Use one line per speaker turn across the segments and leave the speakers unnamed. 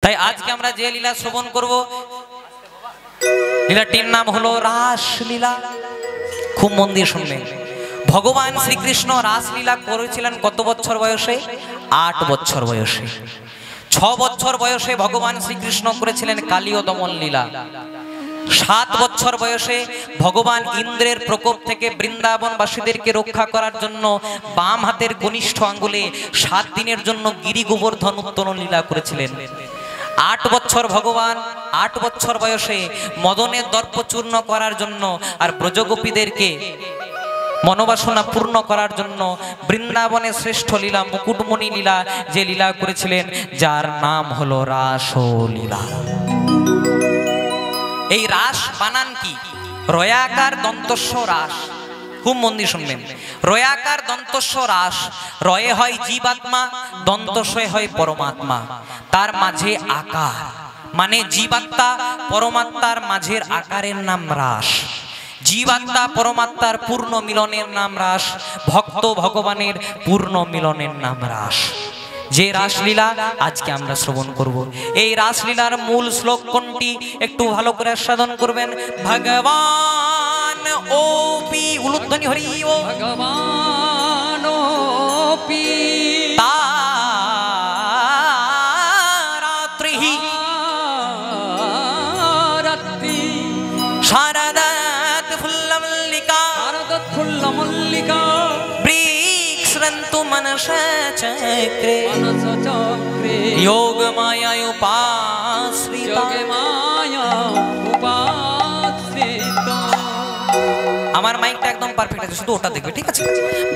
তাই আজকে আমরা যে লীলা শ্রবণ করব লীলাটির নাম হলো রাসলীলা। খুব মন দিয়ে শুনবেন। ভগবান শ্রীকৃষ্ণ রাসলীলা করেছিলেন কত বছর বয়সে? 8 বছর বয়সে। 6 বছর বয়সে ভগবান শ্রীকৃষ্ণ করেছিলেন কালীয় দমন লীলা। 7 বছর বয়সে ভগবান ইন্দ্রের প্রকোপ থেকে বৃন্দাবনবাসীদেরকে রক্ষা করার জন্য বাম হাতের কনিষ্ঠ আঙ্গুলে 7 দিনের জন্য গিরি গোবর্ধন উত্তোলন লীলা করেছিলেন। 8 বছর ভগবান 8 বছর বয়সে মদনের দর্প চূর্ণ করার জন্য আর ব্রজগোপীদেরকে মনোবাসনা পূর্ণ করার জন্য বৃন্দাবনের শ্রেষ্ঠ লীলা মুকুটমণি লীলা যে লীলা করেছিলেন, যার নাম হলো রাসলীলা। এই রাস বানান কি? রয়াকার দন্তস্ব রাস। খুব মন দিয়ে শুনবেন। রয়াকার দন্তস্ব রাস। রয়ে হয় জীবাত্মা, দন্তস্বয়ে হয় পরমাত্মা। তার মাঝে আকার, মানে জীবাত্মা পরমাত্মার মাঝের আকারের নাম রাস। জীবাত্মা পরমাত্মার পূর্ণ মিলনের নাম রাস। ভক্ত ভগবানের পূর্ণ মিলনের নাম রাস। যে রাসলীলা আজকে আমরা শ্রবণ করব। এই রাসলীলার মূল শ্লোক কোনটি একটু ভালো করে আস্বাদন করবেন। ভগবান ওপি উলুধ্বনি হরি ও
ভগবান ওপি
তারাত্রিহি
রাত্রি
শারদাত ফুল্লমল্লিকা
শারদাত ফুল্লমল্লিকা
বৃক্ষরন্তু মনসা চক্রে
মনস চক্রে
যোগ মায়া উপাশ্রিতা।
যোগে মায়া উপাশ্রিত।
আমার মাইকটা একদম পারফেক্ট আছে, শুধু ওটা দেখবে, ঠিক আছে?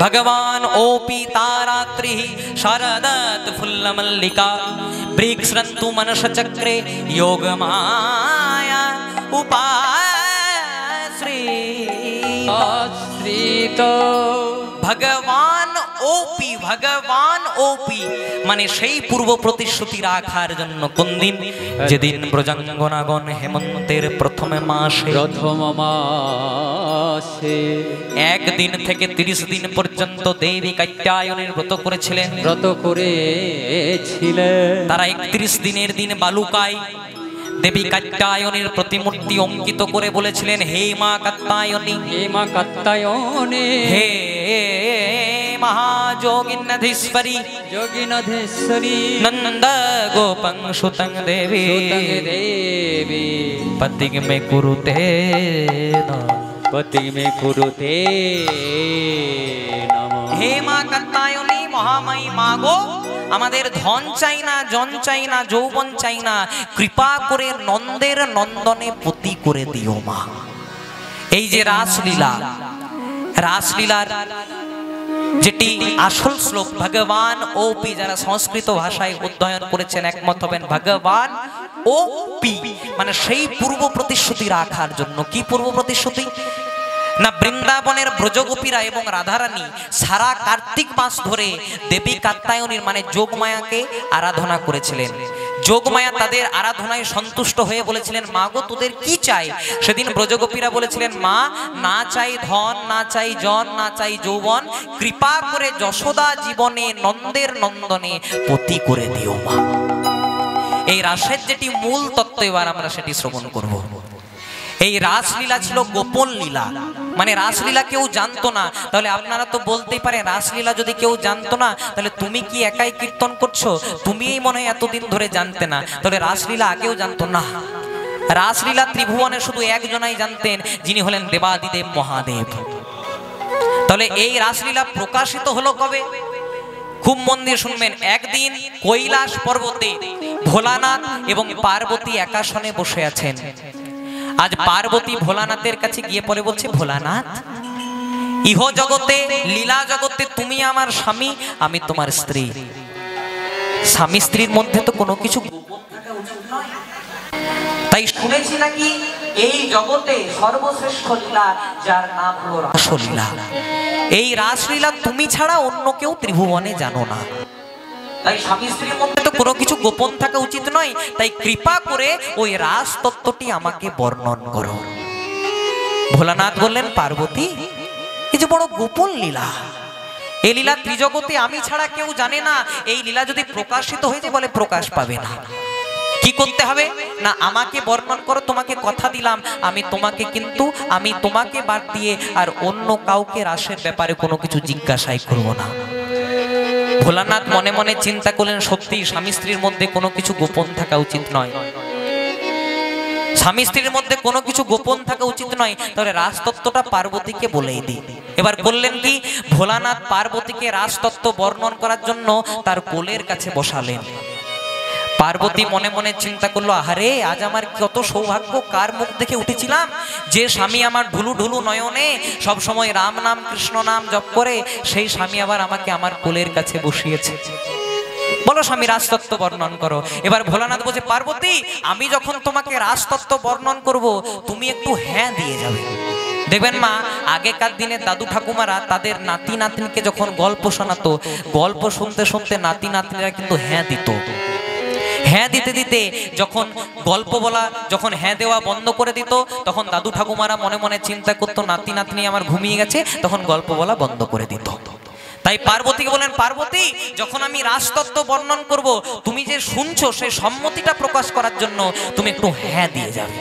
ভগবান ওপি তারাত্রি শারদাত ফুল্লমল্লিকা বৃক্ষরন্তু মনস চক্রে যোগ মায়া উপাশ্রিত। ভগবান ওপি, ভগবান ওপি মানে সেই পূর্ব প্রতিশ্রুতি রাখার জন্য কোন দিন? যেদিন ব্রজাঙ্গনাগণ হেমন্তের প্রথম মাসে 1 দিন থেকে 30 দিন পর্যন্ত দেবী কাত্যায়নের ব্রত করেছিলেন।
ব্রত করেছিলেন
তারা 31 দিনের দিন বালুকায় দেবী কাত্যায়নের প্রতিমূর্তি অঙ্কিত করে বলেছিলেন, হে মা কাত্যায়নী,
হে মা কাত্যায়নে,
হে মহাযোগিনধীশ্বরী,
যোগিনধীশ্বরী,
নন্দ গোপং সুতং দেবী,
দেবী
পতিং মে কুরুতে
পতি মে কুরুতে নমঃ।
হে মা কাত্যায়নী মহামায়ী মা গো, আমাদের ধন চাই না, জন চাই না, যৌবন চাই না, কৃপা করে নন্দের নন্দনে পতি করে দিও মা। এই যে রাসলীলা, রাসলীলার যেটি আসল শ্লোক ভগবান ওপি, যারা সংস্কৃত ভাষায় অধ্যয়ন করেছেন একমত হবেন ভগবান ওপি মানে সেই পূর্ব প্রতিশ্রুতি রাখার জন্য। কি পূর্ব প্রতিশ্রুতি? না, বৃন্দাবনের ব্রজগোপীরা এবং রাধারানী সারা কার্তিক মাস ধরে দেবী কাত্যায়নীর মানে যোগমায়াকে আরাধনা করেছিলেন। যোগমায়া তাদের আরাধনায় সন্তুষ্ট হয়ে বলেছিলেন, মা গো তোদের কি চাই? সেদিন ব্রজগোপীরা বলেছিলেন, মা না চাই ধন, না চাই জন, না চাই যৌবন, কৃপা করে যশোদা জীবনে নন্দের নন্দনে পতি করে দিও মা। এই রাসের যেটি মূল তত্ত্ব এবার আমরা সেটি শ্রবণ করব। এই রাসলীলা ছিল গোপন লীলা, মানে রাসলীলা কেউ জানতো না। তাহলে আপনারা তো বলতেই পারেন, রাসলীলা যদি কেউ জানতো না তাহলে তুমি কি একাই কীর্তন করছো? তুমিই মনে হয় এতদিন ধরে জানতে না। তাহলে রাসলীলা আগেও জানতো না। রাসলীলা ত্রিভুবনে শুধু একজনাই জানতেন, যিনি হলেন দেবাদিদেব মহাদেব। তাহলে এই রাসলীলা প্রকাশিত হলো কবে? খুব মন দিয়ে শুনবেন। একদিন কৈলাস পর্বতে ভোলানাথ এবং পার্বতী একাসনে বসে আছেন। আজ পার্বতী ভোলানাথের কাছে গিয়ে পরে বলছে, ভোলানাথ, ইহ জগতে লীলা জগতে তুমি আমার স্বামী, আমি তোমার স্ত্রী। স্বামী স্ত্রীর মধ্যে তো কোনো কিছু গোপন থাকা উচিত নয়। তাই শুনেছি নাকি এই জগতে সর্বশ্রেষ্ঠ লীলা যার নাম হলো রাসলীলা। এই রাসলীলা তুমি ছাড়া অন্য কেউ ত্রিভুবনে জানো না। তাই স্বামী স্ত্রীর মধ্যে তো কোনো কিছু গোপন থাকা উচিত নয়। তাই কৃপা করে ওই রাস তত্ত্বটি আমাকে বর্ণন করো। ভোলানাথ বললেন, পার্বতী, এই যে বড় গোপন লীলা, এই লীলা ত্রিজগতে আমি ছাড়া কেউ জানে না। এই লীলা যদি প্রকাশিত হয়ে যায় বলে প্রকাশ পাবে না। কি করতে হবে না, আমাকে বর্ণন করো, তোমাকে কথা দিলাম আমি তোমাকে বাদ দিয়ে আর অন্য কাউকে রাসের ব্যাপারে কোনো কিছু জিজ্ঞাসাই করব না। ভোলানাথ মনে মনে চিন্তা করলেন, সত্যি স্বামী স্ত্রীর মধ্যে কোনো কিছু গোপন থাকা উচিত নয়, স্বামী স্ত্রীর মধ্যে কোনো কিছু গোপন থাকা উচিত নয়, তাহলে রাজতত্ত্বটা পার্বতীকে বলেই দিই। এবার করলেন কি, ভোলানাথ পার্বতীকে রাজতত্ত্ব বর্ণন করার জন্য তার কোলের কাছে বসালেন। পার্বতী মনে মনে চিন্তা করলো, আহারে আজ আমার কত সৌভাগ্য, কার মুখ দেখে উঠেছিলাম, যে স্বামী আমার ঢুলু ঢুলু নয়নে সব সময় রাম নাম কৃষ্ণ নাম জপ করে, সেই স্বামী আবার আমাকে আমার কোলের কাছে বসিয়েছে। বলো স্বামী, রাজতত্ত্ব বর্ণন করো। এবার ভোলানাথ বলছে, পার্বতী আমি যখন তোমাকে রাজতত্ত্ব বর্ণন করব, তুমি একটু হ্যাঁ দিয়ে যাবে। দেখবেন মা, আগেকার দিনে দাদু ঠাকুমারা তাদের নাতি নাতনিকে যখন গল্প শোনাতো, গল্প শুনতে শুনতে নাতি নাতনিরা কিন্তু হ্যাঁ দিত। হ্যাঁ দিতে দিতে যখন গল্প বলা, যখন হ্যাঁ দেওয়া বন্ধ করে দিত, তখন দাদু ঠাকুমারা মনে মনে চিন্তা করতো নাতি নাতনি আমার ঘুমিয়ে গেছে, তখন গল্প বলা বন্ধ করে দিত। তাই পার্বতীকে বলেন, পার্বতী যখন আমি রাজতত্ত্ব বর্ণন করব, তুমি যে শুনছো সেই সম্মতিটা প্রকাশ করার জন্য তুমি একটু হ্যাঁ দিয়ে যাবে।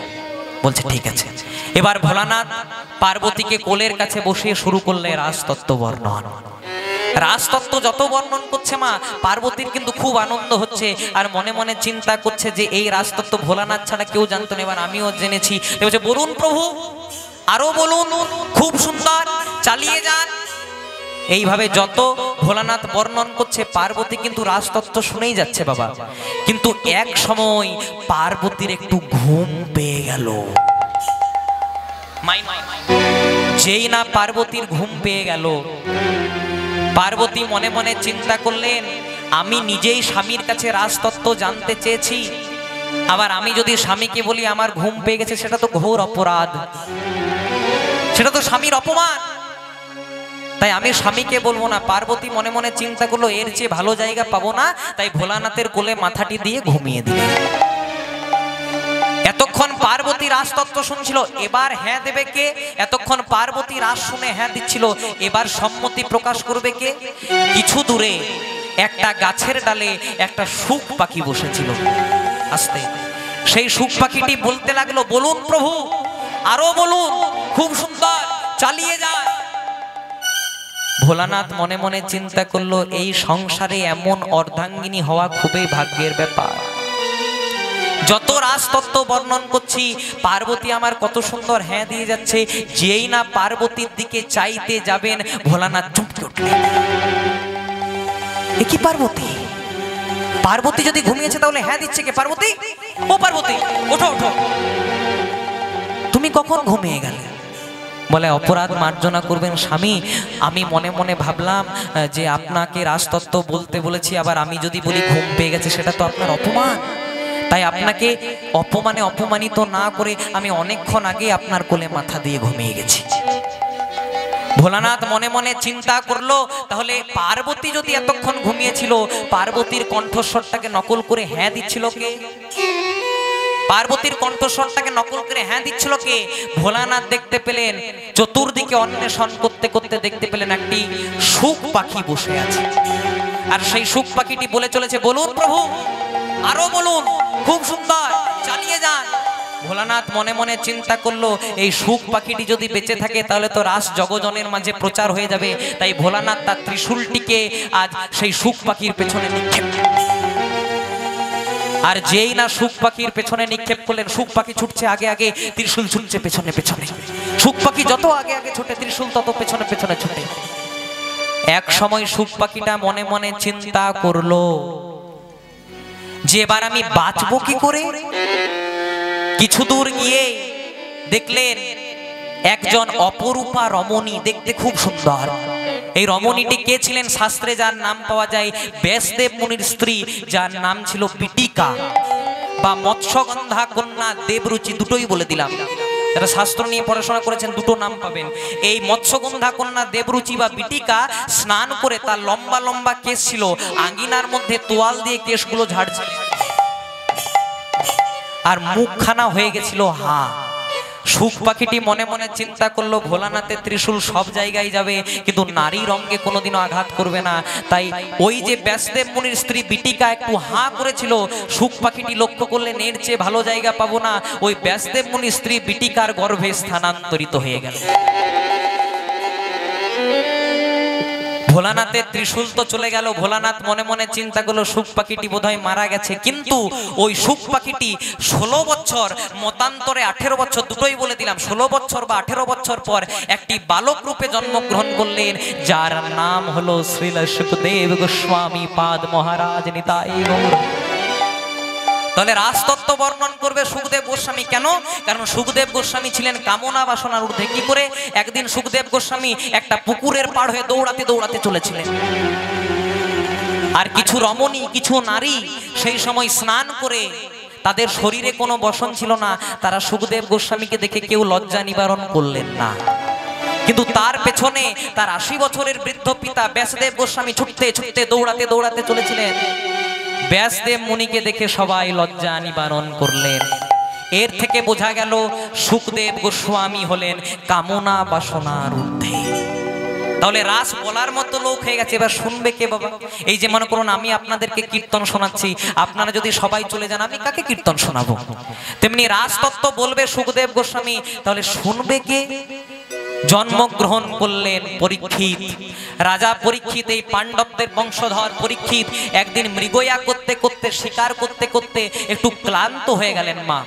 বলছে ঠিক আছে। এবার ভোলানাথ পার্বতীকে কোলের কাছে বসিয়ে শুরু করলে রাজতত্ত্ব বর্ণন। রাজতত্ত্ব যত বর্ণন করছে মা, পার্বতীর কিন্তু খুব আনন্দ হচ্ছে, আর মনে মনে চিন্তা করছে যে এই রাজতত্ত্ব ভোলানাথ ছাড়া কেউ জানতো না, এবার আমিও জেনেছি। বলছে, বলুন প্রভু, আরো বলুন, খুব সুন্দর, চালিয়ে যান। এইভাবে যত ভোলানাথ বর্ণন করছে, পার্বতী কিন্তু রাজতত্ত্ব শুনেই যাচ্ছে বাবা। কিন্তু এক সময় পার্বতীর একটু ঘুম পেয়ে গেল। যেই না পার্বতীর ঘুম পেয়ে গেল, পার্বতী মনে মনে চিন্তা করলেন, আমি নিজেই স্বামীর কাছে রাজতত্ত্ব জানতে চেয়েছি, আবার আমি যদি স্বামীকে বলি আমার ঘুম পেয়ে গেছে, সেটা তো ঘোর অপরাধ, সেটা তো স্বামীর অপমান। তাই আমি স্বামীকে বলবো না। পার্বতী মনে মনে চিন্তা করলো, এর চেয়ে ভালো জায়গা পাবো না, তাই ভোলানাথের কোলে মাথাটি দিয়ে ঘুমিয়ে দিল। এতক্ষণ পার্বতী রাজতত্ত্ব শুনছিল, এবার হ্যাঁ দেবে কে? এতক্ষণ পার্বতী রাজ শুনে হ্যাঁ দিচ্ছিল, এবার সম্মতি প্রকাশ করবে কে? কিছু দূরে একটা গাছের ডালে একটা শুক পাখি বসেছিল। আস্তে সেই শুক পাখিটি বলতে লাগলো, বলুন প্রভু, আরো বলুন, খুব সুন্দর, চালিয়ে যান। ভোলানাথ মনে মনে চিন্তা করলো, এই সংসারে এমন অর্ধাঙ্গিনী হওয়া খুবই ভাগ্যের ব্যাপার। যত রাজতত্ত্ব বর্ণন করছি, পার্বতী আমার কত সুন্দর হ্যাঁ দিয়ে যাচ্ছে। যেই না পার্বতীর দিকে চাইতে যাবেন, ভোলানাথ চমকে উঠলেন। এ কি পার্বতী? পার্বতী যদি ঘুমিয়েছে তাহলে হ্যাঁ দিচ্ছে কে? পার্বতী, ও পার্বতী, ওঠো ওঠো, তুমি কখন ঘুমিয়ে গেলে? বলে, অপরাধ মার্জনা করবেন স্বামী, আমি মনে মনে ভাবলাম যে আপনাকে রাজতত্ত্ব বলতে বলেছি, আবার আমি যদি বলি ঘুম পেয়ে গেছে, সেটা তো আপনার অপমান। তাই আপনাকে অপমানে অপমানিত না করে আমি অনেকক্ষণ আগে আপনার কোলে মাথা দিয়ে ঘুমিয়ে গেছি। ভোলানাথ মনে মনে চিন্তা করলো, তাহলে পার্বতী যদি এতক্ষণ ঘুমিয়েছিল, পার্বতীর কণ্ঠস্বরটাকে নকল করে হ্যাঁ দিচ্ছিল কে? পার্বতীর কণ্ঠস্বরটাকে নকল করে হ্যাঁ দিচ্ছিল কে? ভোলানাথ দেখতে পেলেন, চতুর্দিকে অন্বেষণ করতে করতে দেখতে পেলেন একটি শুক পাখি বসে আছে, আর সেই শুক পাখিটি বলে চলেছে, বলুন প্রভু, আরো বলুন, খুব সুন্দর, চালিয়ে যান। ভোলানাথ মনে মনে চিন্তা করলো, এই শুক পাখিটি যদি বেঁচে থাকে তাহলে তো রাস জগজনের মাঝে প্রচার হয়ে যাবে। তাই ভোলানাথ তার ত্রিশূলটিকে আজ সেই শুক পাখির পেছনে নিক্ষেপ, আর যেই না শুক পাখির পেছনে নিক্ষেপ করলেন, শুক পাখি ছুটছে আগে আগে, ত্রিশূল ছুটছে পেছনে পেছনে। শুক পাখি যত আগে আগে ছুটে, ত্রিশূল তত পেছনে পেছনে ছুটে। এক সময় শুক পাখিটা মনে মনে চিন্তা করলো যে এবার আমি বাঁচবো কি করে। কিছু দূর গিয়ে দেখলেন একজন অপরূপা রমণী, দেখতে খুব সুন্দর। এই রমণীটি কে ছিলেন? শাস্ত্রে যার নাম পাওয়া যায় ব্যাসদেব মুনির স্ত্রী, যার নাম ছিল বিটিকা বা মৎস্যগন্ধা কন্যা দেবরুচি, দুটোই বলে দিলাম। যারা শাস্ত্র নিয়ে পড়াশোনা করেছেন দুটো নাম পাবেন। এই মৎস্যগন্ধা কন্যা দেবরুচি বা বিটিকা স্নান করে, তার লম্বা লম্বা কেশ ছিল, আঙ্গিনার মধ্যে তোয়াল দিয়ে কেশগুলো ঝাড়ছিল, আর মুখখানা হয়ে গেছিল হা। সুখ পাখিটি মনে মনে চিন্তা করলো ভোলানাথের ত্রিশূল সব জায়গায় যাবে, কিন্তু নারীর অঙ্গে কোনোদিনও আঘাত করবে না। তাই ওই যে ব্যাসদেব মুনির স্ত্রী বিটিকা একটু হাঁ করেছিল, সুখ পাখিটি লক্ষ্য করলে এর চেয়ে ভালো জায়গা পাবো না, ওই ব্যাসদেব মুনির স্ত্রী বিটিকার গর্ভে স্থানান্তরিত হয়ে গেল। ভোলানাথের ত্রিশূল তো চলে গেল। ভোলানাথ মনে মনে চিন্তা করলো সুখ পাখিটি বোধহয় মারা গেছে, কিন্তু ওই সুখ পাখিটি 16 বছর মতান্তরে 18 বছর, দুটোই বলে দিলাম, 16 বছর বা 18 বছর পর একটি বালক রূপে জন্মগ্রহণ করলেন, যার নাম হলো শ্রীল সুখদেব গোস্বামী পাদ মহারাজ নিতাই গৌর। তাহলে রাজতত্ত্ব বর্ণন করবে সুখদেব গোস্বামী। কেন? কারণ সুখদেব গোস্বামী ছিলেন কামনা বাসনার ঊর্ধ্বে। কি করে? একদিন সুখদেব গোস্বামী একটা পুকুরের পাড় হয়ে দৌড়াতে দৌড়াতে চলেছিলেন, আর কিছু রমণী, কিছু নারী সেই সময় স্নান করে, তাদের শরীরে কোনো বসন ছিল না, তারা সুখদেব গোস্বামীকে দেখে কেউ লজ্জা নিবারণ করলেন না। কিন্তু তার পেছনে তার 80 বছরের বৃদ্ধ পিতা ব্যাসদেব গোস্বামী ছুটতে ছুটতে দৌড়াতে দৌড়াতে চলেছিলেন। ব্যাসদেব মুনিকে দেখে সবাই লজ্জা নিবারণ করলেন। এর থেকে বোঝা গেল সুখদেব গোস্বামী হলেন কামনা বাসনার ঊর্ধ্বে। তাহলে রাস বলার মতো লোক হয়ে গেছে, এবার শুনবে কে বাবা? এই যে মনে করুন আমি আপনাদেরকে কীর্তন শোনাচ্ছি, আপনারা যদি সবাই চলে যান আমি কাকে কীর্তন শোনাবো? তেমনি রাজতত্ত্ব বলবে সুখদেব গোস্বামী, তাহলে শুনবে কে? জন্মগ্রহণ করলেন পরীক্ষিত। রাজা পরীক্ষিত, এই পাণ্ডবদের বংশধর পরীক্ষিত, একদিন মৃগয়া করতে করতে, শিকার করতে করতে একটু ক্লান্ত হয়ে গেলেন মা।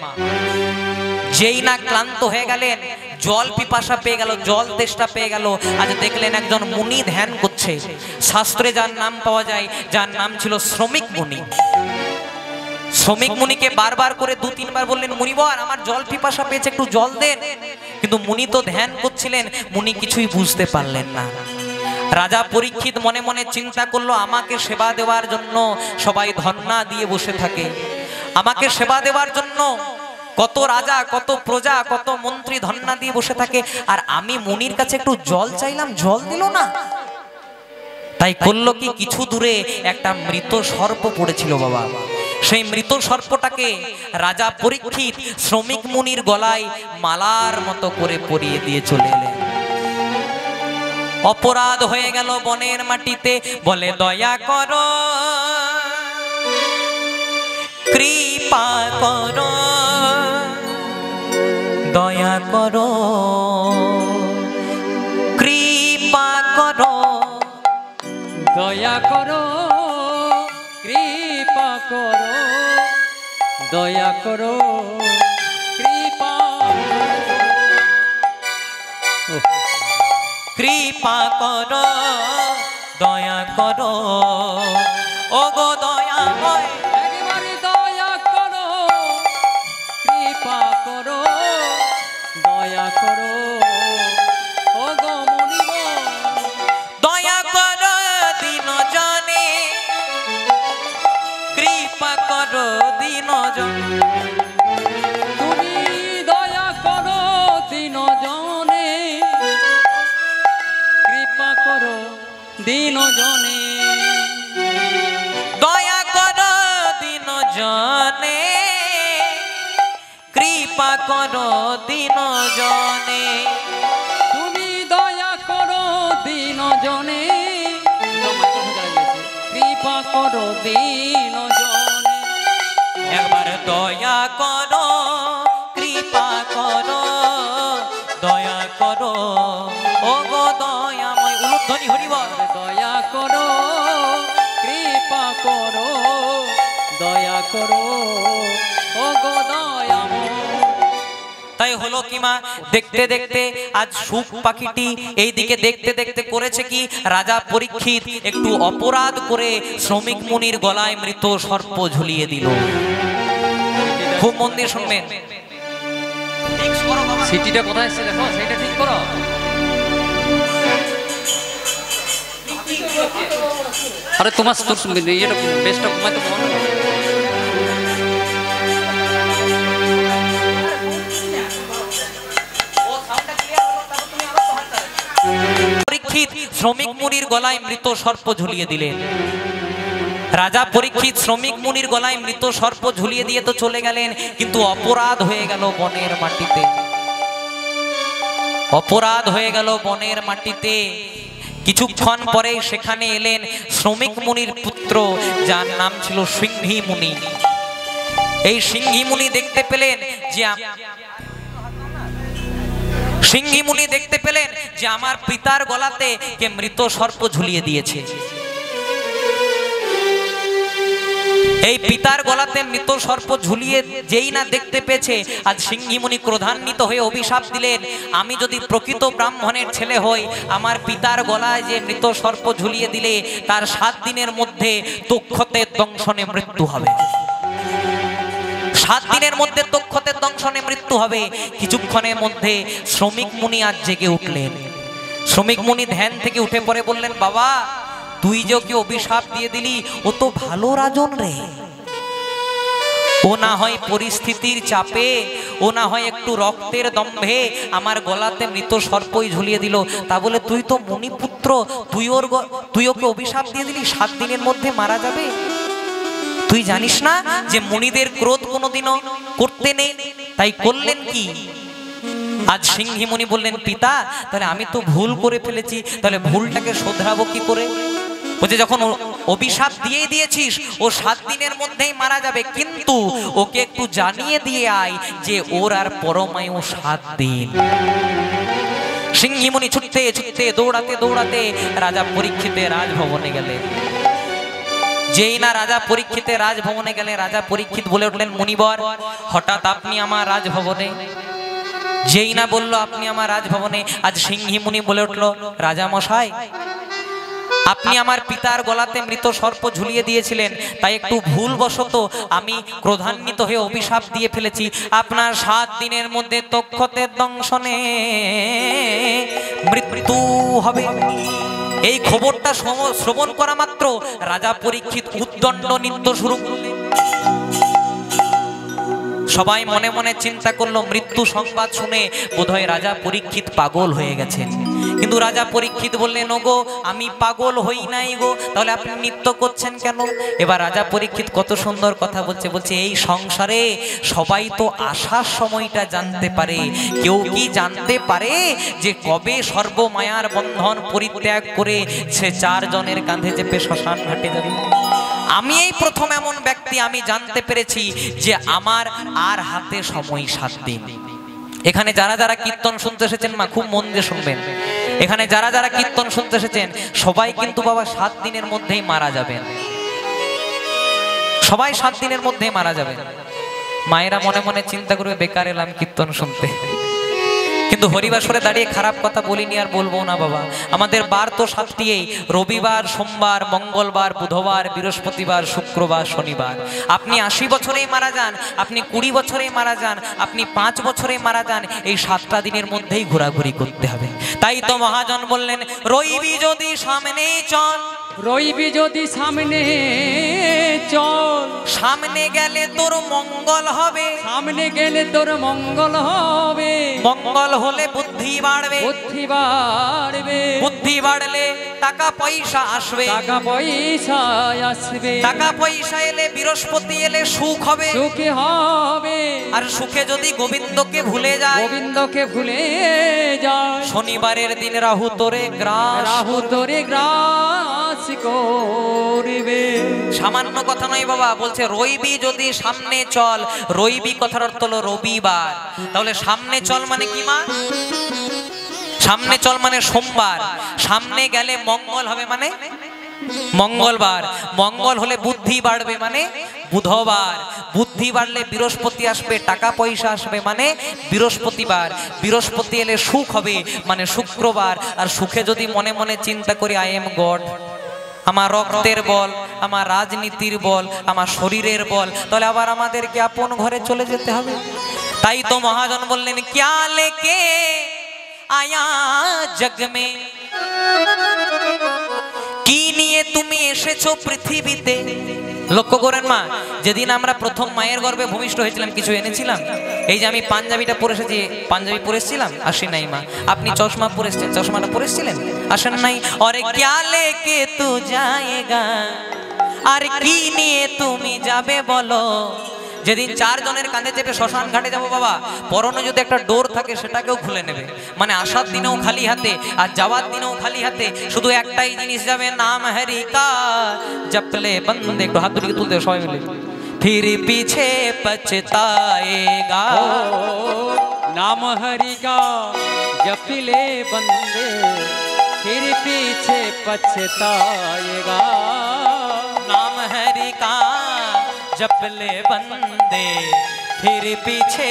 যেই না ক্লান্ত হয়ে গেলেন, জল পিপাসা পেয়ে গেল, জল তেষ্টা পেয়ে গেল। আজ দেখলেন একজন মুনি ধ্যান করছে, শাস্ত্রে যার নাম পাওয়া যায়, যার নাম ছিল শ্রমিক মুনি। শ্রমিক মুনিকে বারবার করে 2-3 বার বললেন, মুনিবর আমার জল পিপাসা পেয়েছে, একটু জল দেন। কিন্তু মুনি তো ধ্যান করছিলেন, মুনি কিছুই বুঝতে পারলেন না। রাজা পরীক্ষিত মনে মনে চিন্তা করলো, আমাকে সেবা দেওয়ার জন্য সবাই ধন্না দিয়ে বসে থাকে, আমাকে সেবা দেওয়ার জন্য কত রাজা, কত প্রজা, কত মন্ত্রী ধন্না দিয়ে বসে থাকে, আর আমি মুনির কাছে একটু জল চাইলাম, জল দিল না। তাই করলো কি, কিছু দূরে একটা মৃত সর্প পড়েছিল বাবা। সেই মৃত সর্পটাকে রাজা পরীক্ষিত শ্রমিক মুনির গলায় মালার মতো করে পরিয়ে দিয়ে চলে এলেন। অপরাধ হয়ে গেল বনের মাটিতে, বলে দয়া করো, কৃপা করো, দয়া করো, কৃপা করো,
দয়া করো, কৃপা করো, দয়া করো, কৃপা
কৃপা করো, দয়া করো, ও গো দয়াময়,
একেবারে দয়া করো, কৃপা করো, দয়া করো, ও গো মুনিবর,
দয়া করো দিন জনে, কৃপা করো দিন জনে,
তুমি দয়া করো দিন জনে, কৃপা করো দিন জনে,
দয়া করো দিন জনে, কৃপা করো দিন জনে,
তুমি দয়া করো দিন জনে, কৃপা করো দিন জনে,
একবার দয়া করো, কৃপা করো, দয়া করো, ও গো দয়াময়, উলুধ্বনি হরিবল,
দয়া করো, কৃপা করো, দয়া করো, ও গো দয়াময়।
তাই হলো কি মা, দেখতে দেখতে আজ সুখ পাখিটি এই দিকে দেখতে দেখতে করেছে কি, রাজা পরীক্ষিত একটু অপরাধ করে শ্রমিক মুনির গলায় মৃত সর্প ঝুলিয়ে দিল। খুব মন দিয়ে শুনবেন।
সিটিটা কোথায় এসছে দেখো, সেইটা ঠিক করো। আরে তোমার তোর ইয়েটা বেস্টটা ঘুমাইতে মনে
পরীক্ষিত শ্রমিক মুনির গলায় মৃত সর্প ঝুলিয়ে দিলেন। রাজা পরীক্ষিত শ্রমিক মুনির গলায় মৃত সর্প ঝুলিয়ে দিয়ে তো চলে গেলেন, কিন্তু অপরাধ হয়ে গেল বনের মাটিতে। অপরাধ হয়ে গেল বনের মাটিতে। কিছুক্ষণ পরে সেখানে এলেন শ্রমিক মুনির পুত্র, যার নাম ছিল সিংহী মুনি। এই সিংহী মুনি দেখতে পেলেন যে আমার পিতার গলাতে কে মৃত সর্প ঝুলিয়ে দিয়েছে। এই পিতার গলাতে মৃত সর্প ঝুলিয়ে যেই না দেখতে পেয়েছে, আজ সিংহী মুনি ক্রোধান্বিত হয়ে অভিশাপ দিলেন, আমি যদি প্রকৃত ব্রাহ্মণের ছেলে হই, আমার পিতার গলায় যে মৃত সর্প ঝুলিয়ে দিলে তার 7 দিনের মধ্যে তক্ষতের দংশনে মৃত্যু হবে। 7 দিনের মধ্যে তক্ষতের দংশনে মৃত্যু হবে। কিছুক্ষণের মধ্যে শ্রমিক মুনি আজ জেগে উঠলেন। শ্রমিক মুনি ধ্যান থেকে উঠে পড়ে বললেন, বাবা তুই যে ওকে অভিশাপ দিয়ে দিলি, ও তো ভালো রাজন রে। ও না হয় পরিস্থিতির চাপে, ও না হয় একটু রক্তের দম্ভে আমার গলাতে মৃত সর্পই ঝুলিয়ে দিল, তা বলে তুই তো মুনিপুত্র, তুই ওকে অভিশাপ দিয়ে দিলি 7 দিনের মধ্যে মারা যাবে। তুই জানিস না যে মুনিদের ক্রোধ কোনোদিনও করতে নেই, তাই করলেন কি? আজ সিংহী মুনি বললেন, পিতা তাহলে আমি তো ভুল করে ফেলেছি, তাহলে ভুলটাকে শোধরাবো কি করে? বলছে, যখন অভিশাপ দিয়ে দিয়েছিস ও 7 দিনের মধ্যেই মারা যাবে, কিন্তু ওকে একটু জানিয়ে দিয়ে আয় যে ওর আর পরমায়ু 7 দিন। সিংহী মুনি ছুটতে ছুটতে দৌড়াতে রাজা পরীক্ষিতের রাজভবনে গেলেন। যেই না রাজা পরীক্ষিতের রাজভবনে গেলেন, রাজা পরীক্ষিত বলে উঠলেন, মুনিবর হঠাৎ আপনি আমার রাজভবনে? যেই না বলল আপনি আমার রাজভবনে, আজ সিংহী মুনি বলে উঠল, রাজা মশাই আপনি আমার পিতার গলাতে মৃত সর্প ঝুলিয়ে দিয়েছিলেন, তাই একটু ভুলবশত আমি ক্রোধান্বিত হয়ে অভিশাপ দিয়ে ফেলেছি। আপনার 7 দিনের মধ্যে তক্ষতের দংশনে মৃত্যু হবে। এই খবরটা শ্রবণ করা মাত্র রাজা পরীক্ষিত উদ্দণ্ড নৃত্য শুরু করলেন। সবাই মনে মনে চিন্তা করলো, মৃত্যু সংবাদ শুনে বোধহয় রাজা পরীক্ষিত পাগল হয়ে গেছেন। কিন্তু রাজা পরীক্ষিত বললেন, ওগো আমি পাগল হই নাই গো, তাহলে আপনি নৃত্য করছেন কেন? এবার রাজা পরীক্ষিত কত সুন্দর কথা বলছে, এই সংসারে সবাই তো আসার সময়টা জানতে পারে, কেউ কি জানতে পারে যে কবে সর্বমায়ার বন্ধন পরিত্যাগ করে সে 4 জনের কাঁধে চেপে শ্মশান ঘাটে যাবে? আমি এই প্রথম এমন ব্যক্তি, আমি জানতে পেরেছি যে আমার আর হাতে সময় 7 দিন। এখানে যারা যারা কীর্তন শুনতে এসেছেন মা, খুব মন দিয়ে শুনবেন। এখানে যারা যারা কীর্তন শুনতে এসেছেন সবাই কিন্তু বাবা 7 দিনের মধ্যেই মারা যাবেন। সবাই 7 দিনের মধ্যেই মারা যাবেন। মায়েরা মনে মনে চিন্তা করবে, বেকার এলাম কীর্তন শুনতে। কিন্তু হরিবাসরে দাঁড়িয়ে খারাপ কথা বলিনি, আর বলবো না বাবা। আমাদের বার তো 7টি, রবিবার, সোমবার, মঙ্গলবার, বুধবার, বৃহস্পতিবার, শুক্রবার, শনিবার। আপনি 80 বছরেই মারা যান, আপনি 20 বছরেই মারা যান, আপনি 5 বছরেই মারা যান, এই 7টা দিনের মধ্যেই ঘোরাঘুরি করতে হবে। তাই তো মহাজন বললেন, রইবি যদি সামনে চল,
রইবি যদি সামনে চল,
সামনে গেলে তোর মঙ্গল হবে,
সামনে গেলে তোর মঙ্গল হবে।
মঙ্গল হলে বুদ্ধি বাড়বে,
বুদ্ধি বাড়বে,
বুদ্ধি বাড়লে টাকা পয়সা আসবে,
টাকা পয়সা আসবে,
টাকা পয়সা এলে বৃহস্পতি এলে সুখ হবে,
সুখে হবে।
আর সুখে যদি গোবিন্দকে ভুলে যায়,
গোবিন্দকে ভুলে যায়,
শনিবারের দিন রাহু তোরে গ্রাস,
রাহু তোরে গ্রাস করবে।
সামান্য কথা নয় বাবা, বলছে রইবি যদি সামনে চল। রইবি কথার অর্থ হলো রবিবার। তাহলে সামনে চল মানে কি মা? সামনে চল মানে সোমবার, সামনে গেলে মঙ্গল হবে মানে মঙ্গলবার, মঙ্গল হলে বুদ্ধি বাড়বে মানে বুধবার, বুদ্ধি বাড়লে বৃহস্পতি আসবে, টাকা পয়সা আসবে মানে বৃহস্পতিবার, বৃহস্পতি এলে সুখ হবে মানে শুক্রবার। আর সুখে যদি মনে মনে চিন্তা করি আই এম গড, আমার রক্তের বল, আমার রাজনীতির বল, আমার শরীরের বল, তাহলে আবার আমাদেরকে আপন ঘরে চলে যেতে হবে। তাই তো মহাজন বললেন, ক্যা লেকে আয়া জগ মে, কি নিয়ে তুমি এসেছো পৃথিবীতে। লক্ষ্য করেন মা, যেদিন আমরা প্রথম মায়ের গর্ভে ভূমিষ্ঠ হয়েছিলাম কিছু এনেছিলাম? এই যে আমি পাঞ্জাবিটা পরে এসেছি, পাঞ্জাবি পরে এসেছিলাম? আসি নাই মা। আপনি চশমা পরে এসেছেন, চশমাটা পরে এসেছিলেন? আসেন নাই। অরে ক্যা লেকে তু জায়েগা, আর কি নিয়ে তুমি যাবে বলো, যেদিন 4 জনের কাঁধে চেপে শ্মশান ঘাটে যাবো বাবা, পরনে যদি একটা ডোর থাকে সেটাকেও খুলে নেবে। মানে আসার দিনেও খালি হাতে আর যাওয়ার দিনেও খালি হাতে, শুধু একটাই জিনিস যাবে, নাম হরি কা জপলে বন্দে। একটু হাত দুটিকে তুলতে সবাই মিলে। फिर पीछे पछताएगा,
नाम हरि का जप ले बंदे, फिर पीछे पछताएगा।
नाम हरि का जप ले बंदे, फिर पीछे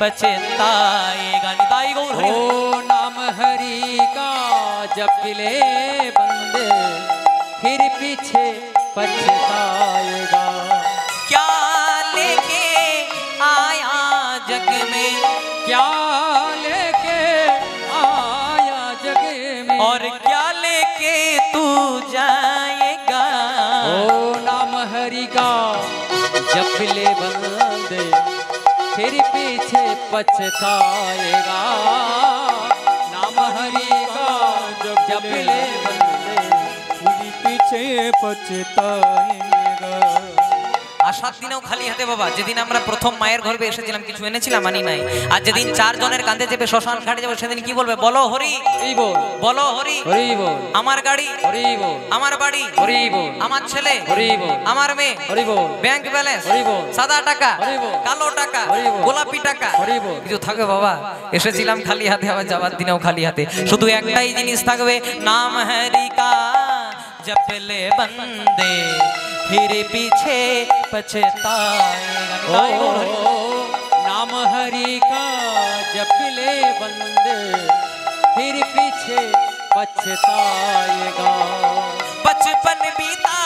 पछताएगा। निताई गौर हरि।
ओ नाम हरि का जप ले बंदे, फिर पीछे पछताएगा।
क्या लेके आया जग में,
क्या लेके आया जग में,
और क्या लेके तू जाएगा।
ओ नाम हरि का जप ले बंदे, फिर पीछे पछताएगा। नाम हरि का जप ले बंदे, फिर पीछे पछताएगा।
আসার দিনেও খালি হাতে বাবা। যেদিন আমরা প্রথম মায়ের গর্ভে এসেছিলাম কিছু এনেছিলাম আনি নাই। আর যেদিন 4 জনের কাঁধে চেপে শ্মশান ঘাটে যাবো সেদিন কি বলবে? বলো হরি
বল,
বলো হরি
হরি বল,
আমার গাড়ি
হরি বল,
আমার বাড়ি
হরি বল,
আমার ছেলে
হরি বল,
আমার মেয়ে
হরি বল,
ব্যাংক ব্যালেন্স
হরি বল,
সাদা টাকা
হরি বল,
কালো টাকা
হরি বল,
গোলাপি টাকা
হরি বল।
কিছু থাকবে বাবা? এসেছিলাম খালি হাতে, আবার যাওয়ার দিনেও খালি হাতে। শুধু একটাই জিনিস থাকবে, নাম হরি কা जप ले बंदे, फिर पीछे पछताएगा।
नाम हरि का जप ले बंदे, फिर पीछे पछताएगा।
बचपन बीता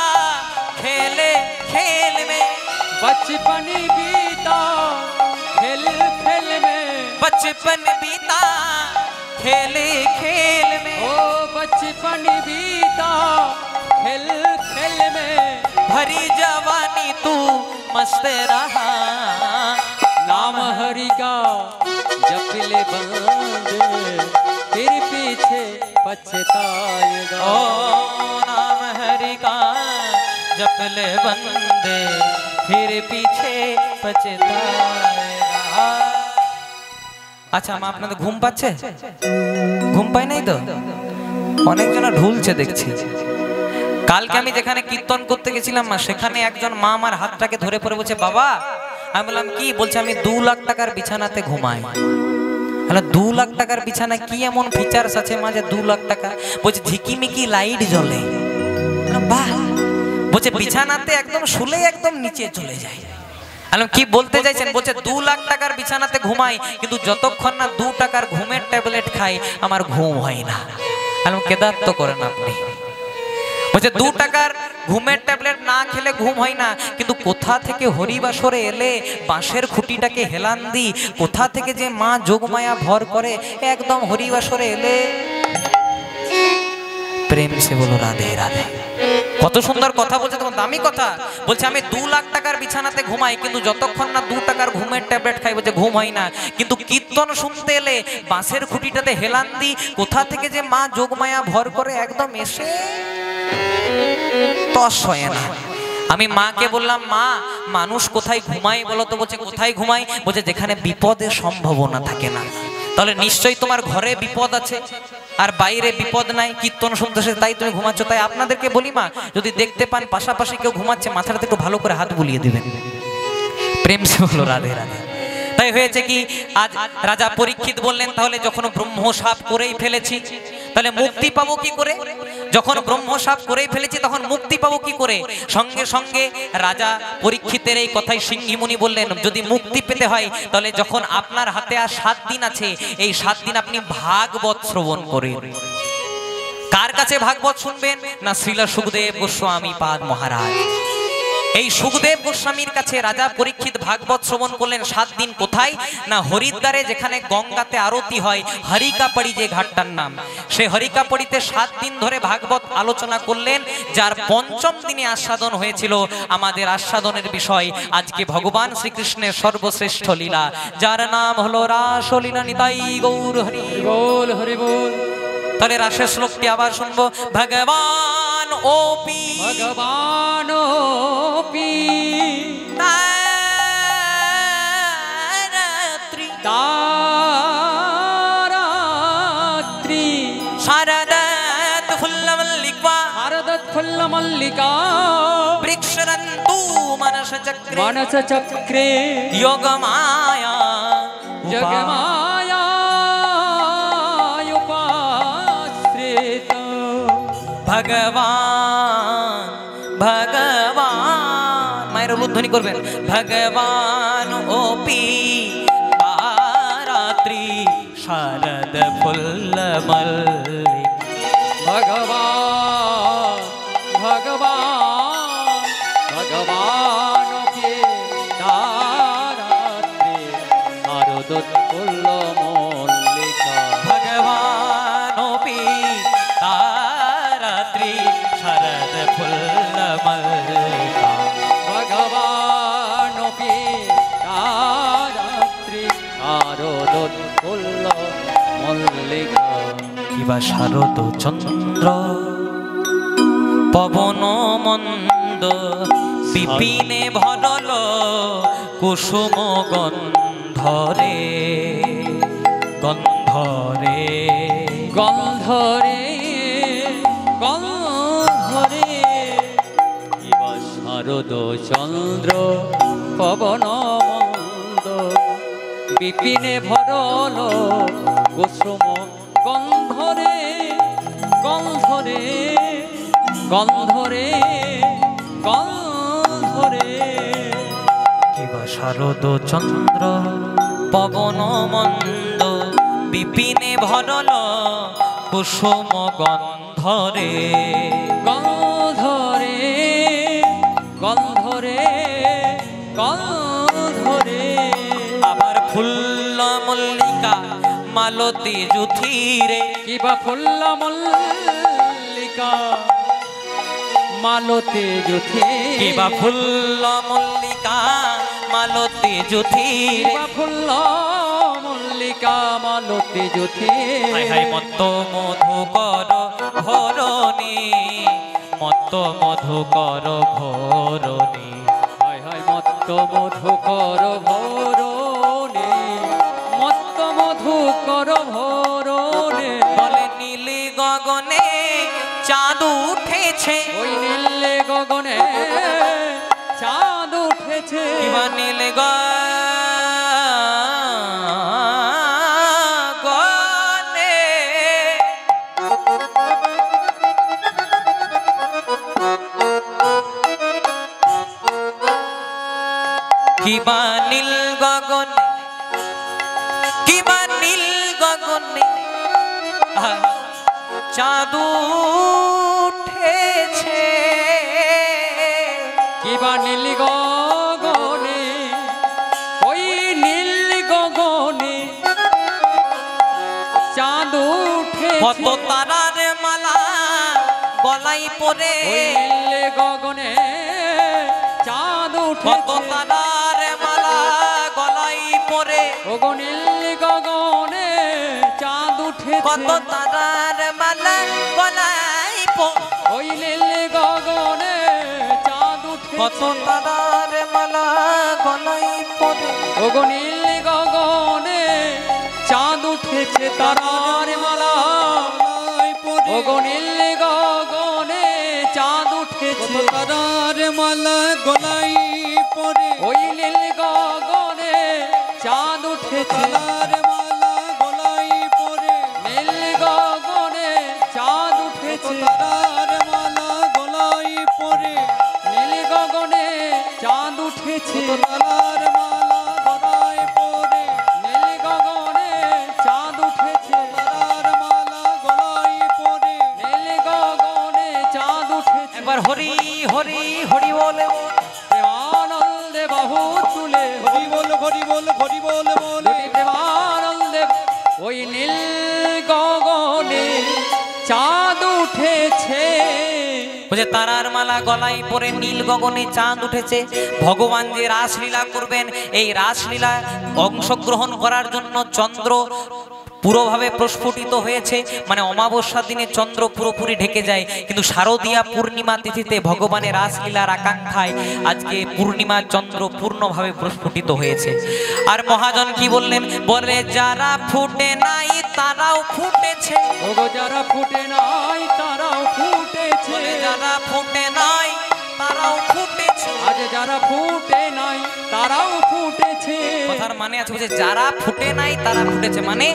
खेले खेल में,
बचपन बीता खेल खेल में,
बचपन बीता खेले खेल में,
ओ बचपन बीता खेल खेल में,
भरी जवानी तू मस्त रहा।
नाम हरि का जप ले बंदे, फिर पीछे पछताएगा।
ओ नाम हरि का जप ले बंदे, फिर पीछे पछताएगा। আচ্ছা মা, আপনাদের ঘুম পাচ্ছে? ঘুম পায় নাই তো? অনেকজন ঢুলছে দেখছি। কালকে আমি যেখানে কীর্তন করতে গেছিলাম মা, সেখানে একজন মা আমার হাতটাকে ধরে পড়ে বলছে, বাবা। আমি বললাম কি? বলছে আমি 2 লাখ টাকার বিছানাতে ঘুমাই। হ্যালো, 2 লাখ টাকার বিছানা কি এমন ফিচার্স আছে মা যে 2 লাখ টাকা? বলছে ঝিকিমিকি লাইট জ্বলে। বাহ। বলছে বিছানাতে একদম শুলে একদম নিচে চলে যায়। কি বলতে চাইছেন? বলছে 2 লাখ টাকার বিছানাতে ঘুমাই, কিন্তু যতক্ষণ না 2 টাকার ঘুমের ট্যাবলেট খাই আমার ঘুম হয় না। কেদার্থ করেন আপনি। বলছে 2 টাকার ঘুমের ট্যাবলেট না খেলে ঘুম হয় না, কিন্তু কোথা থেকে হরিবাসরে এলে বাঁশের খুঁটিটাকে হেলান দি, কোথা থেকে যে মা যোগমায়া ভর করে, একদম হরিবাসরে এলে প্রেম সে বলো রাধে রাধে। কত সুন্দর কথা বলছে, তোমার দামি কথা। বলছে আমি 2 লাখ টাকার বিছানাতে ঘুমাই, কিন্তু যতক্ষণ না 2 টাকার ঘুমের ট্যাবলেট খাই বলছে ঘুম হয় না। কিন্তু কীর্তন শুনতে এলে বাঁশের খুঁটিটাতে হেলান দি, কোথা থেকে যে মা যোগমায়া ভর করে একদম এসে তস হয় না। আমি মাকে বললাম, মা মানুষ কোথায় ঘুমায় বলো তো? বলছে কোথায় ঘুমায়? বলছে যেখানে বিপদের সম্ভাবনা থাকে না। তাহলে নিশ্চয়ই তোমার ঘরে বিপদ আছে আর বাইরে বিপদ নাই, কীর্তন শুনতেছে তাই তুমি ঘুমাচ্ছ। তাই আপনাদেরকে বলি মা, যদি দেখতে পান পাশাপাশি কেউ ঘুমাচ্ছে, মাথাটাতে একটু ভালো করে হাত বুলিয়ে দিবেন। প্রেম সে হলো রাধে রাধে। তাই হয়েছে কি, আজ রাজা পরীক্ষিত বললেন, তাহলে যখন ব্রহ্ম শাপ করেই ফেলেছি তাহলে মুক্তি পাবো কি করে? যখন ব্রহ্ম শাপ করেই ফেলেছি তখন মুক্তি পাবো কি করে? সঙ্গে সঙ্গে রাজা পরীক্ষিতের এই কথাই সিংহী মুনি বললেন, যদি মুক্তি পেতে হয় তাহলে যখন আপনার হাতে আর 7 দিন আছে, এই 7 দিন আপনি ভাগবত শ্রবণ করেন। কার কাছে ভাগবত শুনবেন? না শ্রীল সুখদেব গোস্বামী পাদ মহারাজ। এই সুখদেব গোস্বামীর কাছে রাজা পরীক্ষিত ভাগবত শ্রবণ করলেন 7 দিন। কোথায়? না হরিদ্বারে, যেখানে গঙ্গাতে আরতি হয়, হরিকাপড়ি যে ঘাটটার নাম, সেই হরিকাপড়িতে 7 দিন ধরে ভাগবত আলোচনা করলেন, যার 5ম দিনে আস্বাদন হয়েছিল আমাদের আস্বাদনের বিষয় আজকে ভগবান শ্রীকৃষ্ণের সর্বশ্রেষ্ঠ লীলা, যার নাম হলো রাসলীলা। নিতাই গৌর হরি
বল, হরি বল।
তাহলে রাসের শ্লোকটি আবার শুনবো। ভগবান ওপি,
ভগবান ওপি फुल्ल मल्लिका
वृक्षरन्तु मनस चक्रे
मानस चक्रे
योगमाया
जगमाया उपाश्रित
भगवान भगवान माয়ের উল্লেখ করবেন भगवान ओपी रात्रि शारद फुल्ल मल्लिका
भगवान भगवान भगवान के रात्रि शारद फुल्ल मल्लिका
भगवान ओपी रात्रि शारद फुल्ल मल्लिका
भगवान के रात्रि शारद फुल्ल मल्लिका
কিবা শারদ চন্দ্র পবন মন্দ বিপিনে ভরল কুসুম গন্ধরে গন্ধরে
গন্ধরে গন্ধরে কিবা শারদ চন্দ্র পবন মন্দ বিপিনে ভরল কুসুম গন্ধরে গন্ধরে গন্ধরে গন্ধরে
কিবা শারদ চন্দ্র পবন মন্দ বিপিনে ভরল কুসুম গন্ধরে
গন্ধরে গন্ধরে গন্ধরে
আবার ফুল্ল মল্লিকা মালতী জুথিরে
কিবা ফুল্ল মল্লিকা মালতী জুথি
কিবা ফুল্ল মল্লিকা মালতী জুথিরে
কিবা ফুল্ল মল্লিকা মালতী জুথি
হাই হাই মত্ত মধুকর ভরণী মত্ত মধুকর ভরণী
হায় হায় মত্ত মধুকর ভরণে মত্ত মধুকর ভরণে
বলে নীলি গগনে চাঁদ উঠেছে
ওই নীল গগনে চাঁদ উঠেছে
কিবা নীল গগনে কিবা নীল গগনে কিবা নীল গগনে চাঁদ উঠেছে
কিবা নীল গগনে ওই নীল গগনে চাঁদ উঠে
কত তারার মালা গলাই পরে
ওই নীল গগনে চাঁদ
কত
উঠে
তারার মালা গলাই পরে
ওগো নীল গগনে চাঁদ উঠে
কত তারার মালা গলাই পরে
ওই নীল গগনে চাঁদ উঠে
কত তারার মালা গলাই পরে
ওগো নীল গগনে চাঁদ উঠেছে তারার মালা ওগো নীল গগনে চাঁদ উঠেছে
তারার মালা গলাই পরে
ওই নীল গগনে চাঁদ উঠেছে
তারার মালা গলাই পরে
নীল গগনে চাঁদ উঠেছে
তারার মালা গলাই পরে
নীল গগনে চাঁদ উঠেছে
তারার মালা গলাই পরে
নীল গগনে চাঁদ উঠেছে
তারার মালা গলাই পরে
নীল গগনে চাঁদ উঠেছে
একবার হরি হরি হরি বলে
প্রেমানন্দে বাহু তুলে
হরি বল হরি বল হরি বল বলে
দুটি প্রেমানন্দে ওই নীল গগনে চাঁদ উঠেছে
বলছে তারার মালা গলায় পরে নীল গগনে চাঁদ উঠেছে। ভগবান যে রাসলীলা করবেন, এই রাসলীলা অংশগ্রহণ করার জন্য চন্দ্র পুরোভাবে প্রস্ফুটিত হয়েছে, মানে অমাবস্যার দিনে চন্দ্র পুরোপুরি ঢেকে যায়, কিন্তু শারদীয়া পূর্ণিমা তিথিতে ভগবানের রাসলীলার আকাঙ্ক্ষায় আজকে পূর্ণিমা চন্দ্র পূর্ণভাবে প্রস্ফুটিত হয়েছে। আর মহাজন কি বললেন, বলে যারা ফুটে নাই তারাও ফুটেছে,
ওগো যারা ফুটে নাই তারাও ফুটেছে,
যারা ফুটে নাই তারাও ফুটেছে,
আজ যারা ফুটে নাই তারাও ফুটেছে।
কথার মানে আছে যে যারা ফুটে নাই তারা ফুটেছে, মানে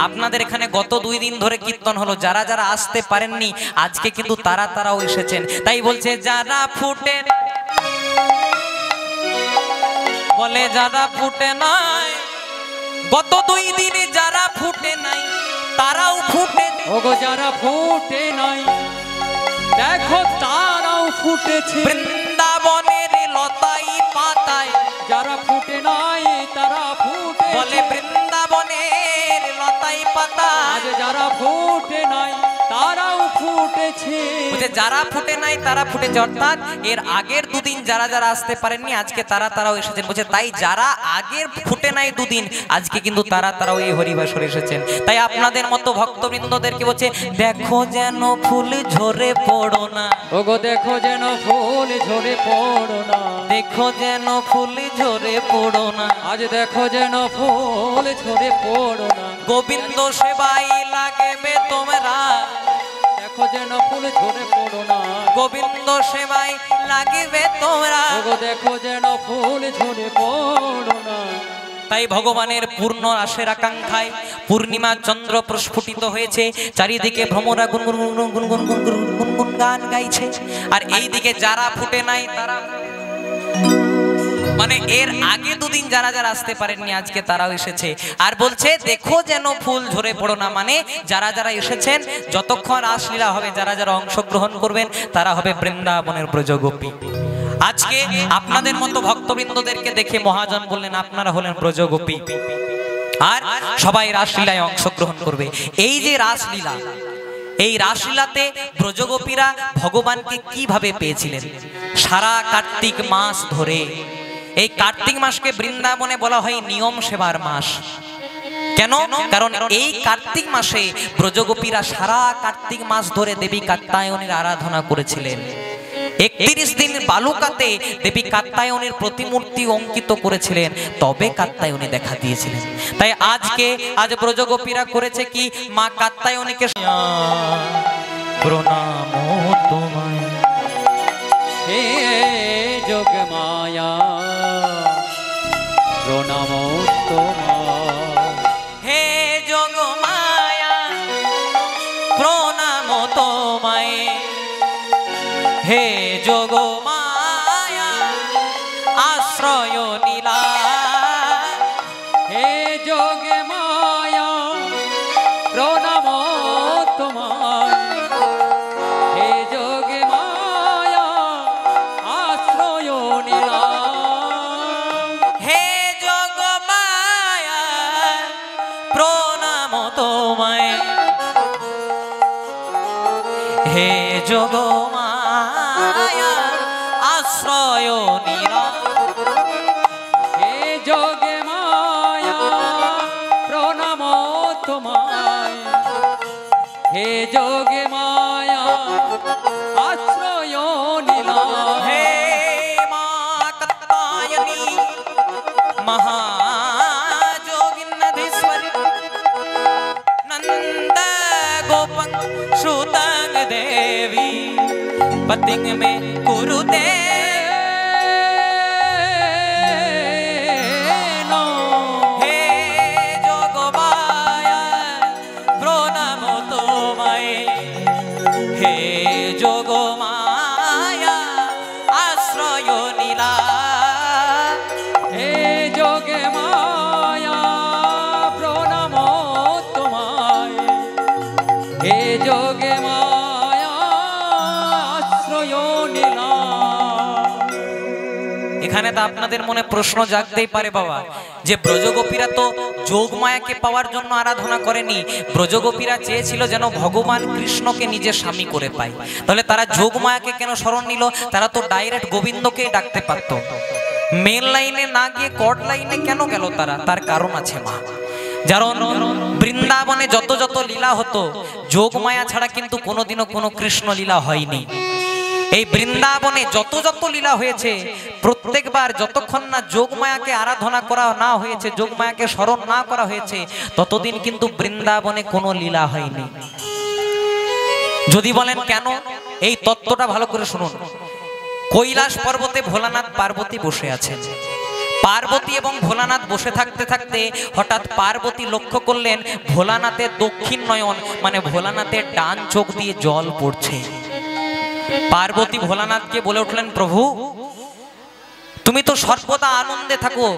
আপনাদের এখানে গত 2 দিন ধরে কীর্তন হলো, যারা যারা আসতে পারেননি আজকে কিন্তু তারাও এসেছেন। তাই বলছে যারা ফুটে, বলে যারা ফুটে নাই, গত 2 দিনে যারা ফুটে নাই তারাও ফুটে,
ওগো যারা ফুটে নাই দেখো তারাও ফুটেছে,
বৃন্দাবনের লতাই পাতায়
যারা ফুটে নাই তারা ফুটে,
বলে বৃন্দাবনের লতাই পাতা,
আজ যারা ফুটে নাই তারাও ফুটেছে।
বলছে যারা ফুটে নাই তারা ফুটেছে, অর্থাৎ এর আগের 2 দিন যারা যারা আসতে পারেননি আজকে তারাও এসেছেন। বলছে তাই যারা আগের ফুটে নাই 2 দিন আজকে কিন্তু তারাও এই হরিবাসরে এসেছেন। তাই আপনাদের মতো ভক্তবৃন্দদেরকে বলছে দেখো যেন ফুল ঝরে পড়ো না,
ওগো দেখো যেন ফুল ঝরে পড়ো না,
দেখো যেন ফুল ঝরে পড়ো না,
আজ দেখো যেন ফুল ঝরে পড়ো না,
গোবিন্দ সেবাই লাগবে তোমরা,
দেখো যেন ফুল ঝরে পড়ো না,
গোবিন্দ সেবাই লাগবে তোমরা,
ওগো দেখো যেন ফুল ঝরে পড়ো না।
তাই ভগবানের পূর্ণ আশের আকাঙ্ক্ষায় পূর্ণিমা চন্দ্র প্রস্ফুটিত হয়েছে, চারিদিকে ভ্রমরা গুনগুন গুনগুন গুনগুন গুনগুন গুনগুন গান গাইছে, আর এই দিকে যারা ফুটে নাই তারা, মানে এর আগে 2 দিন যারা যারা আসতে পারেননি আজকে তারাও এসেছে। আর বলছে দেখো যেন ফুল ঝরে পড়ো না, মানে যারা যারা এসেছেন যতক্ষণ রাসলীলা হবে যারা যারা অংশগ্রহণ করবেন তারা হবে বৃন্দাবনের ব্রজগোপী। আজকে আপনাদের মতো ভক্তবৃন্দদেরকে দেখে মহাজন বললেন আপনারা হলেন ব্রজগোপী, আর সবাই রাসলীলায় অংশগ্রহণ করবে। এই যে রাসলীলা, এই রাসলীলাতে ব্রজগোপীরা ভগবানকে কিভাবে পেয়েছিলেন, সারা কার্তিক মাস ধরে। এই কার্তিক মাসকে বৃন্দাবনে বলা হয় নিয়ম সেবার মাস। কেন? কারণ এই কার্তিক মাসে ব্রজগোপীরা সারা কার্তিক মাস ধরে দেবী কাত্যায়নীর আরাধনা করেছিলেন। 31 দিন বালুকাতে দেবী কাত্যায়নীর প্রতিমূর্তি অঙ্কিত করেছিলেন, তবে কাত্যায়নী দেখা দিয়েছিলেন। তাই আজ ব্রজগোপীরা করেছে কি, মা কাত্যায়নীকে প্রণাম তোমায়,
হে যোগ মায়া প্রণাম তোমায়,
হে যোগ মায়া প্রণাম তোমায়, হে যোগ মায়া আশ্রয় নীলা,
হে যোগ মায়া প্রণাম তোমায়, হে যোগ মায়া আশ্রয় নীলা,
হে যোগ মায়া প্রণাম তোমায়, হে যোগ মায়া আশ্রয় নীলা,
হে যোগ মায়া প্রণাম তোমায়, হে যোগ মায়া আশ্রয় নীলা,
হে মা কাত্যায়নী महाजोगिन्नधीश्वरी नंद गोपं श्रुतं देवी पतिं में कुरुते हे जोगमाया प्रणमो तोमाय, हे जोगमाया आश्रय नीला,
হে যোগ মায়া প্রণাম তোমায়, হে যোগ মায়া আশ্রয় নীলা।
এখানে তো আপনাদের মনে প্রশ্ন জাগতেই পারে বাবা, যে ব্রজগোপীরা তো যোগমায়াকে পাওয়ার জন্য আরাধনা করেনি, ব্রজগোপীরা চেয়েছিল যেন ভগবান কৃষ্ণকে নিজের স্বামী করে পায়। তাহলে তারা যোগমায়াকে কেন শরণ নিল? তারা তো ডাইরেক্ট গোবিন্দকেই ডাকতে পারত, মেন লাইনে না গিয়ে কর্ড লাইনে কেন গেল তারা? তার কারণ আছে মা। কারণ বৃন্দাবনে যত যত লীলা হতো যোগমায়া ছাড়া কিন্তু কোনোদিনও কোনো কৃষ্ণ লীলা হয়নি। এই বৃন্দাবনে যত যত লীলা হয়েছে প্রত্যেকবার যতক্ষণ না যোগমায়াকে আরাধনা করা না হয়েছে, যোগমায়াকে স্মরণ না করা হয়েছে, ততদিন কিন্তু বৃন্দাবনে কোনো লীলা হয়নি। যদি বলেন কেন, এই তত্ত্বটা ভালো করে শুনুন। কৈলাস পর্বতে ভোলানাথ পার্বতী বসে আছেন। পার্বতী এবং ভোলানাথ বসে থাকতে থাকতে হঠাৎ পার্বতী লক্ষ্য করলেন ভোলানাথের দক্ষিণ নয়ন মানে ভোলানাথের ডান চোখ দিয়ে জল পড়ছে। পার্বতী ভোলানাথকে বলে উঠলেন, প্রভু তুমি তো সর্বদা আনন্দে থাকো,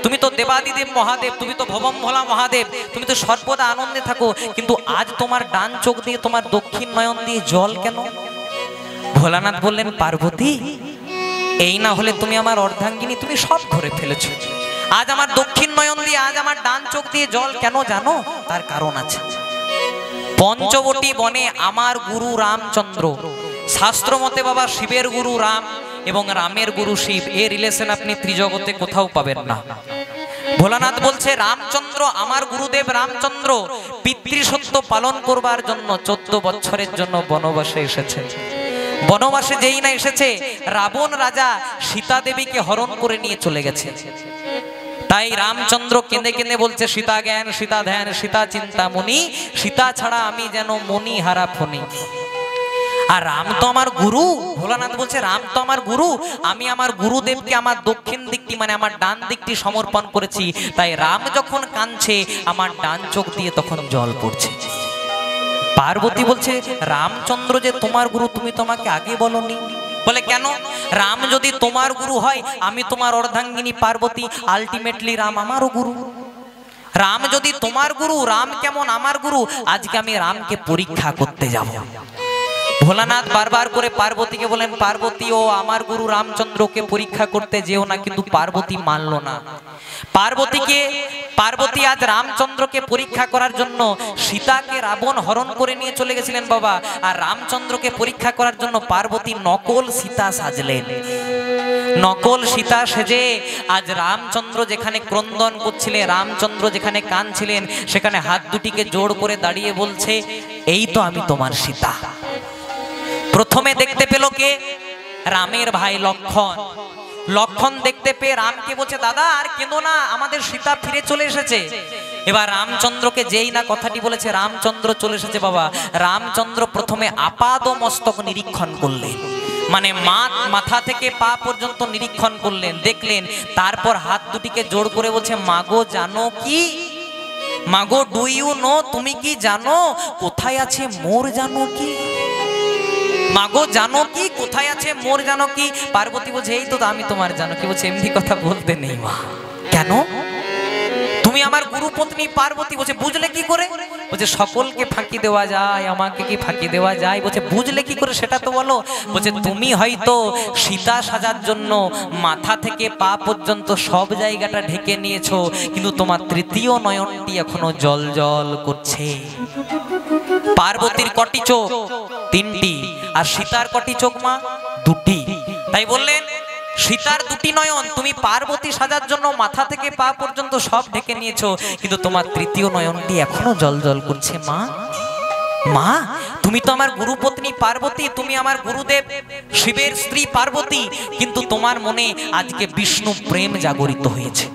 তুমি তো দেবাদিদেব মহাদেব, তুমি তো ভবম ভোলা মহাদেব, তুমি তো সর্বদা আনন্দে থাকো, কিন্তু আজ তোমার ডান চোখ দিয়ে তোমার দক্ষিণ নয়ন দিয়ে জল কেন? ভোলানাথ বললেন, পার্বতী এই না হলে তুমি আমার অর্ধাঙ্গিনী, তুমি সব ধরে ফেলেছো। আজ আমার দক্ষিণ নয়ন দিয়ে, আজ আমার ডান চোখ দিয়ে জল কেন জানো? তার কারণ আছে। পঞ্চবটী বনে আমার গুরু রামচন্দ্র, শাস্ত্র মতে বাবা শিবের গুরু রাম এবং রামের গুরু শিব, এর রিলেশন আপনি ত্রিজগতে কোথাও পাবেন না। ভোলানাথ বলছে রামচন্দ্র আমার গুরুদেব রামচন্দ্র পিতৃসত্য পালন করবার জন্য 14 বছরের জন্য বনবাসে এসেছে। বনবাসে যেই না এসেছে, রাবণ রাজা সীতা দেবীকে হরণ করে নিয়ে চলে গেছে। তাই রামচন্দ্র কেঁদে কেঁদে বলছে, সীতা জ্ঞান সীতা ধ্যান সীতা চিন্তা মনি, সীতা ছাড়া আমি যেন মনি হারা ফণি। আর রাম তো আমার গুরু। ভোলানাথ বলছে রাম তো আমার গুরু, আমি আমার গুরুদেবকে আমার দক্ষিণ দিকটি মানে আমার ডান দিকটি সমর্পণ করেছি। তাই রাম যখন কাঁদছে আমার ডান চোখ দিয়ে তখন জল পড়ছে। পার্বতী বলছে, রামচন্দ্র যে তোমার গুরু তুমি তোমাকে আগে বলনি। বলে কেন? রাম যদি তোমার গুরু হয়, আমি তোমার অর্ধাঙ্গিনী পার্বতী, আলটিমেটলি রাম আমারও গুরু। রাম যদি তোমার গুরু, রাম কেমন আমার গুরু? আজকে আমি রামকে পরীক্ষা করতে যাব। ভোলানাথ বারবার করে পার্বতীকে বলেন, পার্বতী ও আমার গুরু রামচন্দ্রকে পরীক্ষা করতে যেও না, কিন্তু পার্বতী মানল না। পার্বতী আজ রামচন্দ্রকে পরীক্ষা করার জন্য সীতাকে রাবণ হরণ করে নিয়ে চলে গেছিলেন বাবা, আর রামচন্দ্রকে পরীক্ষা করার জন্য পার্বতী নকল সীতা সাজলেন। নকল সীতা সেজে আজ রামচন্দ্র যেখানে ক্রন্দন করছিলেন, রামচন্দ্র যেখানে কাঁদছিলেন, সেখানে হাত দুটিকে জোড় করে দাঁড়িয়ে বলছে, এই তো আমি তোমার সীতা। প্রথমে দেখতে পেল কে? রামের ভাই লক্ষণ। লক্ষণ দেখতে পেয়ে রামকে বলছে, দাদা আর কেঁদো না, আমাদের সীতা ফিরে চলে এসেছে। এবার রামচন্দ্রকে যেই না কথাটি বলেছে, রামচন্দ্র চলে এসেছে বাবা। রামচন্দ্র প্রথমে আপাদ মস্তক নিরীক্ষণ করলেন, মানে মাথা থেকে পা পর্যন্ত নিরীক্ষণ করলেন, দেখলেন। তারপর হাত দুটিকে জোড় করে বলছে, মাগো জানো কি? মাগো ডু ইউ নো? তুমি কি জানো কোথায় আছে মোর জানো কি? মাগো জানো কি কোথায় আছে মোর জানো কি? পার্বতী বলছে, এই তো আমি তোমার জানো কি। বলছে, এমনি কথা বলতে নেই মা। কেন? তুমি আমার গুরু পত্নী। পার্বতী বলছে, বুঝলে কি করে? বলছে, সকলকে ফাঁকি দেওয়া যায়, আমাকে কি ফাঁকি দেওয়া যায়? বলছে, বুঝলে কি করে সেটা তো বলো। বলছে, তুমি হয়তো সীতা সাজার জন্য মাথা থেকে পা পর্যন্ত সব জায়গাটা ঢেকে নিয়েছো, কিন্তু তোমার তৃতীয় নয়নটি এখনো জল জল করছে। পার্বতীর কটি চোখ? 3টি। আর সীতার কটি চোখ মা? 2টি। তাই বললেন, সীতার 2টি নয়ন, তুমি পার্বতী সাজার জন্য মাথা থেকে পা পর্যন্ত সব ঢেকে নিয়েছো, কিন্তু তোমার তৃতীয় নয়নটি এখনো জল জল করছে। মা মা তুমি তো আমার গুরুপত্নী পার্বতী, তুমি আমার গুরুদেব শিবের স্ত্রী পার্বতী, কিন্তু তোমার মনে আজকে বিষ্ণু প্রেম জাগরিত হয়েছে।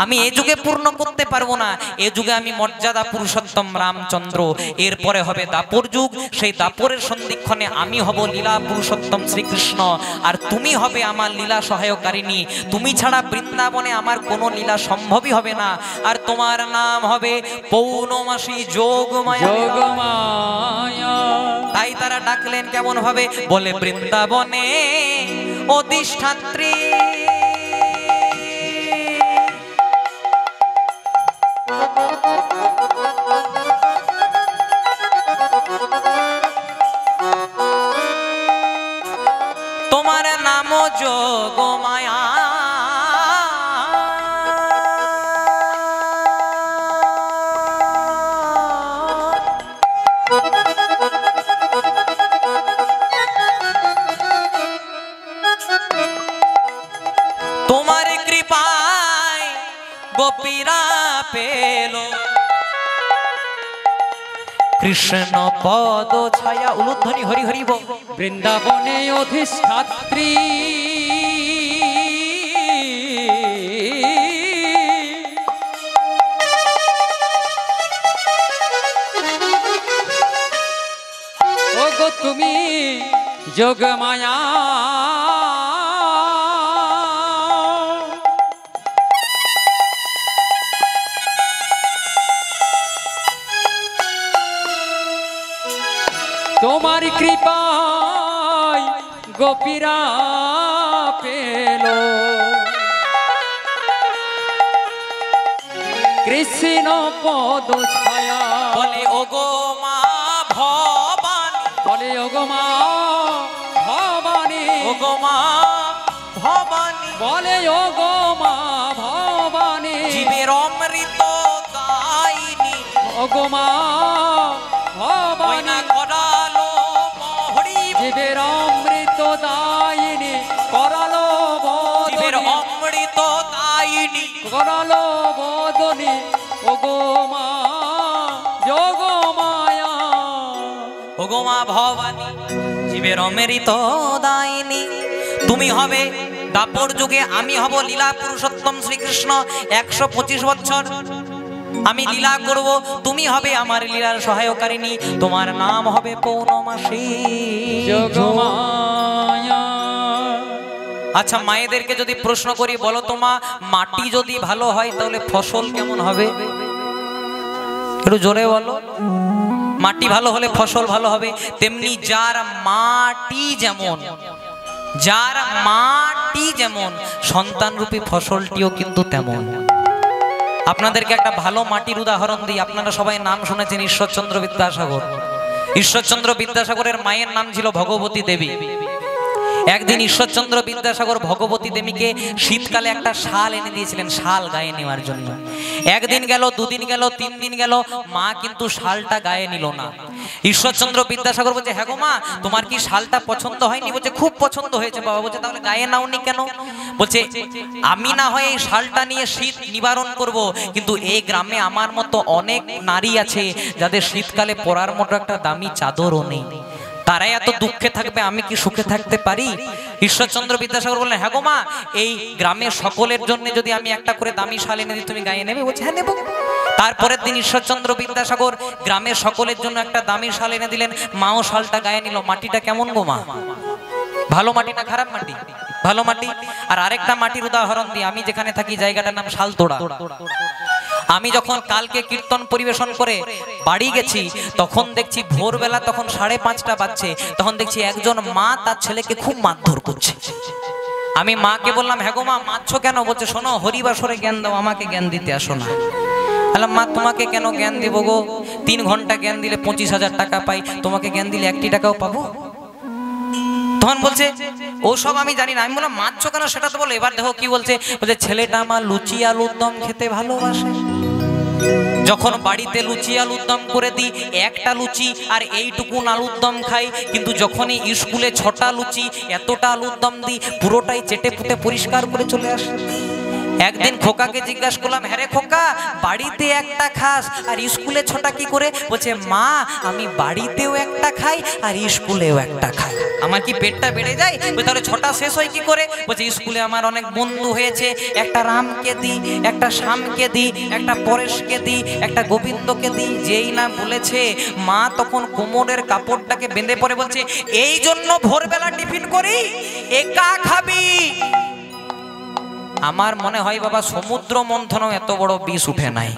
আমি এ যুগে পূর্ণ করতে পারবো না। এ যুগে আমি মর্যাদা পুরুষোত্তম রামচন্দ্র, এরপরে হবে দাপর যুগ। সেই দাপরের সন্ধিক্ষণে আমি হব লীলা পুরুষোত্তম শ্রীকৃষ্ণ, আর তুমি হবে আমার লীলা সহায়কারিণী। তুমি ছাড়া বৃন্দাবনে আমার কোনো লীলা সম্ভবই হবে না। আর তোমার নাম হবে পৌর্ণমাসী যোগমায়া। তাই তারা ডাকলেন কেমন ভাবে? বলে, বৃন্দাবনে অধিষ্ঠাত্রী। তোমার নাম যোগমায়া। তোমার কৃপায় গোপীরা পেল কৃষ্ণ পদ ছায়া উলুধ্বনি হরি হরি বল।
বৃন্দাবনে অধিষ্ঠাত্রী ওগো তুমি যোগমায়া তোমার কৃপায় গোপীরা পেল কৃষ্ণ পদ ছায়া।
বলে ওগো মা ভবানী,
বলে ওগো মা ভবানী,
ওগো মা ভবানী,
বলে ওগো মা ভবানী,
জীবের অমৃত দায়িনী,
ওগো মা ভবানী,
করালো হরি
জীবের অমৃত দায়িনী, করালো
জীবের
বদনী,
অমৃত দায়িনী,
করালো বদনী, ওগো মা যোগ মায়া।
ওগো মা ভবানী, জীবের অমৃত দায়িনী। তুমি হবে দাপর যুগে, আমি হব লীলা পুরুষোত্তম শ্রীকৃষ্ণ। 125 বছর আমি লীলা করব, তুমি হবে আমার লীলার সহায়কারিণী। তোমার নাম হবে পৌর্ণমাসী
যোগ মায়া।
আচ্ছা, মায়েদেরকে যদি প্রশ্ন করি, বলো তো মা, মাটি যদি ভালো হয় তাহলে ফসল কেমন হবে? একটু জোরে বলো। মাটি ভালো হলে ফসল ভালো হবে। তেমনি যার মাটি যেমন, যার মাটি যেমন, সন্তানরূপী ফসলটিও কিন্তু তেমন। আপনাদেরকে একটা ভালো মাটির উদাহরণ দিই। আপনারা সবাই নাম শুনেছেন ঈশ্বরচন্দ্র বিদ্যাসাগর। ঈশ্বরচন্দ্র বিদ্যাসাগরের মায়ের নাম ছিল ভগবতী দেবী। একদিন ঈশ্বরচন্দ্র বিদ্যাসাগর ভগবতী দেবীকে শীতকালে একটা শাল এনে দিয়েছিলেন শাল গায়ে নেওয়ার জন্য। একদিন গেল, দুদিন গেল, 3 দিন গেল, মা কিন্তু শালটা গায়ে নিল না। ঈশ্বরচন্দ্র বিদ্যাসাগর বলছে, হ্যাঁ গো মা, তোমার কি শালটা পছন্দ হয়নি? বলছে, খুব পছন্দ হয়েছে বাবা। বলছে, তাহলে গায়ে নাওনি কেন? বলছে, আমি না হয় এই শালটা নিয়ে শীত নিবারণ করব, কিন্তু এই গ্রামে আমার মতো অনেক নারী আছে যাদের শীতকালে পরার মতো একটা দামি চাদরও নেই। তারাই এত দুঃখে থাকবে, আমি কি সুখে থাকতে পারি? ঈশ্বরচন্দ্র বিদ্যাসাগর বললেন, হ্যাঁ গো মা, এই গ্রামের সকলের জন্য যদি আমি একটা করে দামি শাল এনে দিই, তুমি গায়ে নেবে? বলছে, হ্যাঁ নেব। তারপরের দিন ঈশ্বরচন্দ্র বিদ্যাসাগর গ্রামের সকলের জন্য একটা দামি শাল এনে দিলেন। মাও শালটা গায়ে নিল। মাটিটা কেমন গো মা? ভালো মাটি না খারাপ মাটি? ভালো মাটি। আর আরেকটা মাটির উদাহরণ দিই। আমি যেখানে থাকি জায়গাটার নাম শালতোড়া। আমি যখন কালকে কীর্তন পরিবেশন করে বাড়ি গেছি, তখন দেখছি ভোরবেলা, তখন 5:30 বাজছে, তখন দেখছি একজন মা তার ছেলেকে খুব মারধর করছে। আমি মাকে বললাম, হ্যাঁ গো মা, মারছো কেন? বলছে, শোনো, হরিবাসরে জ্ঞান দাও, আমাকে জ্ঞান দিতে আসো না। বললাম, মা, তোমাকে কেন জ্ঞান দেবো গো? 3 ঘন্টা জ্ঞান দিলে 25,000 টাকা পাই, তোমাকে জ্ঞান দিলে 1টি টাকাও পাবো? তখন বলছে, ও সব আমি জানি না। আমি বললাম, মারছো কেন সেটা তো বলো। এবার দেখো কি বলছে। বলছে, ছেলেটা আমার লুচি আলুর দম খেতে ভালোবাসে। যখন বাড়িতে লুচি আলুর দম করে দিই, একটা লুচি আর এইটুকুন আলুর দম খাই, কিন্তু যখনই স্কুলে 6টা লুচি, এতটা আলুর দম দিই, পুরোটাই চেটে পুটে পরিষ্কার করে চলে আসে। একদিন খোকাকে জিজ্ঞাসা করলাম, হ্যাঁ রে খোকা, বাড়িতে একটা খাস আর স্কুলে 6টা কি করে? বলছে, মা, আমি বাড়িতেও একটা খাই আর স্কুলেও একটা খাই, আমার কি পেটটা বেড়ে যায়? তাহলে 6টা শেষ হয় কি করে? বলছে, স্কুলে আমার অনেক বন্ধু হয়েছে, একটা রামকে দিই, একটা শ্যামকে দিই, একটা পরেশকে দিই, একটা গোবিন্দকে দিই। যেই না বলেছে, মা তখন কোমরের কাপড়টাকে বেঁধে পড়ে বলছে, এই জন্য ভোরবেলা টিফিন করি, একা খাবি। আমার মনে হয় বাবা, সমুদ্র মন্থনও এত বড় বিষ উঠে নাই।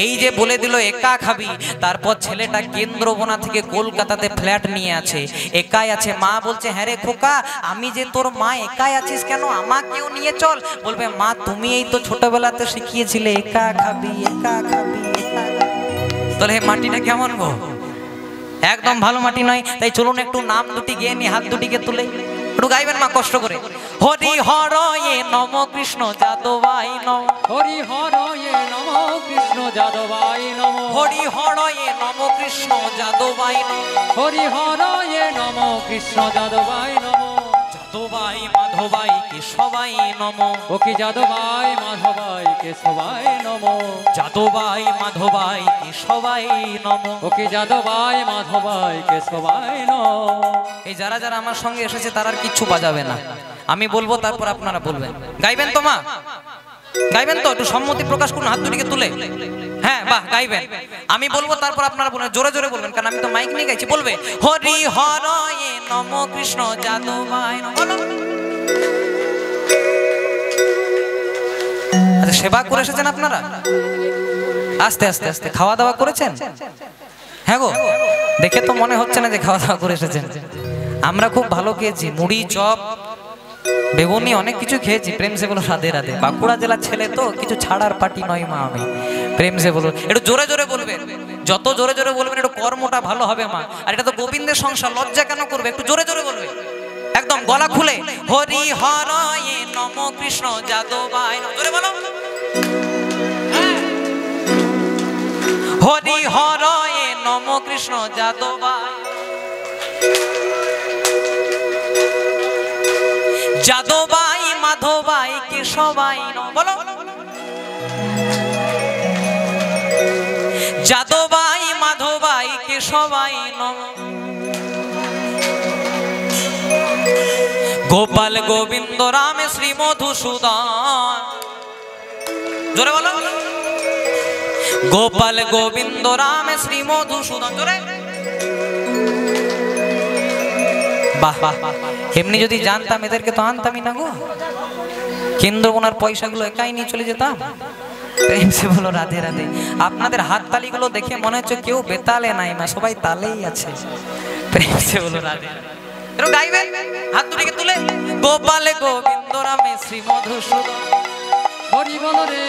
এই যে বলে দিল একা খাবি, তারপর ছেলেটা কেন্দ্রবোনা থেকে কলকাতাতে ফ্ল্যাট নিয়ে আছে, একাই আছে। মা বলছে, হ্যাঁ রে খোকা, আমি যে তোর মা, একাই আছিস কেন? আমাকেও নিয়ে চল। বলবে, মা, তুমি এই তো ছোটবেলাতে শিখিয়েছিলে একা খাবি, একা খাবি, একা খাবি। তাহলে মাটিটা কেমন গো? একদম ভালো মাটি নয়। তাই চলুন একটু নাম দুটি গেয়ে নি, হাত দুটিকে তুলে একটু গাইবেন মা, কষ্ট করে। হরি হরয়ে নম কৃষ্ণ যাদবাই নম,
হরি হরয়ে নম কৃষ্ণ যাদবাই নম,
হরি হরয়ে নম কৃষ্ণ যাদবাই নম,
হরি হরয়ে নম কৃষ্ণ যাদবাই নম,
যাদবাই মাধব মাধবাইকে সবাই নমো।
ও কি যাদবাই মাধবাইকে সবাই নমো।
যাদবাই মাধবাইকে সবাই নমো।
ও কি যাদবাই মাধবাইকে সবাই নমো।
এই যারা যারা আমার সঙ্গে এসেছে তারা আর কিচ্ছু বাজাবে না, আমি বলবো তারপর আপনারা বলবেন। গাইবেন তো মা? গাইবেন তো? একটু সম্মতি প্রকাশ করুন হাত দুটিকে তুলে। হ্যাঁ বাহ, গাইবেন। আমি বলবো তারপর আপনারা বলবেন, জোরে জোরে বলবেন, কারণ আমি তো মাইক নিয়ে গাইছি। বলবে হরি হরয়ে নম কৃষ্ণ যাদবায় নমঃ। বলো। আচ্ছা, সেবা করে এসেছেন আপনারা? আস্তে আস্তে আস্তে খাওয়া দাওয়া করেছেন? হ্যাঁ গো, দেখে তো মনে হচ্ছে না যে খাওয়া দাওয়া করে এসেছেন। আমরা খুব ভালো খেয়েছি, মুড়ি চপ বেগুনি অনেক কিছু খেয়েছি। প্রেম সে বলো রাধে রাধে। বাঁকুড়া জেলার ছেলে তো, কিছু ছাড়ার পার্টি নয় মা আমি। প্রেম সে বলো, একটু জোরে জোরে বলবেন, যত জোরে জোরে বলবেন একটু কর্মটা ভালো হবে মা। আর এটা তো গোবিন্দের সংসার, লজ্জা কেন করবে? একটু জোরে জোরে বলবে, একদম গলা খুলে। হরি হরয়ে নম কৃষ্ণ যাদবায় নমঃ। জোরে বলো। হরি হরয়ে নম কৃষ্ণ যাদবায়। যাদবাই মাধবাই কে সবাই নমঃ। বলো। যাদবাই মাধবাই কে সবাই নমঃ। গোপাল গোবিন্দ রাম শ্রী মধুসূদন। জোরে বলো। গোপাল গোবিন্দ রাম শ্রী মধুসূদন। জোরে। বাহ বাহ, এমনি যদি জানতাম এদেরকে তো আনতামই না গো। কেন্দ্র ওনার পয়সাগুলো একাই নিয়ে চলে যেতাম। প্রেম সে বলো রাধে রাধে। আপনাদের হাত তালিগুলো দেখে মনে হচ্ছে কেউ বেতালে নাই না, সবাই তালেই আছে। প্রেম সে বলো রাধে। গাইবেন হাত দুটিকে তুলে। গোপাল গোবিন্দ রামে শ্রী মধুসূদন।
হরি বল রে।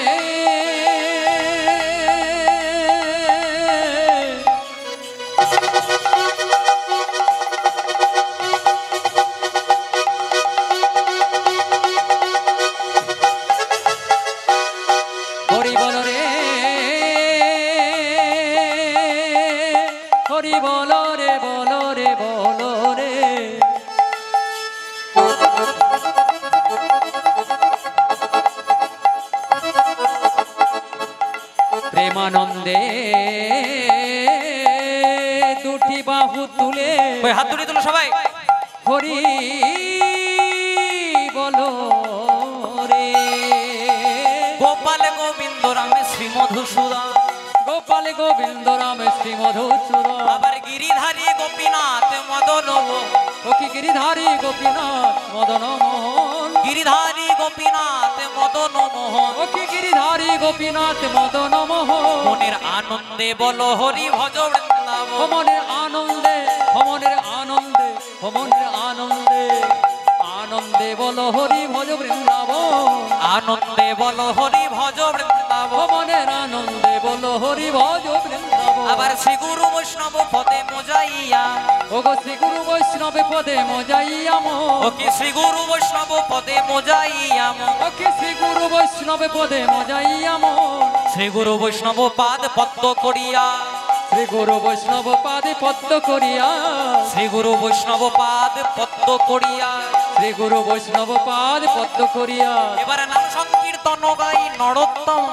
হরি বল রে। হরি বল রে, বল রে, বল রে। প্রেমানন্দে দুটি বাহু তুলে।
ওই হাত দুটি তুলো সবাই।
হরি বলো রে।
গোপাল গোবিন্দ রামে শ্রী মধুসূদন।
গোপাল গোবিন্দ রাম শ্রী মধুসূদন।
আবার গিরিধারী গোপীনাথ মদন মোহন।
ও কি গিরিধারী গোপীনাথ মদন মোহন।
গিরিধারী গোপীনাথ মদন মোহন।
ও কি গিরিধারী গোপীনাথ মদন মোহন।
মনের আনন্দে বলো হরি ভজ বৃন্দাবন।
মনের আনন্দে, মনের আনন্দে, মনের আনন্দে, আনন্দে বলো হরি ভজ বৃন্দাবন।
আনন্দে বলো হরি ভজ বৃন্দাবন।
মনের আনন্দে বলো হরি ভজ বৃন্দাবন।
আবার শ্রী গুরু বৈষ্ণব পদে মজাইয়া।
ও গো শ্রী গুরু বৈষ্ণবে পদে মজাইয়া মো।
ও কি শ্রী গুরু বৈষ্ণব পদে মজাইয়া মো।
ও কি শ্রী গুরু বৈষ্ণবে পদে মজাইয়া মো।
শ্রী গুরু বৈষ্ণব পাদ পদ্ম করিয়া।
শ্রী গুরু বৈষ্ণব পাদে পদ্ম করিয়া।
শ্রী গুরু বৈষ্ণব পাদ পদ্ম করিয়া।
শ্রী গুরু বৈষ্ণব পাদ পদ্ম করিয়া।
এবারে নাম সংকীর্তন গাই নরোত্তম।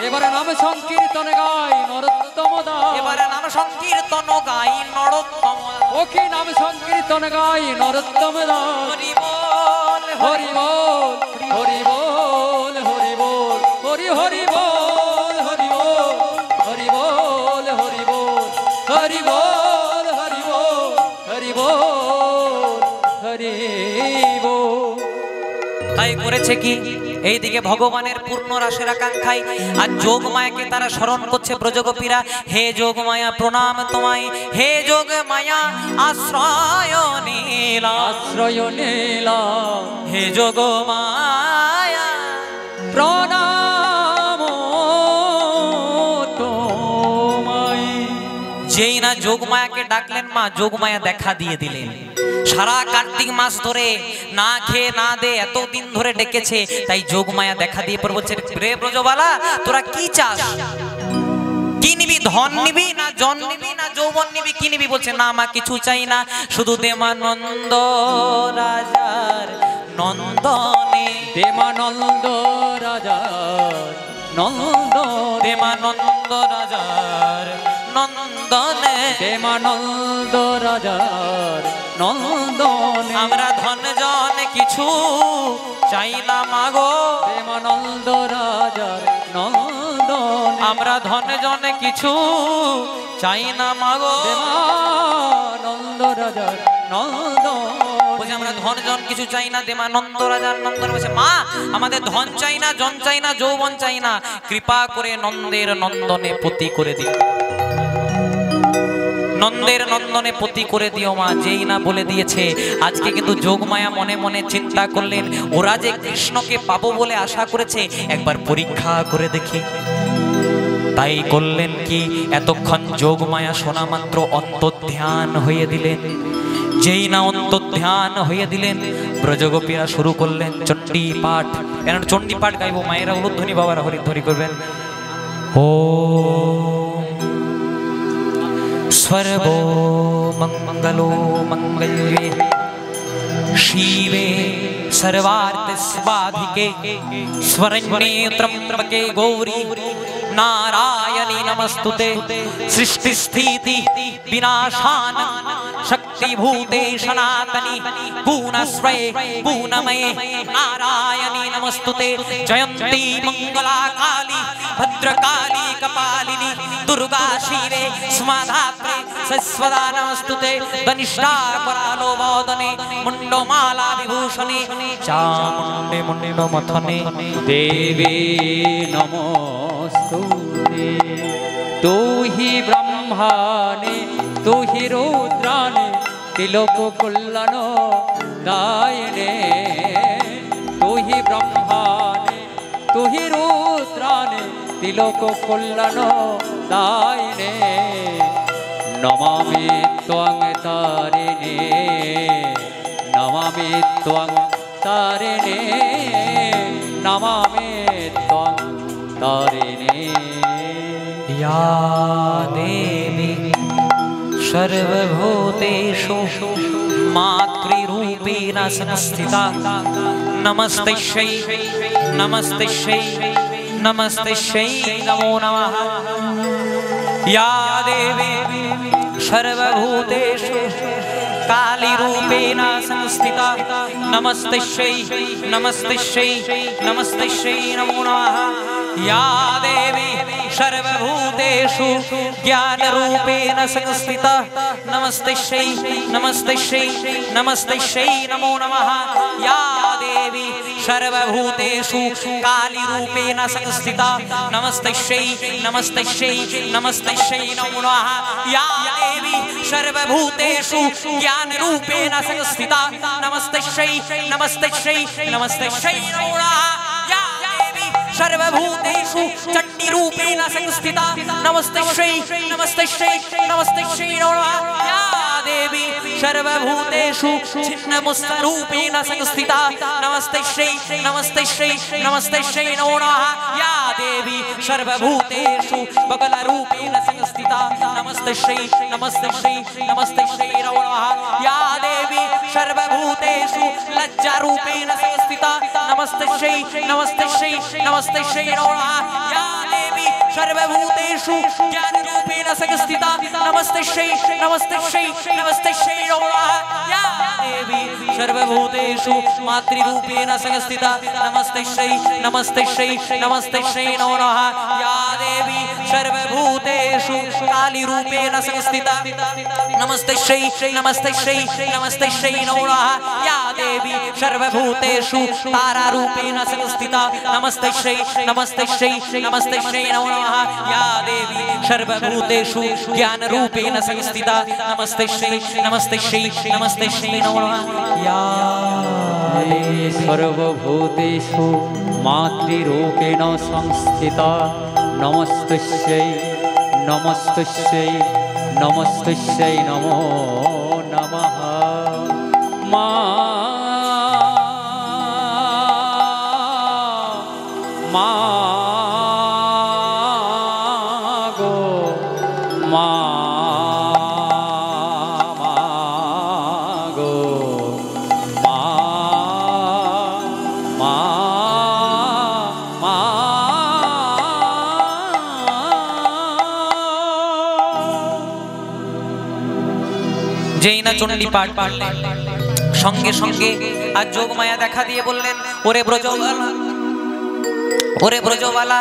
এবারে নাম সংকীর্তন গাই নরোত্তম দাস।
এবারে নাম সংকীর্তন গাই নরোত্তম।
ও কি নাম সংকীর্তন গাই নরোত্তম দাস।
হরি বল
হরি বল, হরি বল, হরি বল, হরি হরি বল, হরি বল, হরি বল, হরি বল, হরি বল, হরি বল, হরি বল, হরি বল।
তাই করেছে কি, এইদিকে ভগবানের পূর্ণ রাসের আকাঙ্ক্ষায় আর যোগ মায়াকে তারা স্মরণ করছে ব্রজগোপীরা। হে যোগ মায়া প্রণাম তোমায়, হে যোগ মায়া আশ্রয় নীলা।
আশ্রয় নীলা।
হে যোগ মায়া
প্রণাম তোমায়।
যেই না যোগ মায়াকে ডাকলেন মা, যোগ মায়া দেখা দিয়ে দিলেন। সারা কার্তিক মাস ধরে না খেয়ে না দে এতদিন ধরে ডেকেছে, তাই যোগ মায়া দেখা দিয়ে পর বলছে, রে ব্রজবালা তোরা কি চাস? কি নিবি? ধন নিবি না জন নিবি না যৌবন নিবি? কি নিবি? বলছে না মা কিছু চাই না, শুধু দেমানন্দ রাজার নন্দনে
দেমানন্দ রাজার নন্দনে
দেমানন্দ রাজার নন্দনে
দেমানন্দ রাজার নন্দনে
আমরা ধন জন কিছু চাই না মাগো
দেমানন্দ রাজার নন্দনে
আমরা ধন জন কিছু চাই না মাগো
দেমানন্দ রাজার নন্দনে
বলছে আমরা ধন জন কিছু চাই না দেমানন্দ রাজার নন্দন বলছে মা আমাদের ধন চাই না জন চাই না যৌবন চাই না কৃপা করে নন্দের নন্দনে পতি করে দিও নন্দের নন্দনে পতি করে দিও মা যেই না বলে দিয়েছে আজকে কিন্তু যোগমায়া মনে মনে চিন্তা করলেন ওরা যে কৃষ্ণকে পাবো বলে আশা করেছে একবার পরীক্ষা করে দেখি তাই করলেন কি এতক্ষণ যোগমায়া শোনা মাত্র অন্তর্ধ্যান হয়ে দিলেন যেই না অন্তর্ধ্যান হয়ে দিলেন ব্রজগোপীরা শুরু করলেন চণ্ডী পাঠ এর চণ্ডী পাঠ গাইবো মায়েরা উলুধ্বনি বাবারা হরিধ্বনি করবেন ও सर्वो मंगलो मंगल्ये शिवे सर्वार्थसाधिके स्वरण्ये त्र्यंबके गौरी नारायणी नमस्तुते सृष्टि स्थिति विनाशान शक्तिभूते सनातनी गुणस्वये गुणमये नारायणी नमस्तुते जयंती मंगला काली भद्रकाली कपालिनी दुर्गा शिवे स्मधात्रे सस्वदा नमस्तुते धनिष्ठा करालो वदने मुंडमाला विभूषणे चामुंडे मुंडो मथने
देवी नमोस्तुते तू ही ब्रह्माने तू ही रुद्राने तिलोक कुल्लनो दायने तू ही ब्रह्माने तू ही रुद्राने तिलोक कुल्लनो दायने नमामि त्वं तारिणे नमामि त्वं तारिणे नमामि त्वं तारिणे
या देवी सर्वभूतेषु मातृरूपेण संस्थिता नमस्तेश्यै नमस्तेश्यै नमस्तेश्यै नमो नमः या देवी सर्वभूतेषु कालीरूपेण संस्थिता नमस्तेश्यै नमस्तेश्यै नमस्तेश्यै नमो नमः या देवी सर्वभूतेषु ज्ञानरूपेण संस्थिता नमस्तेश्यै नमस्तेश्यै नमस्तेश्यै नमो नमः या देवी सर्वभूतेषु कालीरूपेण संस्थिता नमस्तेश्यै नमस्तेश्यै नमस्तेश्यै नमो नमः या देवी सर्वभूतेषु ज्ञानरूपेण संस्थिता नमस्तेश्यै नमस्तेश्यै नमस्तेश्यै नमो नमः या देवी सर्वभूतेषु चण्डीरूपेण संस्थिता नमस्तेश्यै नमस्तेश्यै नमस्तेश्यै नमो नमः या देवी सर्वभूतेषु छिन्नमुस्तरूपेण संस्थिता नमस्तेश्यै नमस्तेश्यै नमस्तेश्यै नमो नमः या देवी सर्वभूतेषु बगलरूपेण संस्थिता नमस्तेश्यै नमस्तेश्यै नमस्तेश्यै नमो नमः या देवी सर्वभूतेषु लज्जारूपेण संस्थिता नमस्तेश्यै नमस्तेश्यै नमस्तेश्यै नमो नमः या देवी सर्वभूतेषु ज्ञानरूपेण संस्थिता नमस्तेश्यै नमस्तेश्यै नमस्तेश्यै नमो नमः या देवी सर्वभूतेषु मातृरूपेण संस्थिता नमस्तेश्यै नमस्तेश्यै नमस्तेश्यै नमो नमः या देवी सर्वभूतेषु कालीरूपेण संस्थिता नमस्तेश्यै नमस्तेश्यै नमस्तेश्यै नमो नमः या देवी सर्वभूतेषु तारारूपेण संस्थिता नमस्तेश्यै नमस्तेश्यै नमस्तेश्यै नमो नमः या देवी सर्वभूतेषु ज्ञानरूपेण संस्थिता नमस्तेश्यै नमस्तेश्यै नमस्तेश्यै नमो नमः या
देवी सर्वभूतेषु मातृरूपेण संस्थिता नमस्तस्यै नमस्तस्यै नमस्तस्यै नमो नमः मा गो मा गो मा
যেই না চণ্ডী পাঠ পারলেন সঙ্গে সঙ্গে আর যোগমায়া দেখা দিয়ে বললেন, ওরে ব্রজবালা, ওরে ব্রজবালা,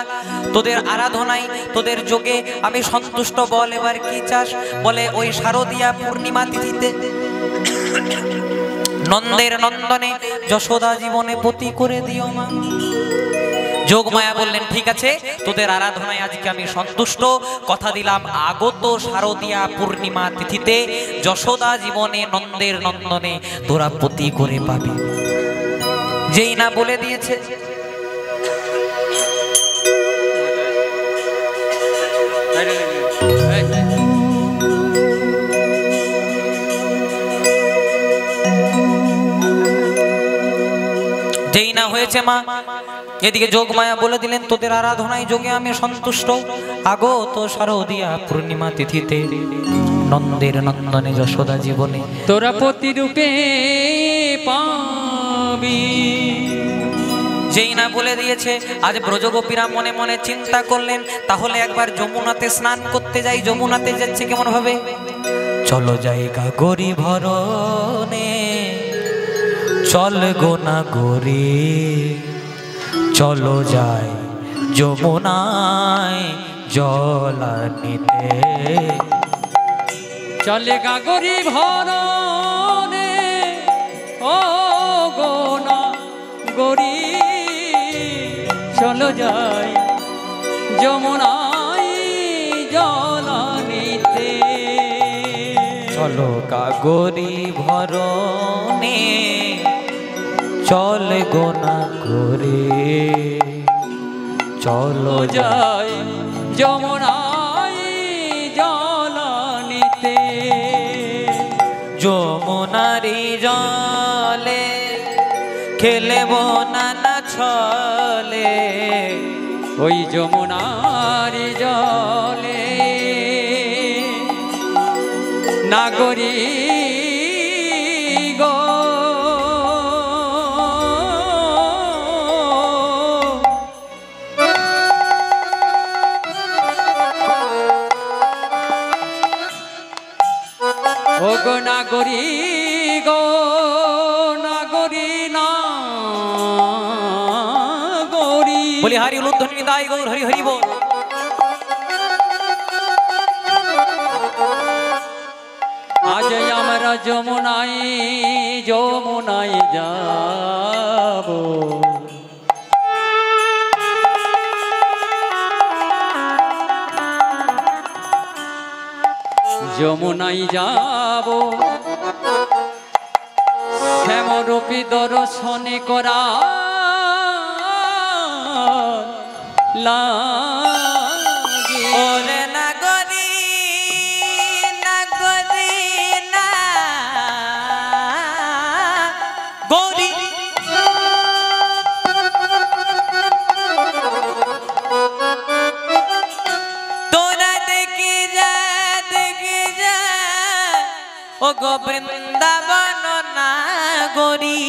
তোদের আরাধনায় তোদের যোগে আমি সন্তুষ্ট, বল এবার কি চাস? বলে ওই শারদীয়া পূর্ণিমা তিথিতে নন্দের নন্দনে যশোদা জীবনে পতি করে দিও মা। যোগমায়া বললেন, ঠিক আছে, তোদের আরাধনায় আজকে আমি সন্তুষ্ট, কথা দিলাম আগত শারদীয়া পূর্ণিমা তিথিতে যশোদা জীবনে নন্দের নন্দনে তোরা পতি করে পাবি। যেই না বলে দিয়েছে, যেই না হয়েছে মা, এদিকে যোগমায়া বলে দিলেন, তোদের আরাধনায় যোগে আমি সন্তুষ্ট, আগত শারদীয়া পূর্ণিমা তিথিতে নন্দের নন্দনে যশোদা জীবনে
তোরা প্রতিরূপে পাবি।
যেই না বলে দিয়েছে, আজ ব্রজগোপীরা মনে মনে চিন্তা করলেন, তাহলে একবার যমুনাতে স্নান করতে যাই। যমুনাতে যাচ্ছে কেমন ভাবে? চলো যাই গাগরি ভরণে, চল গো না গরি, চলো যাই যমুনায় জল আনিতে।
চলে গাগরি ভরণে, ও গোনা গরি, চলো যাই যমুনায় জল আনিতে।
চলো গাগরি ভরণে, চল গো না গরি, চলো
যাই যমুনায় জল আনিতে।
যমুনারি জলে খেলব নানা ছলে,
ওই যমুনার জলে নাগরী গো, ও গো নাগরী গো, নাগরী না গরি।
বলি হারি উলুধ্বনি দাই গৌর হরি হরি বল।
আজ আমরা যমুনায় যমুনায় যাব, যমুনায় যাব শ্যামরূপী দর্শনে করা লাগে।
ওরে নাগরি নাগরি না গৌরী, তোরা দেখি যা ও গো বৃন্দাবন নাগরী।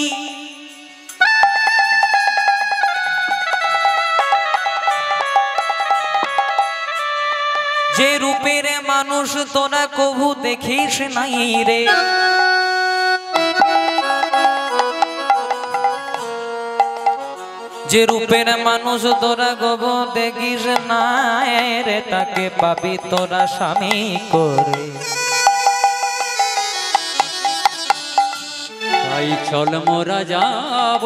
যে রূপের মানুষ তোরা কভু দেখিস নাই রে, যে রূপের মানুষ তোরা কভু দেখিস নাই রে, তাকে পাবি তোরা স্বামী করে।
তাই চল মোরা যাব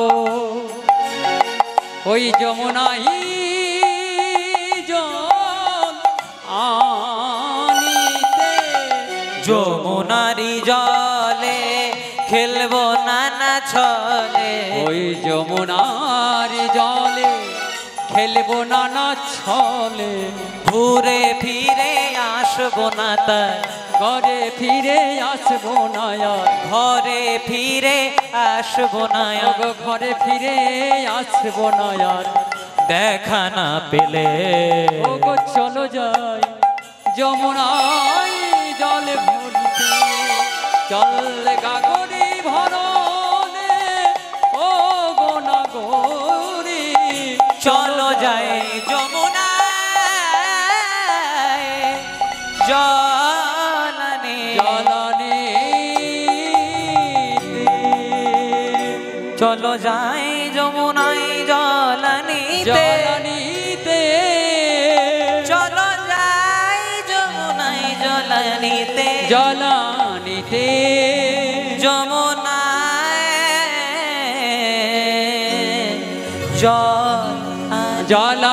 ওই যমুনায় জল আনিতে।
যমুনারি জলে খেলবো নানা ছলে,
ওই যমুনার জলে খেলবো নানা ছলে।
ঘুরে ফিরে আসবো না তাই,
ঘরে ফিরে আসবো না আর,
ঘরে ফিরে আসবো না আর,
ওগো ঘরে ফিরে আসবো না আর।
দেখা না পেলে
ওগো চলো যাই যমুনায় জল ভরতে। চল গাগরি ভরণে, ও গো নাগরী,
চলো যাই যমুনায় জল আনে।
জল আনিতে।
চলো যাই যমুনায় জল নিতে, চলো যাই যমুনায় জল নিতে, যমুনায় জল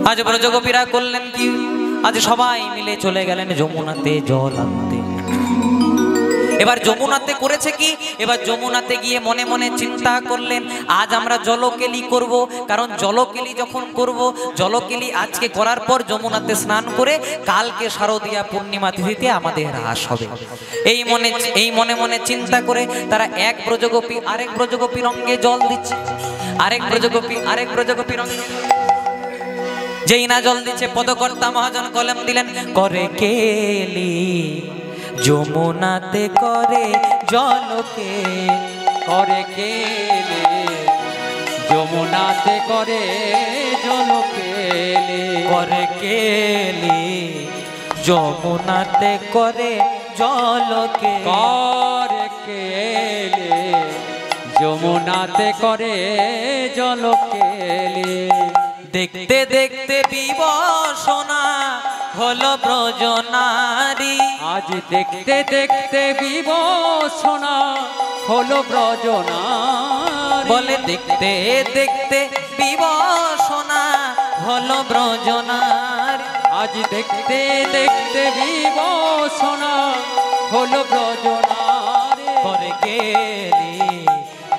আজ ব্রজগোপীরা করলেন কি, আজ সবাই মিলে চলে গেলেন যমুনাতে জল আনতে। এবার যমুনাতে করেছে কি, এবার যমুনাতে গিয়ে মনে মনে চিন্তা করলেন আজ আমরা জলকেলি করব, কারণ জলকেলি যখন করব, জলকেলি আজকে করার পর যমুনাতে স্নান করে কালকে শারদীয়া পূর্ণিমা তিথিতে আমাদের হ্রাস হবে। এই মনে মনে চিন্তা করে তারা এক ব্রজগোপী আরেক ব্রজগোপীর অঙ্গে জল দিচ্ছে, আরেক ব্রজগোপীর অঙ্গে যেই না জল দিচ্ছে, পদকর্তা মহাজন কলম দিলেন, করে কেলি যমুনাতে করে জলকে,
করে কেলে যমুনাতে করে জলকেলে,
করে কেলি যমুনাতে করে জলকে,
করে কেলে যমুনাতে করে জলকেলে।
দেখতে দেখতে বিবসনা হলো ব্রজনারী,
আজ দেখতে দেখতে বিবসনা হলো ব্রজনারী,
বলে দেখতে দেখতে বিবসনা হলো ব্রজনারী,
আজ দেখতে দেখতে বিবসনা হলো ব্রজনারী।
করে কেলি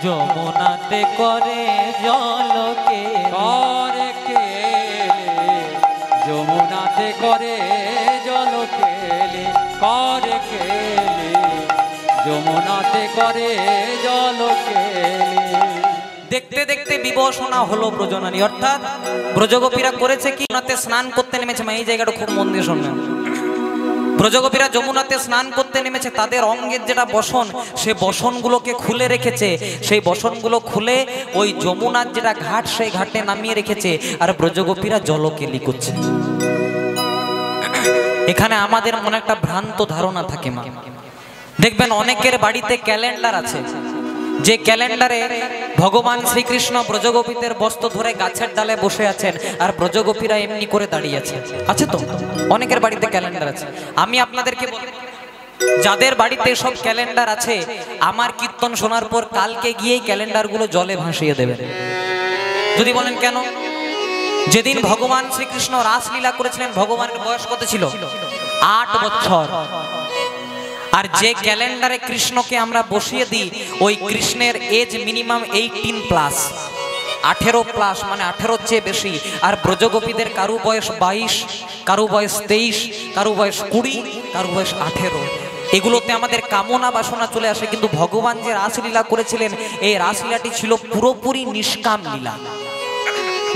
যমুনাতে করে জলকে,
করে কেলে যমুনাতে করে জলকেলে, করে কেলে যমুনাতে করে জলকেলে।
দেখতে দেখতে বিবসনা হলো ব্রজনারী, অর্থাৎ ব্রজগোপীরা করেছে কি, যমুনাতে স্নান করতে নেমেছে। এই জায়গাটা খুব মন দিয়ে শুনবেন। ব্রজগোপীরা যমুনাতে স্নান করতে নেমেছে, তাদের অঙ্গের যেটা বসন, সে বসনগুলোকে খুলে রেখেছে, সেই বসনগুলো খুলে ওই যমুনার যেটা ঘাট, সেই ঘাটে নামিয়ে রেখেছে, আর ব্রজগোপীরা জলকেলি করছে। এখানে আমাদের মনে একটা ভ্রান্ত ধারণা থাকে মা, দেখবেন অনেকের বাড়িতে ক্যালেন্ডার আছে, যে ক্যালেন্ডারে ভগবান শ্রীকৃষ্ণ ব্রজগোপীদের বস্ত্র ধরে গাছের ডালে বসে আছেন, আর ব্রজগোপীরা এমনি করে দাঁড়িয়ে আছে। আছে তো অনেকের বাড়িতে ক্যালেন্ডার আছে। আমি আপনাদেরকে বলি, যাদের বাড়িতে সব ক্যালেন্ডার আছে, আমার কীর্তন শোনার পর কালকে গিয়েই ক্যালেন্ডারগুলো জলে ভাসিয়ে দেবেন। যদি বলেন কেন, যেদিন ভগবান শ্রীকৃষ্ণ রাসলীলা করেছিলেন, ভগবানের বয়স কত ছিল? 8 বছর। আর যে ক্যালেন্ডারে কৃষ্ণকে আমরা বসিয়ে দিই, ওই কৃষ্ণের এজ মিনিমাম 18+, 18+, মানে 18 চেয়ে বেশি। আর ব্রজগোপীদের কারু বয়স 22, কারু বয়স 23, কারু বয়স 20, কারু বয়স 18। এগুলোতে আমাদের কামনা বাসনা চলে আসে। কিন্তু ভগবান যে রাসলীলা করেছিলেন, এই রাসলীলাটি ছিল পুরোপুরি নিষ্কাম লীলা,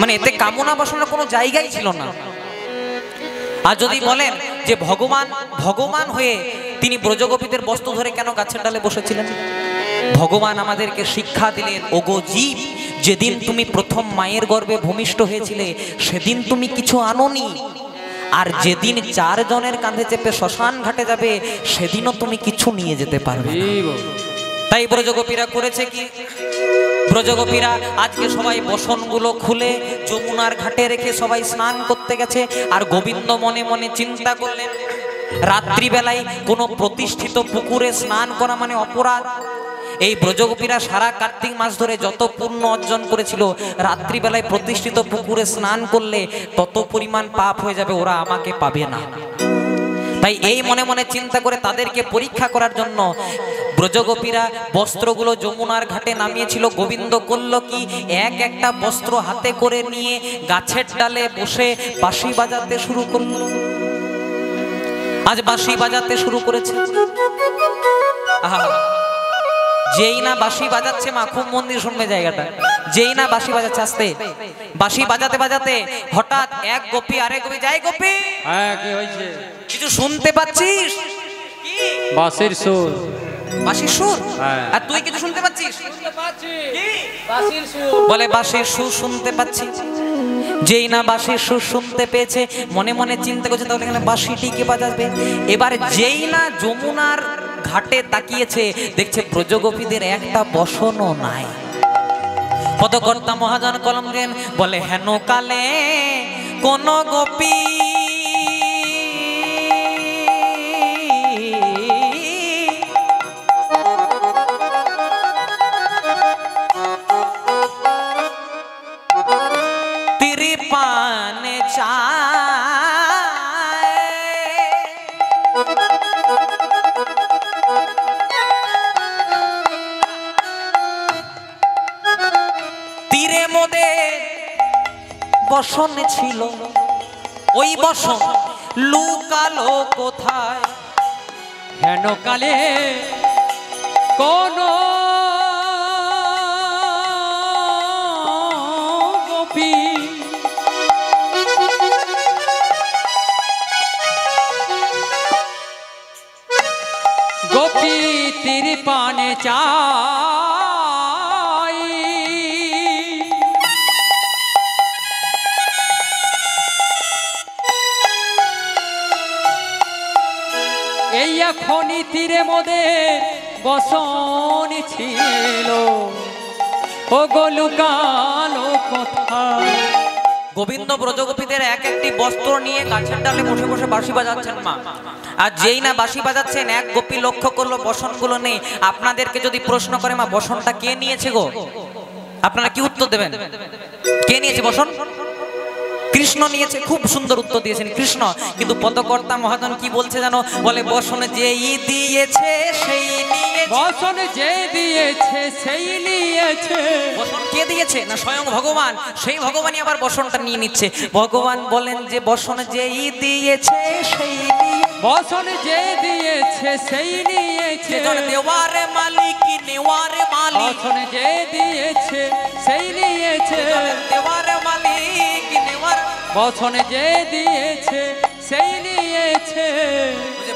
মানে এতে কামনা বাসনার কোনো জায়গাই ছিল না। আর যদি বলেন যে ভগবান হয়ে তিনি ব্রজগোপীদের বস্ত্র ধরে কেন গাছের ডালে বসেছিলেন, ভগবান আমাদেরকে শিক্ষা দিলেন, ওগো জীব, যেদিন তুমি প্রথম মায়ের গর্ভে ভূমিষ্ঠ হয়েছিলে, সেদিন তুমি কিছু আনোনি, আর যেদিন 4 জনের কাঁধে চেপে শ্মশান ঘাটে যাবে, সেদিনও তুমি কিছু নিয়ে যেতে পারবে না। তাই ব্রজগোপীরা করেছে কি, ব্রজগোপীরা আজকে সবাই বসনগুলো খুলে যমুনার ঘাটে রেখে সবাই স্নান করতে গেছে। আর গোবিন্দ মনে মনে চিন্তা করলেন, রাত্রিবেলায় কোনো প্রতিষ্ঠিত পুকুরে স্নান করা মানে অপরাধ। এই ব্রজগোপীরা সারা কার্তিক মাস ধরে যত পুণ্য অর্জন করেছিল, রাত্রিবেলায় প্রতিষ্ঠিত পুকুরে স্নান করলে তত পরিমাণ পাপ হয়ে যাবে, ওরা আমাকে পাবে না। তাই এই মনে মনে চিন্তা করে তাদেরকে পরীক্ষা করার জন্য ব্রজগোপীরা বস্ত্রগুলো যমুনার ঘাটে নামিয়েছিল। গোবিন্দ করল কি, একটা বস্ত্র হাতে করে নিয়ে গাছের ডালে বসে বাঁশি বাজাতে শুরু করল। আজ বাঁশি বাজাতে শুরু করেছে। যেই না বাঁশি বাজাচ্ছে, মা খুব মন দিয়ে শুনবে জায়গাটা, যেই না বাঁশি বাজাচ্ছে, আস্তে বাঁশি বাজাতে বাজাতে হঠাৎ এক গোপী আরেক গোপী, যাই গোপী,
হ্যাঁ কি হয়েছে?
কিছু শুনতে পাচ্ছিস?
বাঁশির সুর।
বাঁশির সুর?
হ্যাঁ।
আর তুই কিছু শুনতে পাচ্ছিস?
বাঁশির সুর।
বলে বাঁশির সুর শুনতে পাচ্ছি। যেই না বাঁশির সুর শুনতে পেয়েছে মনে মনে চিন্তা করছে তাহলে এখানে বাঁশিটি কে বাজাবে। এবার যেই না যমুনার ঘাটে তাকিয়েছে দেখছে ব্রজগোপীদের একটা বসনও নাই। পদকর্তা মহাজন কলম দেন বলে হেন কালে কোন গোপী তিরি পানে চায় তীরে মোদের বসন ছিল, ওই বসন লুকালো কোথায়?
হেন কালে কোন গোপী গোপী তীর পানে চাই, এই এখনই তীরে মোদের বসন ছিল, ও গোলুকালো কোথায়?
গোবিন্দ ব্রজগোপীদের এক একটি বস্ত্র নিয়ে গাছের ডালে বসে বসে বাঁশি বাজাচ্ছেন মা। আর যেই না বাঁশি বাজাচ্ছেন এক গোপী লক্ষ্য করলো বসনগুলো নেই। আপনাদেরকে যদি প্রশ্ন করে মা বসনটা কে নিয়েছে গো, আপনারা কি উত্তর দেবেন? কে নিয়েছে বসন? কৃষ্ণ নিয়েছে। খুব সুন্দর উত্তর দিয়েছেন কৃষ্ণ। কিন্তু পদকর্তা মহাজন কি বলছে জানো? বলে বসন যেই দিয়েছে সেই নিয়েছে।
বসন যে দিয়েছে সেই নিয়েছে।
বসন কে দিয়েছে? না স্বয়ং ভগবান। সেই ভগবানই আবার বসনটা নিয়ে নিচ্ছে। ভগবান বলেন যে বসন যেই দিয়েছে সেই নিয়েছে।
বসন যে দিয়েছে সেই নিয়েছে।
দেওয়ার মালিক নেওয়ার মালিক।
বসন যে দিয়েছে সেই নিয়েছে।
দেওয়ার মালিক নেওয়ার।
বসন যে দিয়েছে সেই নিয়েছে।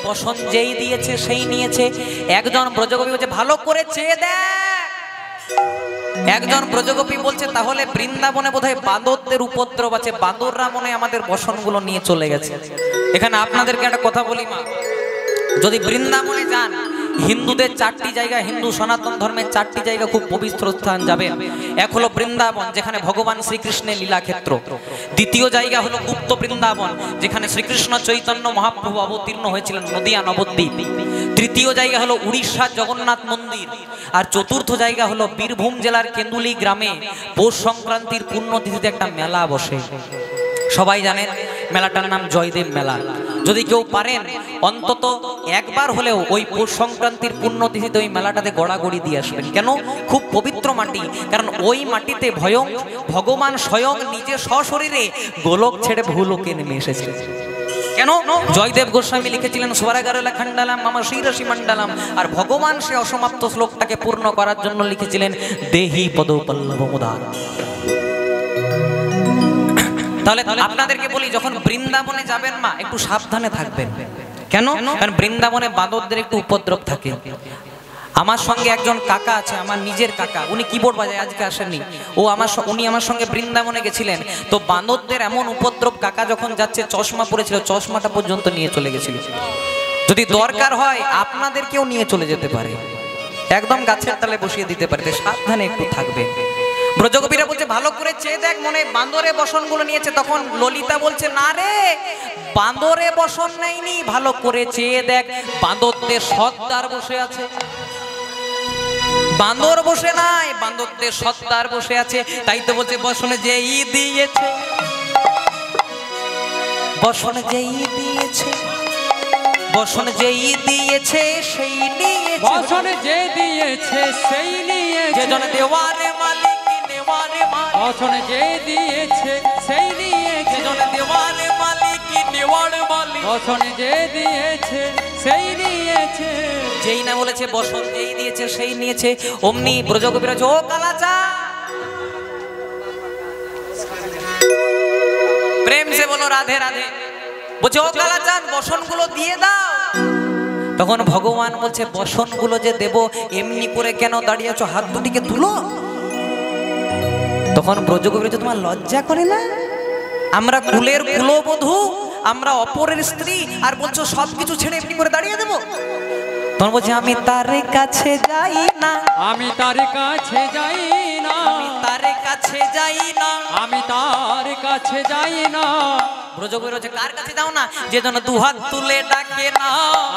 বসন যেই দিয়েছে সেই নিয়েছে। একজন ব্রজগোপী বলছে ভালো করে চেয়ে দেখ। একজন ব্রজগোপী বলছে তাহলে বৃন্দাবনে বোধহয় বাঁদরদের উপদ্রব আছে, বাঁদররা মনে আমাদের বসনগুলো নিয়ে চলে গেছে। এখানে আপনাদেরকে একটা কথা বলি মা, যদি বৃন্দাবনে যান হিন্দুদের 4টি জায়গা, হিন্দু সনাতন ধর্মের 4টি জায়গা খুব পবিত্র স্থান যাবেন। এক হলো বৃন্দাবন যেখানে ভগবান শ্রীকৃষ্ণের লীলাক্ষেত্র। দ্বিতীয় জায়গা হলো গুপ্ত বৃন্দাবন যেখানে শ্রীকৃষ্ণ চৈতন্য মহাপ্রভু অবতীর্ণ হয়েছিলেন নদিয়া নবদ্বীপ। তৃতীয় জায়গা হলো উড়িষ্যার জগন্নাথ মন্দির। আর চতুর্থ জায়গা হলো বীরভূম জেলার কেন্দুলি গ্রামে পৌষ সংক্রান্তির পুণ্যতিথিতে একটা মেলা বসে। সবাই জানেন মেলাটার নাম জয়দেব মেলা। যদি কেউ পারেন অন্তত একবার হলেও ওই পৌষ সংক্রান্তির পুণ্যতিথিতে ওই মেলাটাতে গড়াগড়ি দিয়ে আসবেন। কেন? খুব পবিত্র মাটি। কারণ ওই মাটিতে ভগবান স্বয়ং নিজে সশরীরে গোলক ছেড়ে ভূলোকে নেমে এসেছিলেন। কেন? জয়দেব গোস্বামী লিখেছিলেন স্বরাগারলা খণ্ডালাম মামা শিরসি মণ্ডলাম। আর ভগবান সে অসমাপ্ত শ্লোকটাকে পূর্ণ করার জন্য লিখেছিলেন দেহি পদপল্লব মুদার। তাহলে আপনাদেরকে বলি যখন বৃন্দাবনে যাবেন মা একটু সাবধানে থাকবেন। কেন? কারণ বৃন্দাবনে বাঁদরদের একটু উপদ্রব থাকে। আমার সঙ্গে একজন কাকা আছে, আমার নিজের কাকা, উনি কিবোর্ড বাজায়, আজকে আসেননি। উনি আমার সঙ্গে বৃন্দাবনে গেছিলেন। তো বাঁদরদের এমন উপদ্রব, কাকা যখন যাচ্ছে চশমা পরেছিল, চশমাটা পর্যন্ত নিয়ে চলে গেছিল। যদি দরকার হয় আপনাদেরকেও নিয়ে চলে যেতে পারে, একদম গাছের তলায় বসিয়ে দিতে পারে। সাবধানে একটু থাকবে। ব্রজগোপীরা বলছে ভালো করে চেয়ে দেখ, মনে বাঁদরে বসনগুলো নিয়েছে। তখন ললিতা বলছে না রে, বাঁদরে বসন নেয়নি, ভালো করে চেয়ে দেখ বাঁদরদের সর্দার বসে আছে। বাঁদর বসে নাই, বাঁদরদের সর্দার বসে আছে। তাই তো বলছে বসনে যেই দিয়েছে, বসনে যেই দিয়েছে, বসন যেই দিয়েছে সেই নিয়েছে।
বসন যে দিয়েছে সেই নিয়েছে।
যে জন দেওয়ারে মালিক নেওয়ারে মালিক।
বসন যে দিয়েছে সেই নিয়েছে।
যে জন দেওয়ারে মালিক নেওয়ারে মালিক।
বসন যে দিয়েছে সেই নিয়েছে।
যেই না বলেছে বসন যেই দিয়েছে সেই নিয়েছে, অমনি ব্রজগোপীরা ও কালাচা প্রেম সে বলো রাধে রাধে। বলছে ও কালাচাঁদ বসনগুলো দিয়ে দাও। তখন ভগবান বলছে বসনগুলো যে দেব এমনি করে কেন দাঁড়িয়ে আছো, হাত দুটিকে তুলো। তখন ব্রজগোপী বলছে তোমার লজ্জা করে না? আমরা কুলের কুলবধূ, আমরা অপরের স্ত্রী, আর বলছো সবকিছু ছেড়ে এমনি করে দাঁড়িয়ে দেবো? তখন বলছে আমি তার কাছে যাই না,
আমি তার কাছে যাই না,
আমি তার কাছে যাই না,
আমি তার কাছে যাই না।
ব্রজকবি বলছে কার কাছে যাও না? যে জন দুহাত তুলে ডাকে না,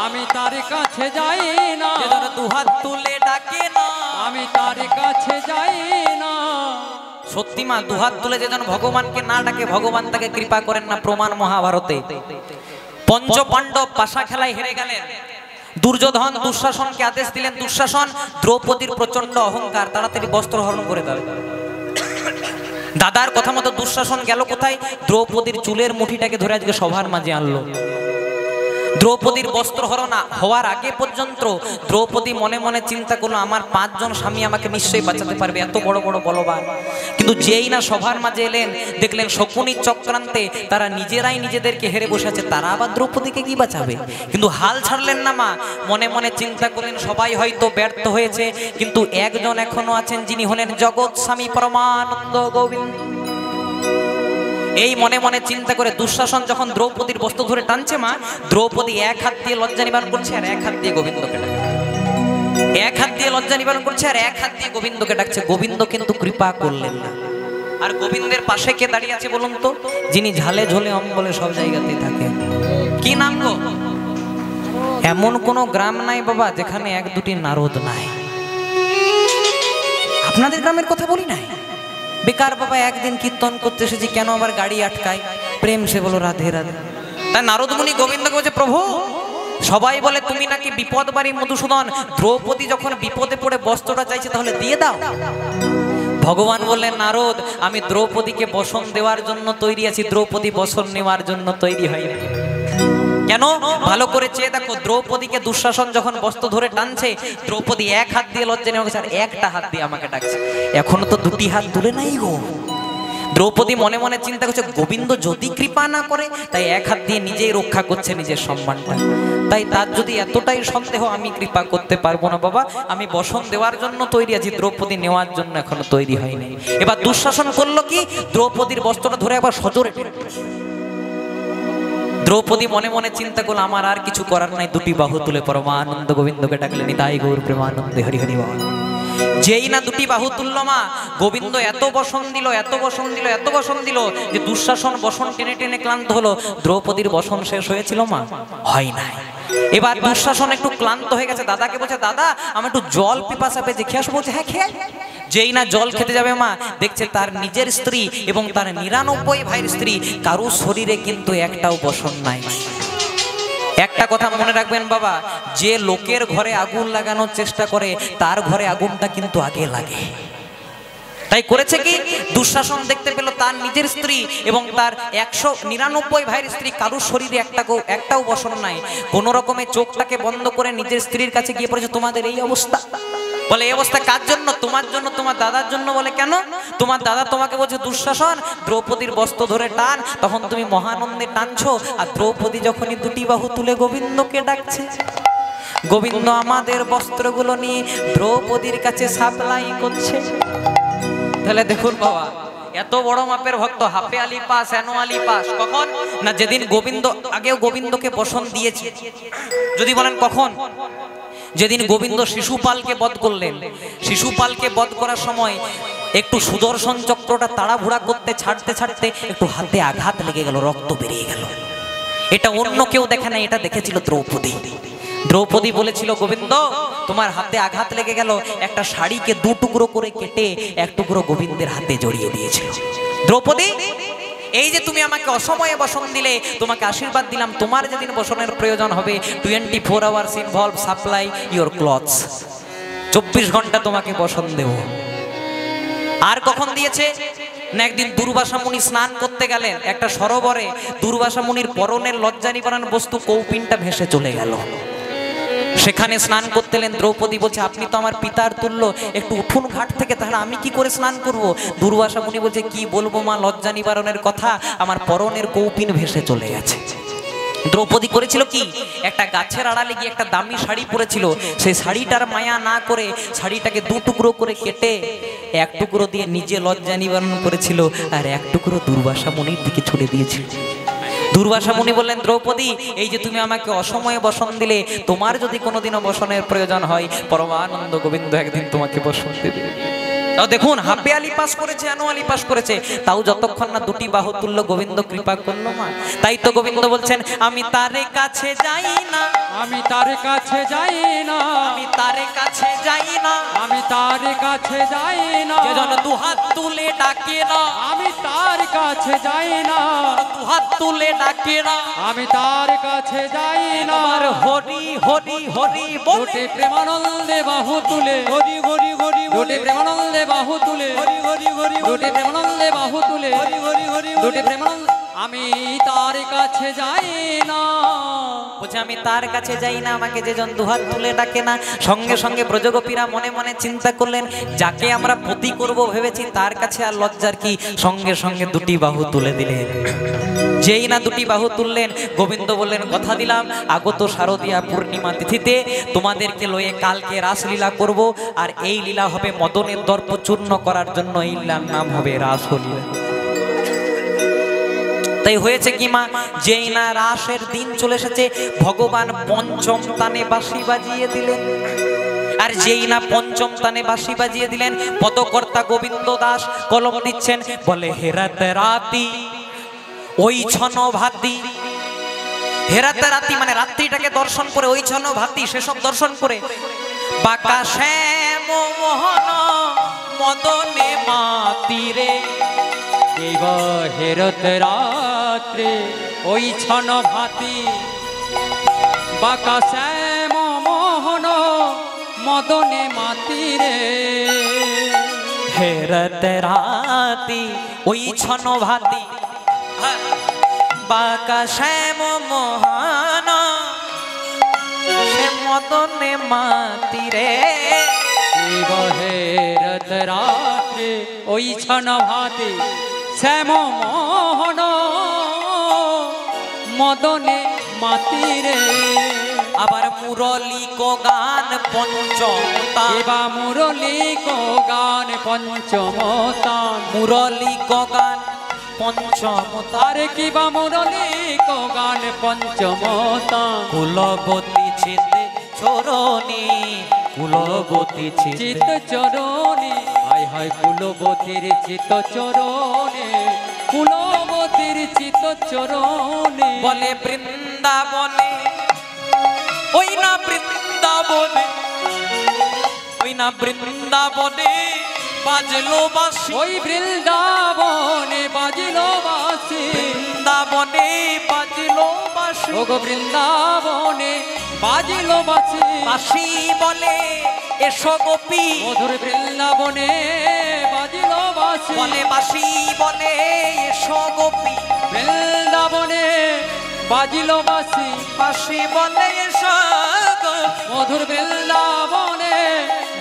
আমি তার কাছে যাই না,
যে জন দুহাত তুলে ডাকে না,
আমি তার কাছে যাই না।
সত্যি মা, দুহাত তুলে যেজন ভগবানকে না ডাকে ভগবান তাকে কৃপা করেন না। প্রমাণ মহাভারতে। পঞ্চ পাণ্ডব পাশা খেলায় হেরে গেলেন। দুর্যোধন দুঃশাসনকে আদেশ দিলেন, দুঃশাসন দ্রৌপদীর প্রচন্ড অহংকার, তাড়াতাড়ি বস্ত্র হরণ করে দাও। দাদার কথা মতো দুঃশাসন গেল কোথায়? দ্রৌপদীর চুলের মুঠিটাকে ধরে আজকে সভার মাঝে আনলো। দ্রৌপদীর বস্ত্র হরণ হওয়ার আগে পর্যন্ত দ্রৌপদী মনে মনে চিন্তা করলো আমার 5 জন স্বামী আমাকে নিশ্চয়ই বাঁচাতে পারবে, এত বড় বড় বলবান। কিন্তু যেই না সভার মাঝে এলেন, দেখলেন শকুনির চক্রান্তে তারা নিজেরাই নিজেদেরকে হেরে বসে আছে, তারা আবার দ্রৌপদীকে কি বাঁচাবে? কিন্তু হাল ছাড়লেন না মা, মনে মনে চিন্তা করলেন সবাই হয়তো ব্যর্থ হয়েছে, কিন্তু একজন এখনো আছেন যিনি হলেন জগৎ স্বামী পরমানন্দ গোবিন্দ। এই মনে মনে চিন্তা করে দুঃশাসন যখন দ্রৌপদীর বস্ত্র ধরে টানছে মা, দ্রৌপদী এক হাত দিয়ে লজ্জা নিবারণ করছে আর এক হাত দিয়ে গোবিন্দকে ডাকছে। এক হাত দিয়ে লজ্জা নিবারণ করছে আর এক হাত দিয়ে গোবিন্দকে ডাকছে। গোবিন্দ কিন্তু কৃপা করলেন না। আর গোবিন্দের পাশে কে দাঁড়িয়ে আছে বলুন তো? যিনি ঝালে ঝোলে অম্বলে সব জায়গাতেই থাকে। কি নাম গো? এমন কোন গ্রাম নাই বাবা যেখানে 1-2টি নারদ নাই। আপনাদের গ্রামের কথা বলি নাই। বেকার বাবা একদিন কীর্তন করতে এসেছি, কেন আবার গাড়ি আটকায়? প্রেম সে বলো রাধে রাধে। তাই নারদমুনি গোবিন্দকে বলছে প্রভু, সবাই বলে তুমি নাকি বিপদ বাড়ি মধুসূদন, দ্রৌপদী যখন বিপদে পড়ে বস্ত্রটা চাইছে তাহলে দিয়ে দাও। ভগবান বললেন নারদ, আমি দ্রৌপদীকে বসন দেওয়ার জন্য তৈরি আছি, দ্রৌপদী বসন নেওয়ার জন্য তৈরি হয়নি। কেন? ভালো করে চেয়ে দেখো, দ্রৌপদীকে দুঃশাসন যখন বস্ত্র ধরে টানছে, দ্রৌপদী এক হাত দিয়ে লজ্জা নেওয়া গেছে আর একটা হাত দিয়ে আমাকে ডাকছে। এখনো তো 2টি হাত তুলে নাই গো। দ্রৌপদী মনে মনে চিন্তা করছে গোবিন্দ যদি কৃপা না করে, তাই এক হাত দিয়ে নিজেই রক্ষা করছে নিজের সম্মানটা। তাই তার যদি এতটাই সন্দেহ, আমি কৃপা করতে পারবো না বাবা, আমি বসন দেওয়ার জন্য তৈরি আছি, দ্রৌপদী নেওয়ার জন্য এখনো তৈরি হয়নি। এবার দুঃশাসন করলো কি? দ্রৌপদীর বস্ত্রটা ধরে আবার সজোরে। দ্রৌপদী মনে মনে চিন্তা করলো আমার আর কিছু করার নাই, 2টি বাহু তুলে পরমানন্দ গোবিন্দকে ডাকলেন, তাই গৌর প্রেমানন্দে হরি হরি বল। যেই না 2টি বাহু তুলল মা, গোবিন্দ এত বসন দিল, এত বসন দিল, এত বসন দিল যে দুঃশাসন বসন টেনে টেনে ক্লান্ত হলো। দ্রৌপদীর বসন শেষ হয়েছিল মা? হয় নাই। এবার দুঃশাসন একটু ক্লান্ত হয়ে গেছে, দাদাকে বলছে দাদা আমি একটু জল পিপাসা পেয়েছি, খেয়ে আসো। বলছে হ্যাঁ খেয়ে। যেই না জল খেতে যাবে মা, দেখছে তার নিজের স্ত্রী এবং তার 99 ভাইয়ের স্ত্রী কারো শরীরে কিন্তু একটাও বসন নাই। একটা কথা মনে রাখবেন বাবা, যে লোকের ঘরে আগুন লাগানোর চেষ্টা করে তার ঘরে আগুনটা কিন্তু আগে লাগে। তাই করেছে কি? দুঃশাসন দেখতে পেল তার নিজের স্ত্রী এবং তার 199 ভাইয়ের স্ত্রী কারোর শরীরে একটাও বসন নাই। কোন রকমে চোখটাকে বন্ধ করে নিজের স্ত্রীর কাছে গিয়ে পড়েছে, তোমাদের এই অবস্থা। বলে এই অবস্থা কার জন্য? তোমার জন্য, তোমার দাদার জন্য। বলে কেন? তোমার দাদা তোমাকে বলছে দুঃশাসন দ্রৌপদীর বস্ত্র ধরে টান, তখন তুমি মহানন্দে টানছো, আর দ্রৌপদী যখনই 2টি বাহু তুলে গোবিন্দকে ডাকছে, গোবিন্দ আমাদের বস্ত্রগুলো নিয়ে দ্রৌপদীর কাছে সাপ্লাই করছে। তাহলে দেখুন বাবা, এত বড় মাপের ভক্ত, হাফে আলি পাস, এনো আলি পাস। কখন না? যেদিন গোবিন্দ আগেও গোবিন্দকে বসন দিয়েছে। যদি বলেন কখন? যেদিন গোবিন্দ শিশুপালকে বধ করলেন। শিশুপালকে বধ করার সময় একটু সুদর্শন চক্রটা তাড়াহুড়া করতে ছাড়তে ছাড়তে একটু হাতে আঘাত লেগে গেল, রক্ত বেরিয়ে গেল। এটা অন্য কেউ দেখে না, এটা দেখেছিল দ্রৌপদী। দ্রৌপদী বলেছিল গোবিন্দ তোমার হাতে আঘাত লেগে গেল, একটা শাড়িকে 2 টুকরো করে কেটে 1 টুকরো গোবিন্দের হাতে জড়িয়ে দিয়েছিল। দ্রৌপদী, এই যে তুমি আমাকে অসময়ে বসন দিলে, তোমাকে আশীর্বাদ দিলাম, তোমার যেদিন বসনের প্রয়োজন হবে 24 hours involve supply your clothes, 24 ঘন্টা তোমাকে বসন দেব। আর কখন দিয়েছে না? একদিন দুর্বাসা মুনি স্নান করতে গেলেন একটা সরোবরে, দুর্বাসা মুনির পরনের লজ্জা নিবারণ বস্তু কৌপিনটা ভেসে চলে গেল। সেখানে স্নান করতে এলেন। দ্রৌপদী বলছে আপনি তো আমার পিতার তুল্য, একটু উঠুন ঘাট থেকে, তাহলে আমি কি করে স্নান করব? দুর্বাসা মুনি বলছে কি বলবো মা, লজ্জা নিবারণের কথা, আমার পরনের কৌপিন ভেসে চলে গেছে। দ্রৌপদী করেছিল কি, একটা গাছের আড়ালে গিয়ে একটা দামি শাড়ি পরেছিল, সেই শাড়িটার মায়া না করে শাড়িটাকে দু টুকরো করে কেটে এক টুকরো দিয়ে নিজে লজ্জা নিবারণ করেছিল, আর এক টুকরো দুর্বাসা মুনির দিকে ছুড়ে দিয়েছিল। দুর্বাসা মুনি বললেন, দ্রৌপদী, এই যে তুমি আমাকে অসময়ে বসন দিলে, তোমার যদি কোনোদিনও বসনের প্রয়োজন হয়, পরমানন্দ গোবিন্দ একদিন তোমাকে বসন দেবে। তাও দেখুন, হাফে আলি পাস করেছে, আনুয়ালি পাস করেছে, তাও যতক্ষণ না দুটি বাহু তুললো, গোবিন্দ কৃপা করলো মা। তাই তো গোবিন্দ বলছেন, আমি তারে কাছে যাই না,
আমি তার কাছে যাই না,
আমি তারে কাছে যাই না,
আমি তার কাছে যাই না,
যে জন দুহাত তুলে ডাকে না,
আমি তার কাছে যাই না,
দুহাত তুলে ডাকে না,
আমি তার কাছে যাই না।
আর হরি হরি হরি বলে
দুটি প্রেমানন্দে বাহু তুলে,
হরি হরি হরি
দুটি প্রেমানন্দে বাহু তুলে,
হরি হরি হরি
দুটি প্রেমানন্দে বাহু তুলে,
হরি হরি হরি
দুটি প্রেমানন্দ, আমি তার কাছে যাই না।
বলছে, আমি তার কাছে যাই না, আমাকে যে জন দুহাত তুলে ডাকে না। সঙ্গে সঙ্গে ব্রজগোপীরা মনে মনে চিন্তা করলেন, যাকে আমরা পতি করব ভেবেছি, তার কাছে আর লজ্জার কি। সঙ্গে সঙ্গে দুটি বাহু তুলে দিলেন। যেই না দুটি বাহু তুললেন, গোবিন্দ বললেন, কথা দিলাম আগত শারদীয়া পূর্ণিমা তিথিতে তোমাদেরকে লয়ে কালকে রাসলীলা করব, আর এই লীলা হবে মদনের দর্প চূর্ণ করার জন্য, এই লীলার নাম হবে রাসলীলা। তাই হয়েছে কি মা, যেই না রাসের দিন চলে এসেছে, ভগবান পঞ্চম তানে বাঁশি বাজিয়ে দিলেন। আর যেই না পঞ্চম তানে বাঁশি বাজিয়ে দিলেন, পদকর্তা গোবিন্দ দাস কলম দিচ্ছেন, বলে হেরাতে রাতি ওই ছন ভাতি। হেরাতে রাতি মানে রাত্রিটাকে দর্শন করে, ওই ছন ভাতি সেসব দর্শন করে, বাঁকা শ্যাম মোহন মদনে মাতিরে।
এইবার হেরত রাত্রে ওই ছন ভাতি, বাঁকা শ্যাম মোহন মদনে মাতিরে।
হেরত রাতি ওই ছন ভাতি, বাঁকা শ্যাম মোহন সে মদনে মাতিরে।
এইবার হেরত রাত্রে ওই ছন ভাতি, শ্যাম মোহন মদনে মাতিরে।
আবার মুরলী কো গান পঞ্চমতা,
এবা মুরলী কো গান পঞ্চমতান,
মুরলী কো গান পঞ্চমতা।
আরে কিবা মুরলী কো গান পঞ্চমতান।
কুলবতী চিতে চরণী, কুলবতী
চিত
চিতে
চরণে, হায় হায় কুলবতীর চিত চরণে, কুলবতীর চিত চরণে।
বলে বৃন্দাবনে, ওই না বৃন্দাবনে, ওই না বৃন্দাবনে বাজলো বাঁশি,
ওই বৃন্দাবনে বাজিলো বাঁশি,
বৃন্দাবনে বাজলো বাঁশি।
ওগো বৃন্দাবনে বাজিলো বাঁশি,
বাঁশি বলে এসো গোপী,
মধুর বৃন্দাবনে বাজিলো বাঁশি,
বলে বাঁশি বলে এসো গোপী,
বৃন্দাবনে বাজিলো বাঁশি,
বাঁশি বলে এসো গোপী।
মধুর বৃন্দাবনে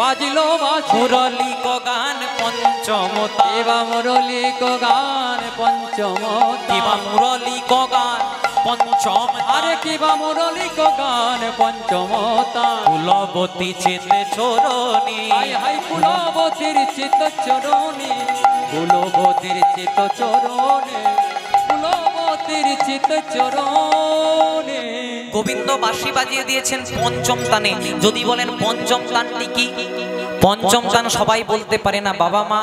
বাজিলো বাঁশি।
মুরলী কো গান পঞ্চমতা,
এবা মুরলী কো গান পঞ্চমতা,
কিবা মুরলী কো গান পঞ্চম।
আরে কিবা মুরলী কো গান পঞ্চমতা।
কুলবতী চিতে চরণী,
হাই হাই কুলবতীর চিত চরণে, কুলবতীর চিত চরণে, কুলবতীর চিত চরণে।
গোবিন্দ বাঁশি বাজিয়ে দিয়েছেন পঞ্চম তানে। যদি বলেন পঞ্চম তানটি কি, পঞ্চম তান সবাই বলতে পারে না। বাবা মা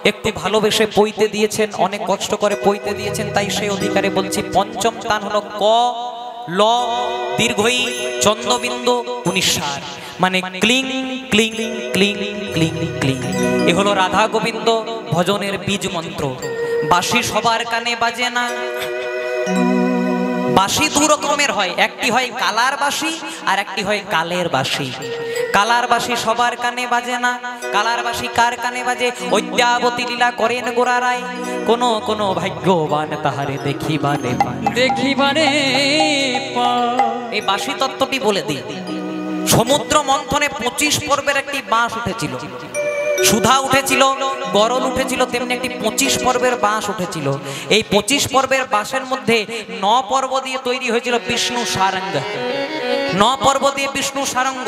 একটু ভালোবেসে পইতে দিয়েছেন, অনেক কষ্ট করে পইতে দিয়েছেন, তাই সেই অধিকারে বলছি। পঞ্চম তান হলো ক ল দীর্ঘই চন্দ্রবিন্দু 19 মানে ক্লিং ক্লিং ক্লিং ক্লিং ক্লিং। এ হলো রাধা গোবিন্দ ভজনের বীজ মন্ত্র। বাঁশি সবার কানে বাজে না। বাঁশি দু রকমের হয়, একটি হয় কালার বাঁশি আর একটি হয় কালের বাঁশি। কালার বাঁশি সবার কানে বাজে না। কালার বাঁশি কার কানে বাজে? অদ্যাবতী লীলা করেন গোরা রায়, কোন কোন ভাগ্যবান তাহারে দেখিবারে পায়।
দেখিবারে
এই বাঁশি তত্ত্বটি বলে দিই। সমুদ্র মন্থনে 25 পর্বের একটি বাঁশ উঠেছিল। সুধা উঠেছিল, গরল উঠেছিল, তেমনি একটি 25 পর্বের বাঁশ উঠেছিল। এই 25 পর্বের বাঁশের মধ্যে 9 পর্ব দিয়ে তৈরি হয়েছিল বিষ্ণু সারঙ্গ। 9 পর্ব দিয়ে বিষ্ণু সারঙ্গ,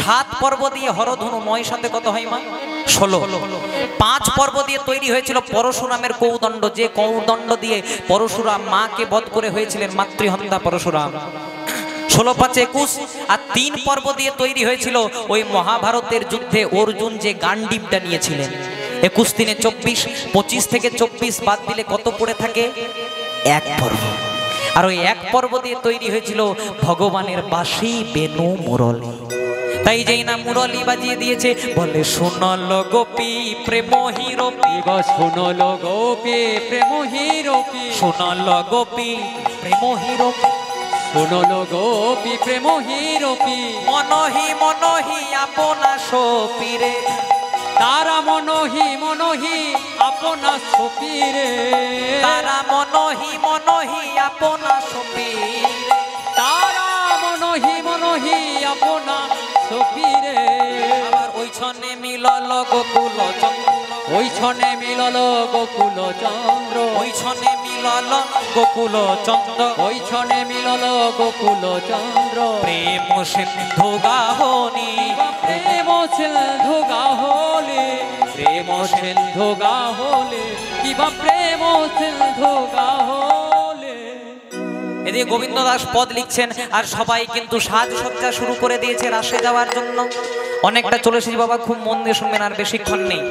7 পর্ব দিয়ে হরধনু, 9 সাথে কত হয় মা? 16। 5 পর্ব দিয়ে তৈরি হয়েছিল পরশুরামের কৌদণ্ড, যে কৌদণ্ড দিয়ে পরশুরাম মাকে বধ করে হয়েছিলেন, মাতৃহত্যা পরশুরাম। 16 5 21। আর 3 পর্ব দিয়ে তৈরি হয়েছিল ওই মহাভারতের যুদ্ধে অর্জুন যে গান্ডীবটা নিয়েছিলেন। 21 3 24, 25 থেকে 24 বাদ দিলে কত পড়ে থাকে? 1 পর্ব। আর ওই 1 পর্ব দিয়ে তৈরি হয়েছিল ভগবানের বাঁশি, বেনু, মুরলী। তাই যেই না মুরলী বাজিয়ে দিয়েছে, বলে শোনল গোপী প্রেম হিরোপি,
শোনল গোপী প্রেম হিরোপি,
শোনল গোপী প্রেম হিরোপি,
শোনল গোপী প্রেম হিরোপি,
মনহি মনহি আপনা সপিরে,
তারা মনহি মনহি আপনা সপিরে,
তারা মনহি মনহি আপনা সপিরে,
তারা মনহি মনহি আপনা সপিরে।
আবার ওই ছনে মিলল গোকুল চন্দ্র,
ওই ছনে মিলল গোকুল চন্দ্র,
ওই ছনে মিলল গোকুল চন্দ্র,
ওই ছনে মিলল গোকুল চন্দ্র।
প্রেম সিন্ধু গাহনি,
প্রেম সিন্ধু গাহলে, প্রেম সিন্ধু গাহলে, কিবা প্রেম সিন্ধু গাহলে।
এদিকে গোবিন্দ দাস পদ লিখছেন, আর সবাই কিন্তু সাজসজ্জা শুরু করে দিয়েছে রাসে যাওয়ার জন্য। অনেকটা চলে এসেছি বাবা, খুব মন দিয়ে শুনবেন, আর বেশিক্ষণ নেই।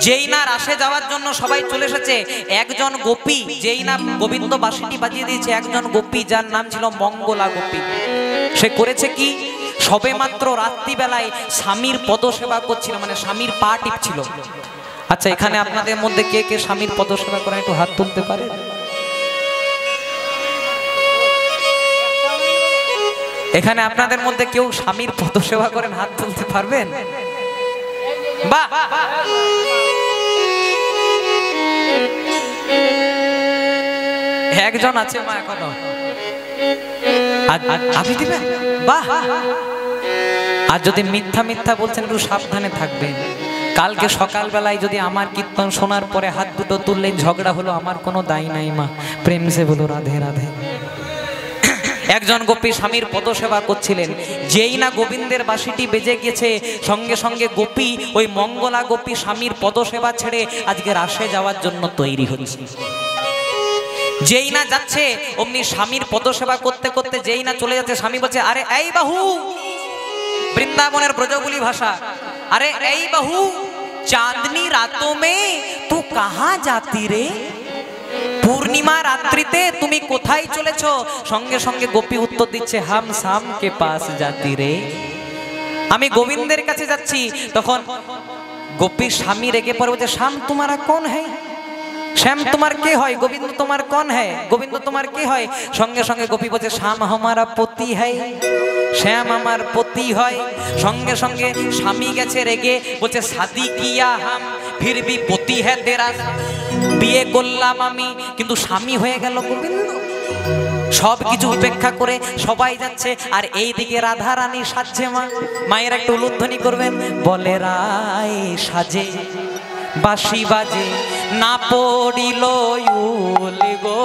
যেই না রাসে যাওয়ার জন্য সবাই চলে এসেছে, একজন গোপী, যেই না গোবিন্দ বাঁশিটি বাজিয়ে দিয়েছে, একজন গোপী যার নাম ছিল মঙ্গলা গোপী, সে করেছে কি, সবে মাত্র রাত্রিবেলায় স্বামীর পদসেবা করছিল, মানে স্বামীর পা টিপছিল। আচ্ছা, এখানে আপনাদের মধ্যে কে কে স্বামীর পদসেবা করেন, একটু হাত তুলতে পারে? এখানে আপনাদের মধ্যে কেউ স্বামীর পদসেবা করেন, হাত তুলতে পারবেন? বাহ, একজন আছে মা এখনো, আপনি দিবেন? বাহ। আর যদি মিথ্যা মিথ্যা বলছেন, একটু সাবধানে থাকবেন। কালকে সকালবেলায় যদি আমার কীর্তন শোনার পরে হাত দুটো তুললেই ঝগড়া হলো, আমার কোনো দায় নাই মা, প্রেম সে বলো রাধে রাধে। একজন গোপী স্বামীর পদসেবা করছিলেন, যেই না গোবিন্দের বাঁশিটি বেজে গেছে, সঙ্গে সঙ্গে গোপী, ওই মঙ্গলা গোপী স্বামীর পদসেবা ছেড়ে আজকে রাসে যাওয়ার জন্য তৈরি হচ্ছে। যেই না যাচ্ছে, অমনি স্বামীর পদসেবা করতে করতে যেই না চলে যাচ্ছে, স্বামী বলছে, আরে এই বাহু, বৃন্দাবনের ব্রজগুলি ভাষা, আরে এই বাহু, চাঁদনি রাতো মে তু কাহা যাতি রে, পূর্ণিমা রাত্রিতে তুমি কোথায় চলেছ? সঙ্গে সঙ্গে গোপী উত্তর দিচ্ছে, হাম শাম কে পাস যাতি রে, আমি গোবিন্দের কাছে যাচ্ছি। তখন গোপীর স্বামী রেগে পড়ে বলছে, শ্যাম তোমারা কোন হ্যায়, শ্যাম তোমার কে হয়, গোবিন্দ তোমার কোন হ্যায়, গোবিন্দ তোমার কে হয়? সঙ্গে সঙ্গে গোপী বলছে, শ্যাম हमारा পতি হয়, শ্যাম আমার পতি হয়। সঙ্গে সঙ্গে স্বামী গেছে রেগে, বলছে, শাদি কিয়া হাম ফির ভি পতি হ্যায় তেরা, বিয়ে করলাম আমি, কিন্তু স্বামী হয়ে গেল গোবিন্দ। সব কিছু উপেক্ষা করে সবাই যাচ্ছে, আর এই দিকে রাধা রানী সাজছে। মা, মায়ের একটু উলুধ্বনি করবেন, বলে রায় সাজে বাঁশি বাজে না পড়িল উল গো,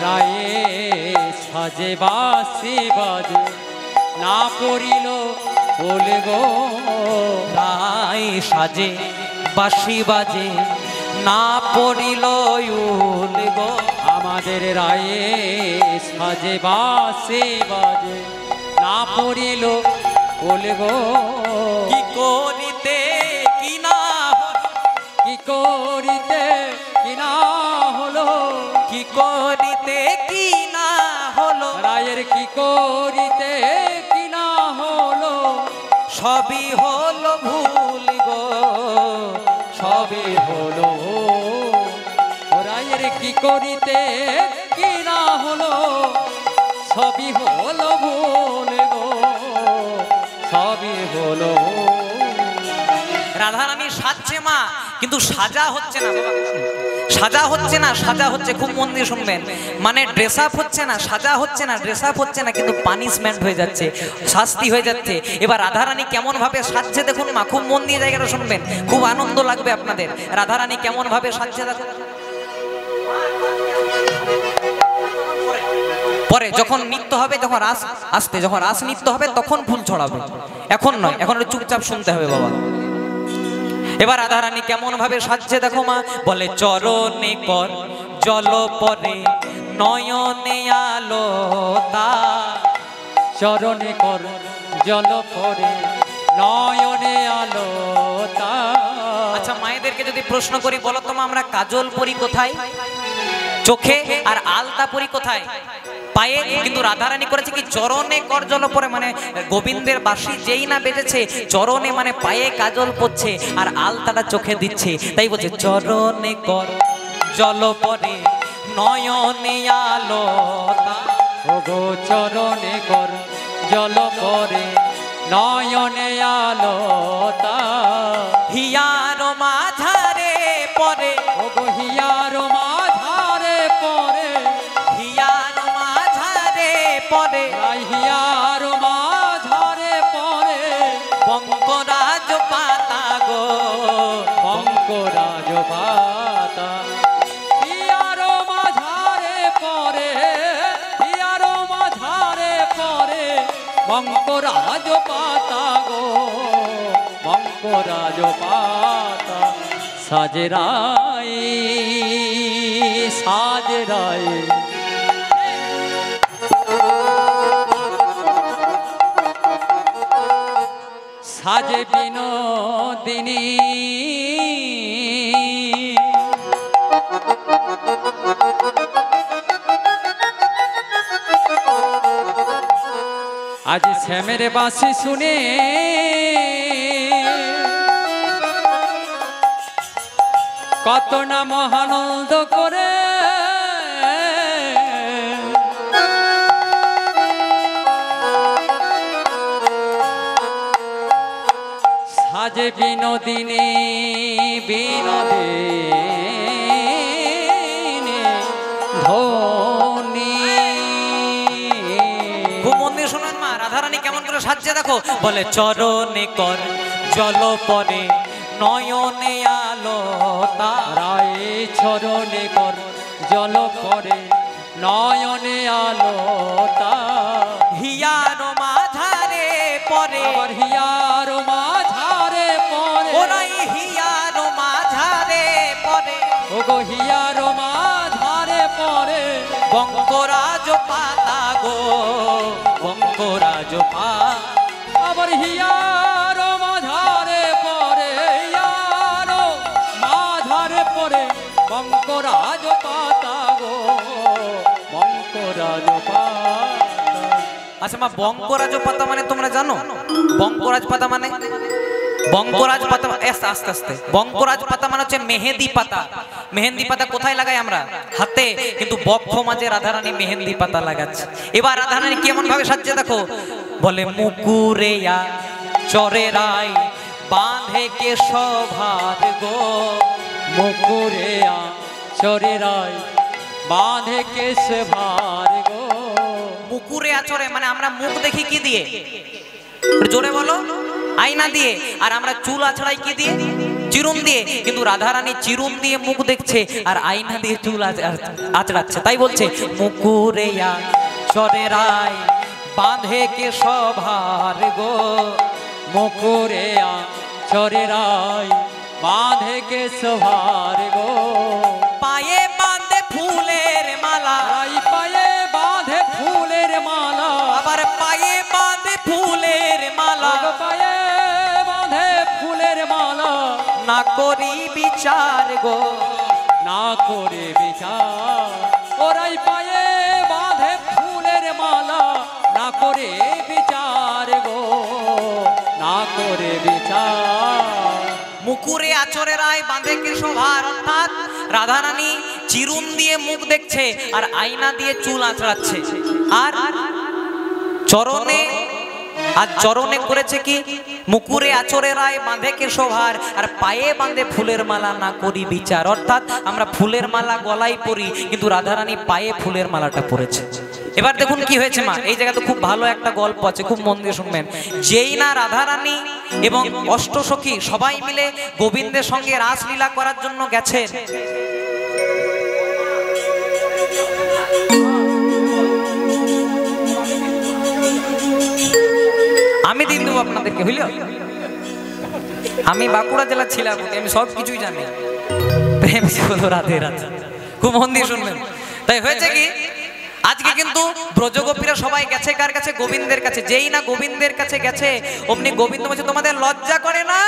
রায়ে সাজে বাঁশি বাজে না পড়িল উল গো,
রায় সাজে বাঁশি বাজে না পড়িল উল গো,
আমাদের রায়ে সাজে বাঁশি বাজে না পড়িল উল গো।
কি করিতে কি না,
কি করিতে কি না হলো,
কি করিতে কি না হলো,
রায়ের কি করিতে কি না হলো,
সবই হলো ভুল গো,
সবই হলো। রায়ের কি করিতে কি না হলো, সবই হলো ভুল গো, সবই হলো।
রাধারানী সাজছে মা, কিন্তু সাজা হচ্ছে না বাবা। সাজা হচ্ছে না, সাজা হচ্ছে, খুব মন দিয়ে শুনবেন, মানে ড্রেস আপ হচ্ছে না, সাজা হচ্ছে না, ড্রেস আপ হচ্ছে না, কিন্তু পানিশমেন্ট হয়ে যাচ্ছে, শাস্তি হয়ে যাচ্ছে। এবার রাধারানী কেমন ভাবে সাজছে দেখুন মা, খুব মন দিয়ে জায়গাটা শুনবেন, খুব আনন্দ লাগবে আপনাদের। রাধারানী কেমন ভাবে সাজছে দেখুন। পরে যখন নৃত্য হবে, যখন রাস আসতে, যখন রাস নৃত্য হবে তখন ফুল ছড়াবে, এখন নয়, এখন চুপচাপ শুনতে হবে বাবা। এবার রাধারানী কেমন ভাবে সাজছে দেখো মা, বলে চরণে কর জল পরে নয়নে আলো তার,
চরণে কর জল পরে নয়নে আলো তার।
আচ্ছা মায়েদেরকে যদি প্রশ্ন করি, বলো তো মা, আমরা কাজল পরি কোথায়? চোখে। আর আলতা পরি কোথায়? পায়ে। কিন্তু রাধারানী করেছে কি, চরণে কর জল পরে, মানে গোবিন্দের বাঁশি যেই না বেজেছে, চরণে মানে পায়ে কাজল পড়ছে আর আলতাটা চোখে দিচ্ছে, তাই বলছে চরণে কর জল পরে নয়নে আলো তার।
ওগো চরণে কর জল পরে নয়নে আলো তার।
হিয়ার মাঝারে পরে,
ওগো হিয়ার মাঝারে পরে,
হিয়ার মাঝারে পরে,
হিয়ার মাঝারে পরে,
বঙ্করাজ পাতা গো,
বঙ্করাজ পাতা। হিয়ার মাঝারে পরে, হিয়ার মাঝারে পরে, বঙ্করাজ পাতা গো, বঙ্করাজ পাতা। সাজরাই সাজরাই সাজে বিনোদিনী, আজ শ্যামের বাঁশি শুনে কত না মহানন্দ করে, সাজে বিনোদিনী বিনোদিনী ধনী।
খুব মন দিয়ে শোনেন মা, রাধারানী কেমন করে সাজছে দেখো, বলে চরণে কর জল পরে নয়নে আলো তার।
রায় চরণে কর জল পরে নয়নে আলো তার।
হিয়ার মাঝারে পরে,
আবার হিয়ার মাঝারে পরে,
ওরাই হিয়ার মাঝারে পরে,
ওগো হিয়ার মাঝারে পরে,
বঙ্করাজ পাতা গো, বঙ্করাজ পাতা।
আবার হিয়ার মাঝারে পরে, হিয়ার মাঝারে পরে, বঙ্করাজ পাতা গো, বঙ্করাজ পাতা।
আচ্ছা মা, বঙ্করাজ পাতা মানে তোমরা জানো? বঙ্করাজ পাতা মানে, বঙ্করাজ পাতা আস্তে আস্তে আস্তে, বঙ্করাজ পাতা মানে হচ্ছে মেহেদি পাতা। মেহেন্দি পাতা কোথায় লাগাই আমরা? হাতে। কিন্তু বক্ষ মাঝে রাধারানী মেহেন্দি পাতা লাগাচ্ছে। এবার রাধারানী কেমন ভাবে সাজছে দেখো, বলে মুকুরেয়া চরেরাই বাঁধে কে সভার গো,
মুকুরেয়া চরেরাই বাঁধে কেশ ভার গো।
মুকুরে আচরে মানে আমরা মুখ দেখি কি দিয়ে? জোরে বলো। আয়না দিয়ে। আর আমরা চুল আছড়াই কি দিয়ে? চিরুন দিয়ে। কিন্তু রাধারানী চিরুন দিয়ে মুখ দেখছে আর আয়না দিয়ে চুল আছড়াচ্ছে। তাই বলছে মুকুরেয়া চরেরাই বাঁধে কে সভার গো,
মুকুরেয়া চরেরাই বাঁধে কেশ ভার গো।
পায়ে বাঁধে ফুলের মালা,
রাই পায়ে বাঁধে ফুলের মালা,
আবার পায়ে বাঁধে ফুলের মালা,
পায়ে বাঁধে ফুলের মালা।
না করি বিচার গো,
না করে বিচার, ওরাই পায়ে বাঁধে ফুলের মালা, না করে বিচার গো, না করে বিচার।
মুকুরে আচরে রায় বাঁধে কে শোভার, অর্থাৎ রাধারানী চিরুন দিয়ে মুখ দেখছে আর আয়না দিয়ে চুল আঁচড়াচ্ছে। আর চরণে, আর চরণে করেছে কি মুকুরে আচরে রায় বাঁধে কেশভার, আর পায়ে বাঁধে ফুলের মালা না করি বিচার। অর্থাৎ আমরা ফুলের মালা গলায় পরি, কিন্তু রাধারানী পায়ে ফুলের মালাটা পরেছে। এবার দেখুন কি হয়েছে মা, এই জায়গাতে খুব ভালো একটা গল্প আছে, খুব মন দিয়ে শুনবেন। যেই না রাধারানী এবং অষ্টসখী সবাই মিলে গোবিন্দের সঙ্গে রাসলীলা করার জন্য গেছেন, আমি দিন দেবো আপনাদেরকে, হইল? আমি বাঁকুড়া জেলা ছিলাম, আমি সব কিছুই জানি। প্রেম হলো রাধে রাধে, খুব মন দিয়ে শুনবেন। তাই হয়েছে কি, আজকে কিন্তু ব্রজগোপীরা সবাই গেছে কার কাছে? গোবিন্দের কাছে। যেই না গোবিন্দের কাছে গেছে, অমনি গোবিন্দ বলছে তোমাদের লজ্জা করে না?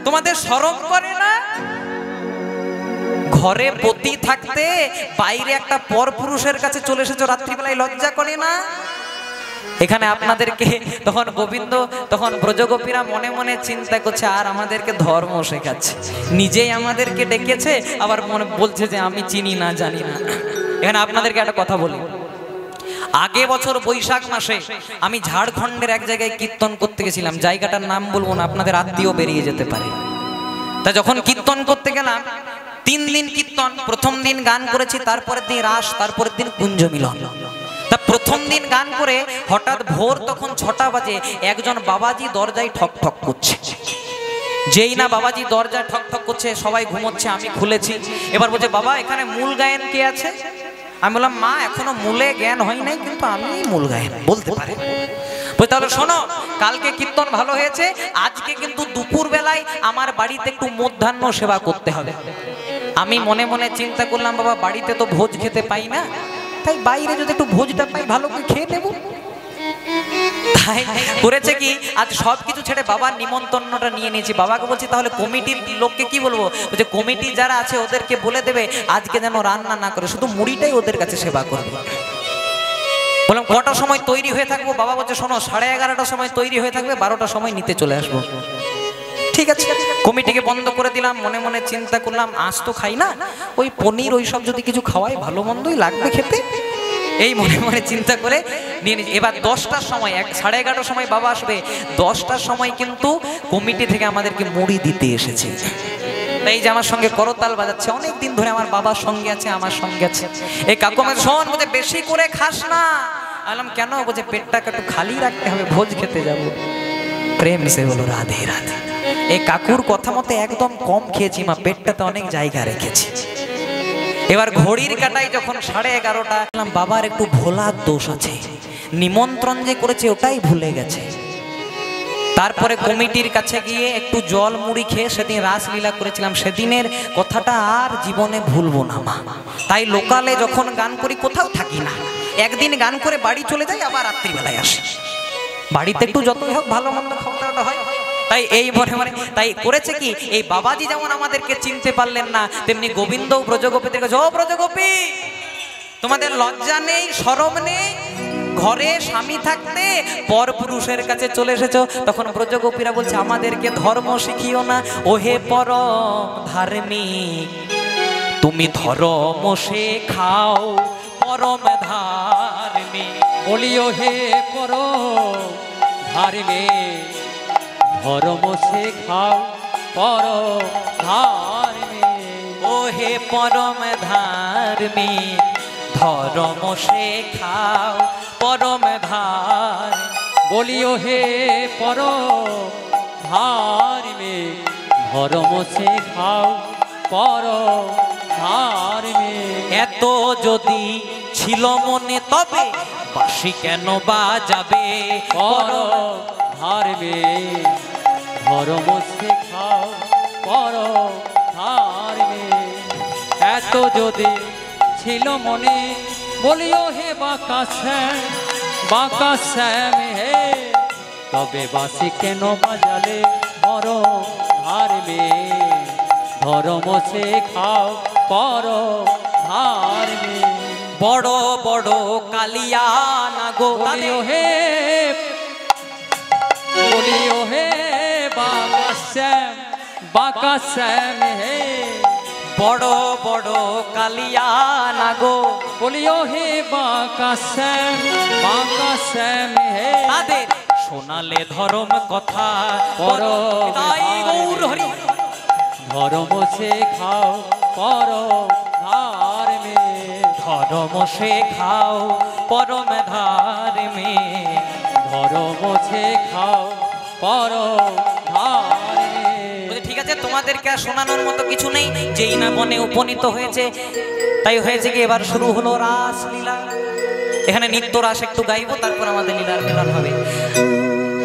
তোমাদের শরম করে না? ঘরে পতি থাকতে বাইরে একটা পরপুরুষের কাছে চলে এসেছো রাত্রিবেলায়, লজ্জা করে না? এখানে আপনাদেরকে তখন গোবিন্দ, তখন ব্রজগোপীরা মনে মনে চিন্তা করছে, আর আমাদেরকে ধর্ম শেখাচ্ছে, নিজেই আমাদেরকে ডেকেছে, আবার মনে বলছে যে আমি চিনি না জানি না। এখানে আপনাদেরকে একটা কথা বলি, আগে বছর বৈশাখ মাসে আমি ঝাড়খণ্ডের এক জায়গায় কীর্তন করতে গেছিলাম, জায়গাটার নাম বলবো না, আপনাদের আত্মীয় বেরিয়ে যেতে পারে। তা যখন কীর্তন করতে গেলাম, 3 দিন কীর্তন, প্রথম দিন গান করেছি, তারপরের দিন রাস, তারপরের দিন কুঞ্জ মিলন। তা প্রথম দিন গান করে হঠাৎ ভোর তখন 6টা বাজে একজন বাবাজি দরজায় ঠক ঠক করছে। যেই না বাবাজি দরজায় ঠক ঠক করছে, সবাই ঘুমোচ্ছে, আমি খুলেছি। এবার বলছে, বাবা এখানে মূল গায়েন কে আছে? আমি বললাম, মা এখনো মূলে জ্ঞান হয় নাই, কিন্তু আমি মূল গায়েন বলতে পারি। বলতে, তাহলে শোনো, কালকে কীর্তন ভালো হয়েছে, আজকে কিন্তু দুপুর বেলায় আমার বাড়িতে একটু মধ্যাহ্ন সেবা করতে হবে। আমি মনে মনে চিন্তা করলাম, বাবা বাড়িতে তো ভোজ খেতে পাই না, তাই বাইরে যদি একটু ভোজটা পাই ভালো করে খেয়ে নেব। তাই করেছে কি, আজ সব কিছু ছেড়ে বাবার নিমন্ত্রণটা নিয়ে নিয়েছি। বাবাকে বলছি, তাহলে কমিটির লোককে কি বলবো? যে কমিটি যারা আছে ওদেরকে বলে দেবে আজকে যেন রান্না না করে, শুধু মুড়িটাই ওদের কাছে সেবা করবে। বললাম, কটার সময় তৈরি হয়ে থাকবো? বাবা বলছে, শোনো 11:30টার সময় তৈরি হয়ে থাকবে, 12টার সময় নিতে চলে আসবো। ঠিক আছে, কমিটিকে বন্ধ করে দিলাম। মনে মনে চিন্তা করলাম, আজ তো খাই না, ওই পনির ওই সব যদি কিছু খাওয়াই ভালো মন্দই লাগবে খেতে, এই মনে মনে চিন্তা করে নিয়ে নিয়েছি। এবার 10টার সময়, 11:30টার সময় বাবা আসবে, 10টার সময় কিন্তু কমিটি থেকে আমাদেরকে মুড়ি দিতে এসেছে। এই যে আমার সঙ্গে করতাল বাজাচ্ছে, অনেক দিন ধরে আমার বাবার সঙ্গে আছে, আমার সঙ্গে আছে। এই কাকু আমাকে, শোন, বলছে বেশি করে খাস না। বললাম, কেন? বলছে পেটটাকে একটু খালি রাখতে হবে, ভোজ খেতে যাব। প্রেম সে বলো রাধে রাধে। এই কাকুর কথা মতো একদম কম খেয়েছি মা, পেটটাতে অনেক জায়গা রেখেছি। এবার ঘড়ির কাটায় যখন 11:30টা, বাবার একটু ভোলার দোষ আছে, নিমন্ত্রণ যে করেছে ওটাই ভুলে গেছে। তারপরে কমিটির কাছে গিয়ে একটু জল মুড়ি খেয়ে সেদিন রাসলীলা করেছিলাম, সেদিনের কথাটা আর জীবনে ভুলবো না মা। তাই লোকালে যখন গান করি কোথাও থাকি না, একদিন গান করে বাড়ি চলে যাই, আবার রাত্রিবেলায় আসি। বাড়িতে একটু যতই হোক ভালো মন্দ খাওয়া দাওয়াটা হয়। তাই এই মনে মনে তাই করেছে কি, এই বাবাজি যেমন আমাদেরকে চিনতে পারলেন না, তেমনি গোবিন্দ ব্রজগোপীদের কাছে, ও ব্রজগোপী তোমাদের লজ্জা নেই, শরম নেই? ঘরে স্বামী থাকতে পরপুরুষের কাছে চলে এসেছো। তখন ব্রজগোপীরা বলছে, আমাদেরকে ধর্ম শিখিও না, ওহে পরম ধার্মিক, তুমি ধর্ম শেখাও পরম ধার্মিক।
বলিও হে পরম ধার্মিক, ধর্ম শেখাও পরম ধার্মিক।
ও হে পরম ধার্মিক, ধর্ম শেখাও পরম ধার্মিক।
বলিও হে পরম ধার্মিক, ধর্ম শেখাও পরম ধার্মিক।
এত যদি ছিল মনে তবে বাঁশি কেন বাজাবে?
পরম ধার্মিক, ধর্ম শেখাও পরম ধার্মিক। এত যদি ছিল মনে, বলিও হে বাঁকা শ্যাম, বাঁকা শ্যাম হে, তবে বাঁশি কেন বাজালে? পরম ধার্মিক, ধর্ম শেখাও পরম ধার্মিক।
বড় বড় কালিয়া না গো,
বলিও হে, বলিও হে বাঁকা শ্যাম, বাঁকা শ্যাম হে,
বড় বড় কালিয়া না গো,
বলিও হে বাঁকা শ্যাম, বাঁকা শ্যাম হে,
তাদের শোনালে ধরম কথা
পরম
তাই গৌর হরি
ধর্ম শেখাও পরম ধার্মে
ধর্ম শেখাও পরম ধার্মে
ধর্ম শেখাও পরম ধার্মে।
বলে, ঠিক আছে তোমাদেরকে আর শোনানোর মতো কিছু নেই, যেই না বনে উপনীত হয়েছে তাই হয়েছে কি এবার শুরু হলো রাসলীলা। এখানে নিত্য রাস একটু গাইবো, তারপর আমাদের লীলার মিলন হবে।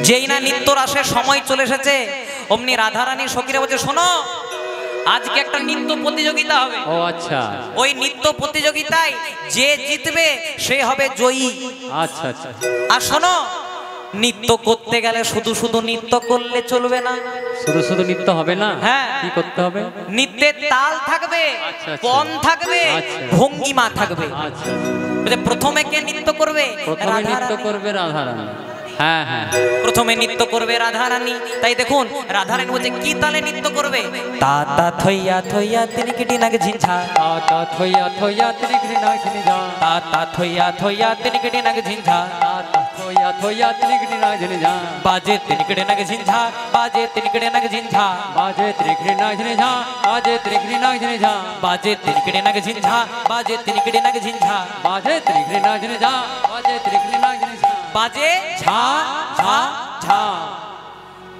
যেই না নিত্য রাসের সময় চলে এসেছে অমনি রাধারানী সখীরা বলছে, শোনো আজকে একটা নৃত্য প্রতিযোগিতা হবে।
ও আচ্ছা
ওই নৃত্য প্রতিযোগিতায় যে জিতবে সে হবে জয়ী।
আচ্ছা আচ্ছা
আর শোনো, নৃত্য করতে গেলে শুধু শুধু নৃত্য করলে চলবে না।
শুধু শুধু নৃত্য হবে না,
হ্যাঁ।
কি করতে হবে?
নৃত্যের তাল থাকবে,
আচ্ছা, আচ্ছা।
পণ থাকবে,
আচ্ছা।
ভঙ্গিমা থাকবে।
আচ্ছা
বলছে, প্রথমে কে নৃত্য করবে?
প্রথমে নৃত্য
রাধারানী।
করবে রাধারানী। হ্যাঁ হ্যাঁ
প্রথমে নৃত্য করবে রাধারানী। তাই দেখুন রাধারানী বলছে কি তালে নৃত্য করবে? তা তা থইয়া থইয়া তিনি কিটি নাগে ঝিনঝা,
তা থইয়া থইয়া তিনি ঘৃণা ঘৃণি যা,
তা তা থইয়া থইয়া তিনি কিটি নাগে ঝিনঝা,
তা থইয়া থইয়া তিনি ঘৃণা ঘৃণি যা,
বাজে তিনি কিটি নাগে ঝিনঝা, বাজে তিনি কিটি নাগে ঝিনঝা,
বাজে তিনি ঘৃণা ঘৃণি যা, বাজে তিনি ঘৃণা ঘৃণি যা,
বাজে তিনি কিটি নাগে ঝিনঝা, বাজে তিনি কিটি নাগে ঝিনঝা,
বাজে তিনি ঘৃণা ঘৃণি যা, বাজে তিনি ঘৃণা ঘৃণি যা,
বাজে ঝা ঝা ঝা।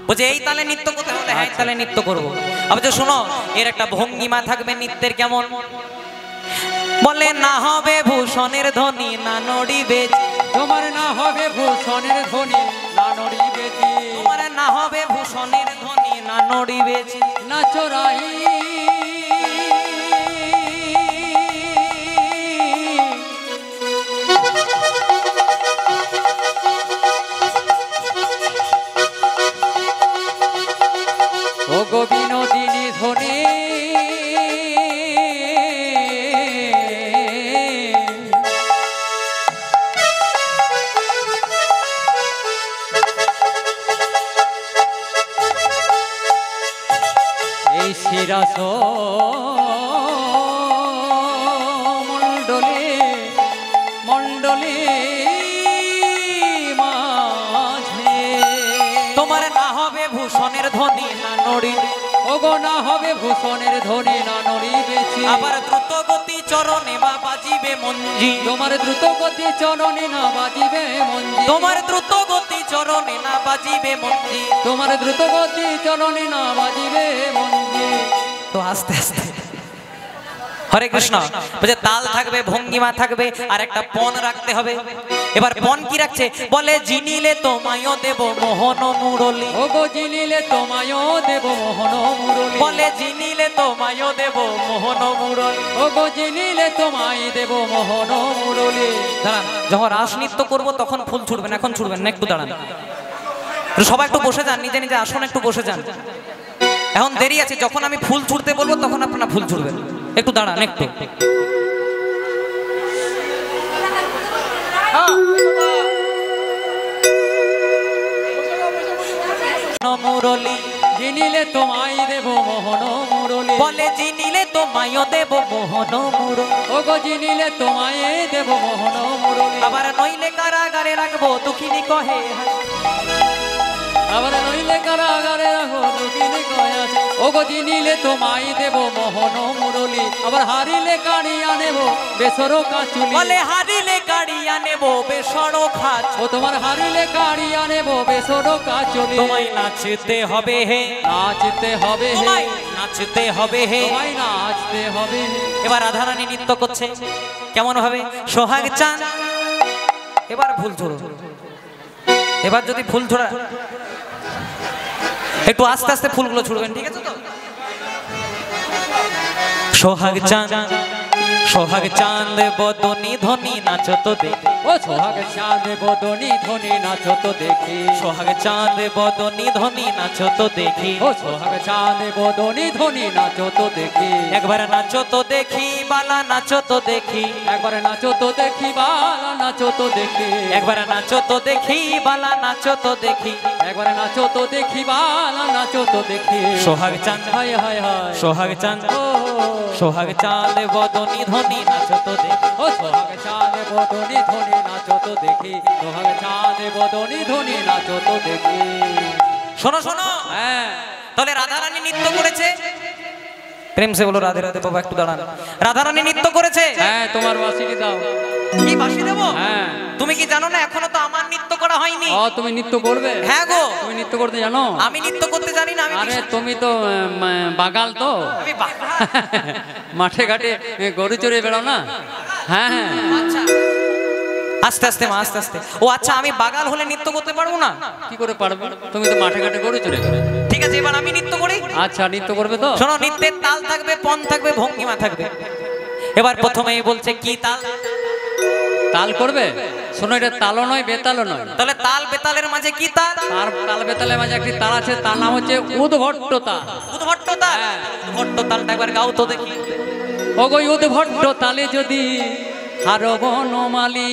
বলছে এই তালে নৃত্য করতে হলে হ্যাঁ এই তালে নৃত্য করবো। আবার যে শোনো এর একটা ভঙ্গিমা থাকবে নৃত্যের। কেমন? বলে না হবে ভূষণের ধ্বনি না নড়িবে,
তোমার না হবে ভূষণের ধ্বনি না নড়িবে,
তোমার না হবে ভূষণের ধ্বনি না নড়িবে,
না চোরাই ও গো বিনোদিনী ধ্বনি এই শিরাস মণ্ডলে মণ্ডলে মাঝে
তোমার না হবে ভূষণের ধ্বনি না নড়িবে,
ওগো না হবে ভূষণের ধ্বনি না নড়িবেছি,
আবার দ্রুত গতি চরণে বা বাজিবে মঞ্জি,
তোমার দ্রুত গতি চরণে না বাজিবে মঞ্জি,
তোমার দ্রুত গতি চরণে না বাজিবে মঞ্জি।
তোমার দ্রুত গতি চরণে না বাজিবে মঞ্জি।
তো আস্তে আস্তে হরে কৃষ্ণ। বলছে তাল থাকবে, ভঙ্গিমা থাকবে, আর একটা পণ রাখতে হবে। এবার পণ কি রাখছে? বলে জিনিলে তোমায়ও দেব মোহন মুরলী,
ওগো জিনিলে তোমায়ও দেব মোহন মুরলী,
বলে জিনিলে তোমায়ও দেব মোহন মুরলী।
ওগো জিনিলে তোমায় দেব মোহন মুরলী।
দাঁড়ান, যখন রাস নৃত্য করবো তখন ফুল ছুটবেন, এখন ছুটবেন না, একটু দাঁড়ান। সবাই একটু বসে যান, নিজে নিজে আসুন, একটু বসে যান। এখন দেরি আছে, যখন আমি ফুল ছুটতে বলবো তখন আপনারা ফুল ছুটবেন। একটু দাঁড়ান একটু। মুরলী
জিনিলে তোমায় দেব মোহন মুরলী,
বলে জিনিলে তোমায়ও দেব মোহন মুরলী,
ওগো জিনিলে তোমায় দেব মোহন মুরলী,
আবার নইলে কারাগারে রাখবো দুঃখিনী কহে,
আবার নইলে কারাগারে রাখো দুঃখিনী কয় আছে, ওগো জিনিলে তোমায় দেব মোহন মুরলী, আবার হারিলে কাড়িয়া নেব বেসরো কাচুলি,
বলে হারিলে কাড়িয়া নেব বেসরো খাচ,
ও তোমার হারিলে কাড়িয়া নেব বেসরো কাচুলি,
তোমায় নাচতে হবে হে,
নাচতে হবে হে,
তোমায় নাচতে হবে হে।
তোমায় নাচতে হবে হে।
এবার রাধারানী নৃত্য করছে কেমন ভাবে? সোহাগ চান, এবার ফুল ছোড়ো, এবার যদি ফুল ছোড়া একটু আস্তে আস্তে ফুলগুলো ছুড়বেন, ঠিক আছে তো? সোহাগ চান, সোহাগ চাঁদ বদনি ধ্বনি নাচো তো দেখি,
ও সোহাগ চাঁদ বদনি ধ্বনি নাচো তো দেখি,
সোহাগ চাঁদ বদনি ধ্বনি নাচো তো দেখি,
ও সোহাগ চাঁদ বদনি ধ্বনি নাচো তো দেখি,
একবার নাচো তো দেখি বালা নাচো তো দেখি,
একবার নাচো তো দেখি বালা নাচো তো দেখি,
একবার নাচো তো দেখি বালা নাচো তো দেখি,
একবার নাচো তো দেখি বালা নাচো তো দেখি,
সোহাগ চাঁদ,
হায় হায় হায়
সোহাগ চাঁদ,
ও
সোহাগ চাঁদ বদনি ধনি নাচো তো দেখি।
ও সোহাগ চাঁদ বদনি ধনি নাচো তো দেখি, সোহাগ চাঁদ বদনি ধনি নাচো তো দেখি।
শোনো শোনো,
হ্যাঁ
তাহলে রাধারানী নৃত্য করেছে, প্রেম সে বলো রাধে রাধে। বাবা একটু দাঁড়ান। রাধারানী নৃত্য করেছে।
হ্যাঁ তোমার বাঁশিটি দাও।
কি বাঁশি দেবো?
হ্যাঁ
তুমি কি জানো না এখনো তো আমার নৃত্য করা হয়নি?
ও তুমি নৃত্য করবে?
হ্যাঁ গো,
তুমি নৃত্য করতে জানো?
আমি নৃত্য করতে জানি না।
আরে তুমি তো বাগাল তো,
আমি বাবা।
মাঠে ঘাটে গরু চড়ে বেড়াও না? হ্যাঁ হ্যাঁ
আচ্ছা, আস্তে আস্তে মা, আস্তে আস্তে। ও আচ্ছা, আমি বাগাল হলে নৃত্য করতে পারবো না?
কি করে পারবে? তুমি তো মাঠে ঘাটে গরু চড়ে বেড়াও।
ঠিক আছে, এবার আমি নৃত্য করি।
আচ্ছা নৃত্য করবে তো?
শোনো, নৃত্যের তাল থাকবে, পণ থাকবে, ভঙ্গিমা থাকবে। এবার প্রথমেই বলছে কি তাল?
তাল করবে? শোনো, এটা তালও নয় বেতালও নয়।
তাহলে তাল বেতালের মাঝে কি তাল?
তার তাল বেতালের মাঝে একটি তাল আছে, তার নাম হচ্ছে উদ্ভট্ট তাল।
উদ্ভট্ট তাল।
হ্যাঁ।
উদ্ভট্ট তালটা একবার গাও তো দেখি।
ওগো উদ্ভট্ট তালে যদি হার বনমালী,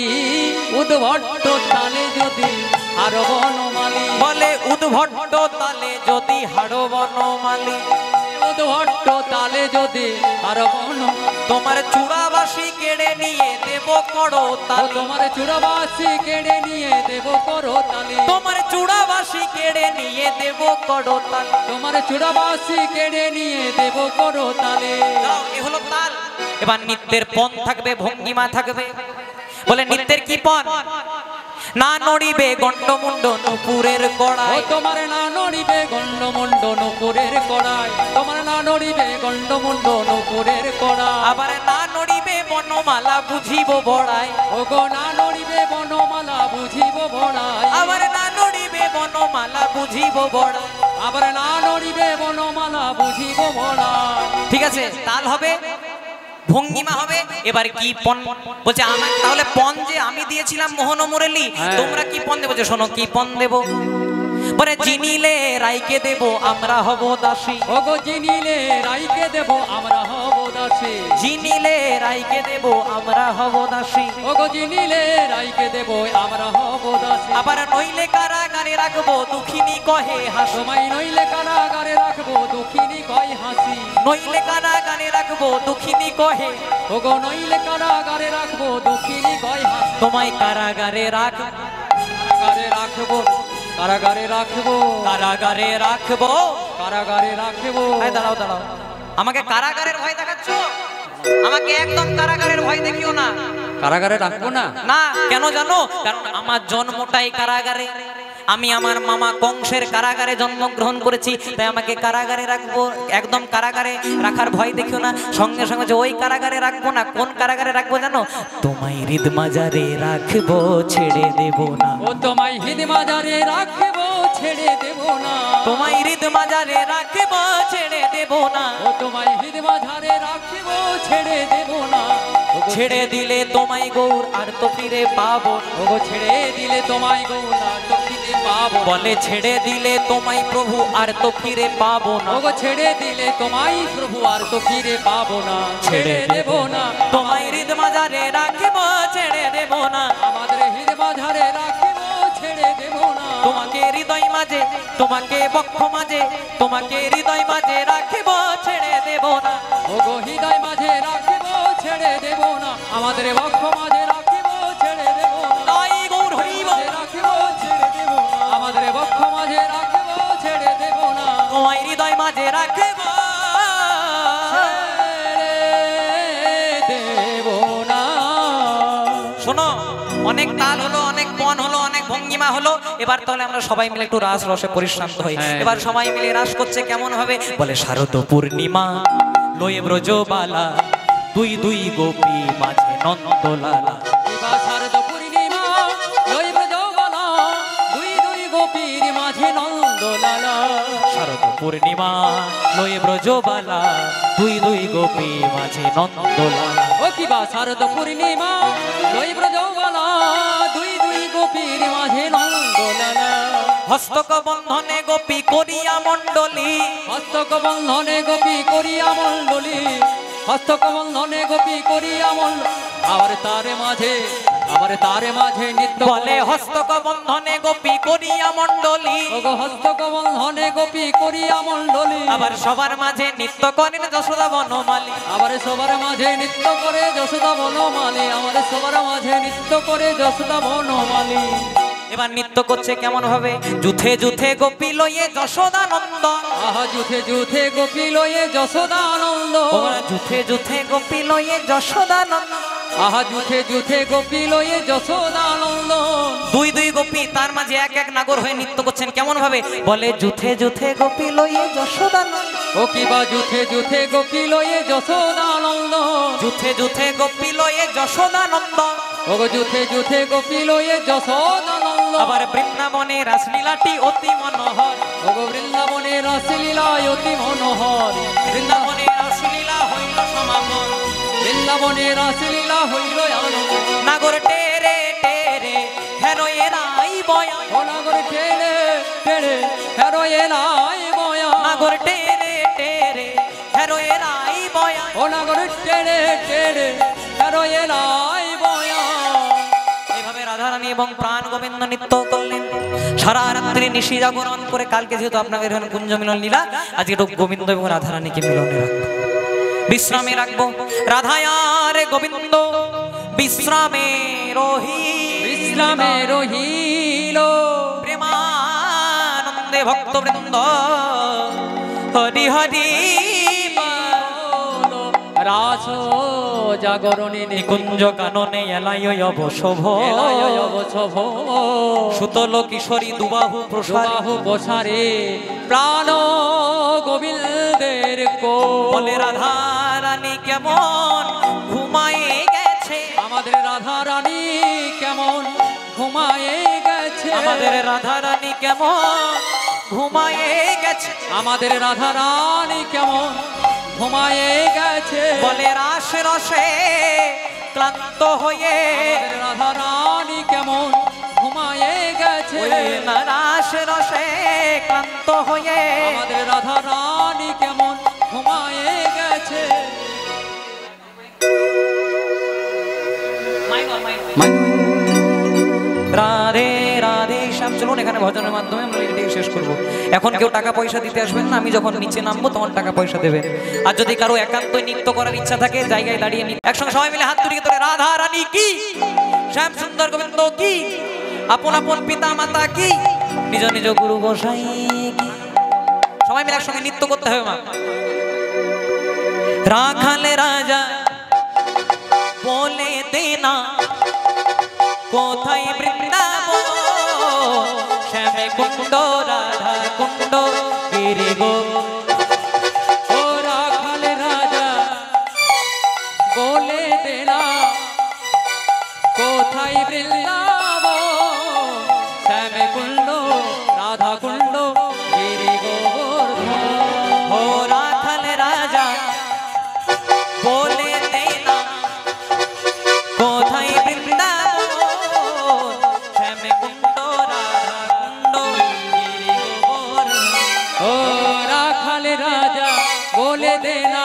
উদ্ভট্ট তালে যদি হার বনমালী,
বলে উদ্ভট্ট তালে যদি হাড়ো বনমালী,
উদ্ভট্ট তালে যদি হার বন,
তোমার চূড়াবাসী কেড়ে নিয়ে দেব করো
ও
তাল।
তোমার চূড়াবাসী কেড়ে নিয়ে দেব করো তালে,
তোমার চূড়াবাসী কেড়ে নিয়ে দেব করো তাল।
তোমার চূড়াবাসী কেড়ে নিয়ে দেব করো তালে।
দাও, এ হলো তাল। এবার নৃত্যের পণ থাকবে, ভঙ্গিমা থাকবে। বলে নৃত্যের কি পণ? না নড়িবে গণ্ডমুণ্ড নুপুরের
ও
কড়াই।
তোমার না নড়িবে গণ্ডমুণ্ড নুপুরের কড়াই, তোমার না নড়িবে গণ্ডমুণ্ড নুপুরের কড়াই।
আবার না নড়িবে বনমালা বুঝিব বড়াই।
ওগো না নড়িবে বনমালা বুঝিব বড়াই,
আবার না নড়িবে বনমালা বুঝিব বড়াই।
আবার না নড়িবে বনমালা বুঝিব বড়াই।
ঠিক আছে, তাল হবে, ভঙ্গিমা হবে। এবার কি পণ বলছে? আমার তাহলে পণ যে আমি দিয়েছিলাম মোহন মুরলী,
হ্যাঁ।
তোমরা কি পণ দেবো? যে শোনো কি পণ দেব। বলে জিনিলে রাইকে দেব আমরা হব দাসী।
ওগো জিনিলে রাইকে দেব আমরা হব দাসী,
জিনিলে রাইকে দেব আমরা হব দাসী।
ওগো জিনিলে রাইকে দেব আমরা হব দাসী।
আবার নইলে কারাগারে রাখবো দুঃখিনী কহে হাসি।
তোমায় নইলে কারাগারে রাখবো দুঃখিনী কয় হাসি,
নইলে কারাগারে রাখবো দুঃখিনী কহে,
ওগো নইলে কারাগারে রাখবো দুঃখিনী কয় হাসি।
তোমায় কারাগারে রাখ,
কারাগারে রাখবো, কারাগারে রাখবো,
কারাগারে রাখবো।
কারাগারে রাখবো।
এই দাঁড়াও দাঁড়াও, আমাকে কারাগারের ভয় দেখাচ্ছ? আমাকে একদম কারাগারের ভয় দেখিও না।
কারাগারে রাখবো না?
না, কেন জানো? কারণ আমার জন্মটাই কারাগারে। আমি আমার মামা কংসের কারাগারে জন্মগ্রহণ করেছি, তাই আমাকে কারাগারে রাখবো। একদম কারাগারে রাখার ভয় দেখিও না। সঙ্গে সঙ্গে যে ওই কারাগারে রাখবো না, কোন কারাগারে রাখবো জানো? তোমায় হৃদ মাজারে রাখবো, ছেড়ে দেব না।
ও তোমায় হৃদ মাজারে রাখবো, ছেড়ে দেব না।
তোমায় হৃদ মাজারে রাখবো, ছেড়ে দেব না।
ও তোমায় হৃদ মাজারে রাখবো, ছেড়ে দেব না।
ছেড়ে দিলে তোমায় গৌর আর তো ফিরে পাবো না।
ওগো ছেড়ে দিলে তোমায় গৌরা তো ফিরে পাবো না।
বলে ছেড়ে দিলে তোমায় প্রভু আর তো ফিরে পাবো না।
ওগো ছেড়ে দিলে তোমায় প্রভু আর তো ফিরে পাবো না। ছেড়ে দেব না,
তোমায় হৃদ মাজারে রাখবো, ছেড়ে দেব না।
আমাদের হৃদ মাঝারে রাখবো, ছেড়ে দেব না।
তোমাকে হৃদয় মাঝে, তোমাকে বক্ষ মাঝে, তোমাকে হৃদয় মাঝে রাখবো, ছেড়ে দেব না।
ওগো হৃদয় মাঝে রাখবো, ছেড়ে দেব না। আমাদের বক্ষ মাঝে রাখবো, ছেড়ে দেব না।
তাই গৌর হরি বল।
রাখবো, ছেড়ে দেব না। আমাদের বক্ষ মাঝে রাখবো, ছেড়ে দেব না।
তোমায় হৃদয় মাঝে রাখবো,
ছেড়ে দেব না।
শোনো, অনেক তাল হলো, অনেক পণ হলো, অনেক ভঙ্গিমা হলো। এবার তাহলে আমরা সবাই মিলে একটু রাস রসে পরিশ্রান্ত হই।
হ্যাঁ।
এবার সবাই মিলে রাস করছে কেমন হবে? বলে শারদ পূর্ণিমা লয়ে ব্রজবালা, দুই দুই গোপী মাঝে নন্দলালা।
এবার শারদ পূর্ণিমা লয় ব্রজবালা, দুই দুই গোপীর মাঝে নন্দলালা।
শারদ পূর্ণিমা লয়ে ব্রজবালা, দুই দুই গোপী মাঝে নন্দলালা।
ও কিবা শারদ পূর্ণিমা লয় ব্রজবালা, দুই দুই গোপীর মাঝে নন্দলালা।
হস্তক বন্ধনে গোপী করিয়া মণ্ডলী,
হস্তক বন্ধনে গোপী করিয়া মণ্ডলী, হস্তক বন্ধনে গোপী করিয়া মণ্ডলী। আবার তার মাঝে আবার তার মাঝে নিত্য
বলে হস্তক বন্ধনে গোপী করিয়া মণ্ডলী,
ওগো হস্তক বন্ধনে গোপী করিয়া মণ্ডলী,
আবার সবার মাঝে নৃত্য করেন যশোদা বনমালী।
আবার সবার মাঝে নৃত্য করে যশোদা বনমালী, আমার সবার মাঝে নৃত্য করে যশোদা বনমালী।
এবার নৃত্য করছে কেমন ভাবে, যুথে যুথে গোপী লয়ে যশোদানন্দ,
আহা যুথে যুথে গোপী লয়ে যশোদানন্দ,
যুথে যুথে গোপী লয়ে যশোদানন্দ,
আহা যুথে যুথে গোপী লয়ে যশোদানন্দ।
দুই দুই গোপী তার মাঝে এক এক নাগর হয়ে নৃত্য করছেন কেমন ভাবে, বলে যুথে যুথে গোপী লয়ে যশোদানন্দ,
ও কিবা যুথে যুথে গোপী লয়ে যশোদানন্দ,
যুথে যুথে গোপী লয়ে যশোদানন্দ,
ওগো যুথে যুথে গোপী লয়ে যশোদানন্দ।
আবার বৃন্দাবনে রাসলীলাটি অতি মনোহর,
ওগো বৃন্দাবনে রাসলীলা অতি মনোহর,
বৃন্দাবনে রাসলীলা হইল সমাপন,
বৃন্দাবনে রাসলীলা হইল আনন্দ।
নাগর টেরে টেরে হেরোয়ে রাই বয়া,
ও নাগর টেরে টেরে হেরোয়ে লাই বয়া,
নাগর টেরে টেরে হেরোয়ে রাই বয়া।
ও নাগর টেরে টেরে হেরোয়ে লাই বয়া।
এইভাবে রাধারানী এবং প্রাণ গোবিন্দ নৃত্য করলেন সারা রাত্রি নিশি জাগরণ করে। কালকে যেহেতু আপনাদের এখানে কুঞ্জ মিলন লীলা, আজকে একটু গোবিন্দ এবং রাধারানীকে মিলনে রাখবো, বিশ্রামে রাখবো। রাধায়ার গোবিন্দ বিশ্রামে
বিশ্রামে রহিল,
প্রেমানন্দে ভক্তবৃন্দ হরি হরি
রাস জাগরণী
নিকুঞ্জ কাননে এলাই অবশোভ,
অবশোভ,
সুতল কিশোরী দুবাহু প্রসারী,
বাহু প্রসারে প্রাণ গোবিন্দের কো।
বলে রাধা রানী কেমন ঘুমায়ে গেছে,
আমাদের রাধা রানী কেমন ঘুমায়ে গেছে,
আমাদের রাধা রানী কেমন ঘুমায়ে গেছে,
আমাদের রাধা রানী কেমন ঘুমায়ে গেছে।
বলে রাস রসে ক্লান্ত হয়ে,
আমাদের রাধা রানী কেমন ঘুমায়ে গেছে,
রাস রসে ক্লান্ত হয়ে,
আমাদের রাধা রানী কেমন ঘুমায়ে গেছে।
রাধে রাধে শ্যাম। চলুন এখানে ভজনের মাধ্যমে আমরা এটাই শেষ করবো। এখন কেউ টাকা পয়সা দিতে আসবেন না, আমি যখন নিচে নামবো তখন টাকা পয়সা দেবেন। আর যদি কারো একান্তই নৃত্য করার ইচ্ছা থাকে জায়গায় দাঁড়িয়ে একসঙ্গে সবাই মিলে হাত তুলিয়ে তোলে রাধা রানী কি, শ্যাম সুন্দর গোবিন্দ কি, আপন আপন পিতা মাতা কি, নিজ নিজ গুরু গোসাই কি, সবাই মিলে একসঙ্গে নৃত্য করতে হবে। মা রাখালে রাজা বলে দেনা কোথায় বৃন্দাবন, শ্যামে কুণ্ড রাধা কুণ্ড গিরি গো।
ও রাখাল রাজা বলে দেনা কোথায় বৃন্দাবন, শ্যামে কুণ্ড রাধা কুণ্ড গিরি গোবর্ধন।
ও রাখাল রাজা বলে দেনা কোথায় বৃন্দাবন, শ্যামে কুণ্ড রাধা কুণ্ড গিরি গোবর্ধন।
ও রাখাল রাজা বলে দেনা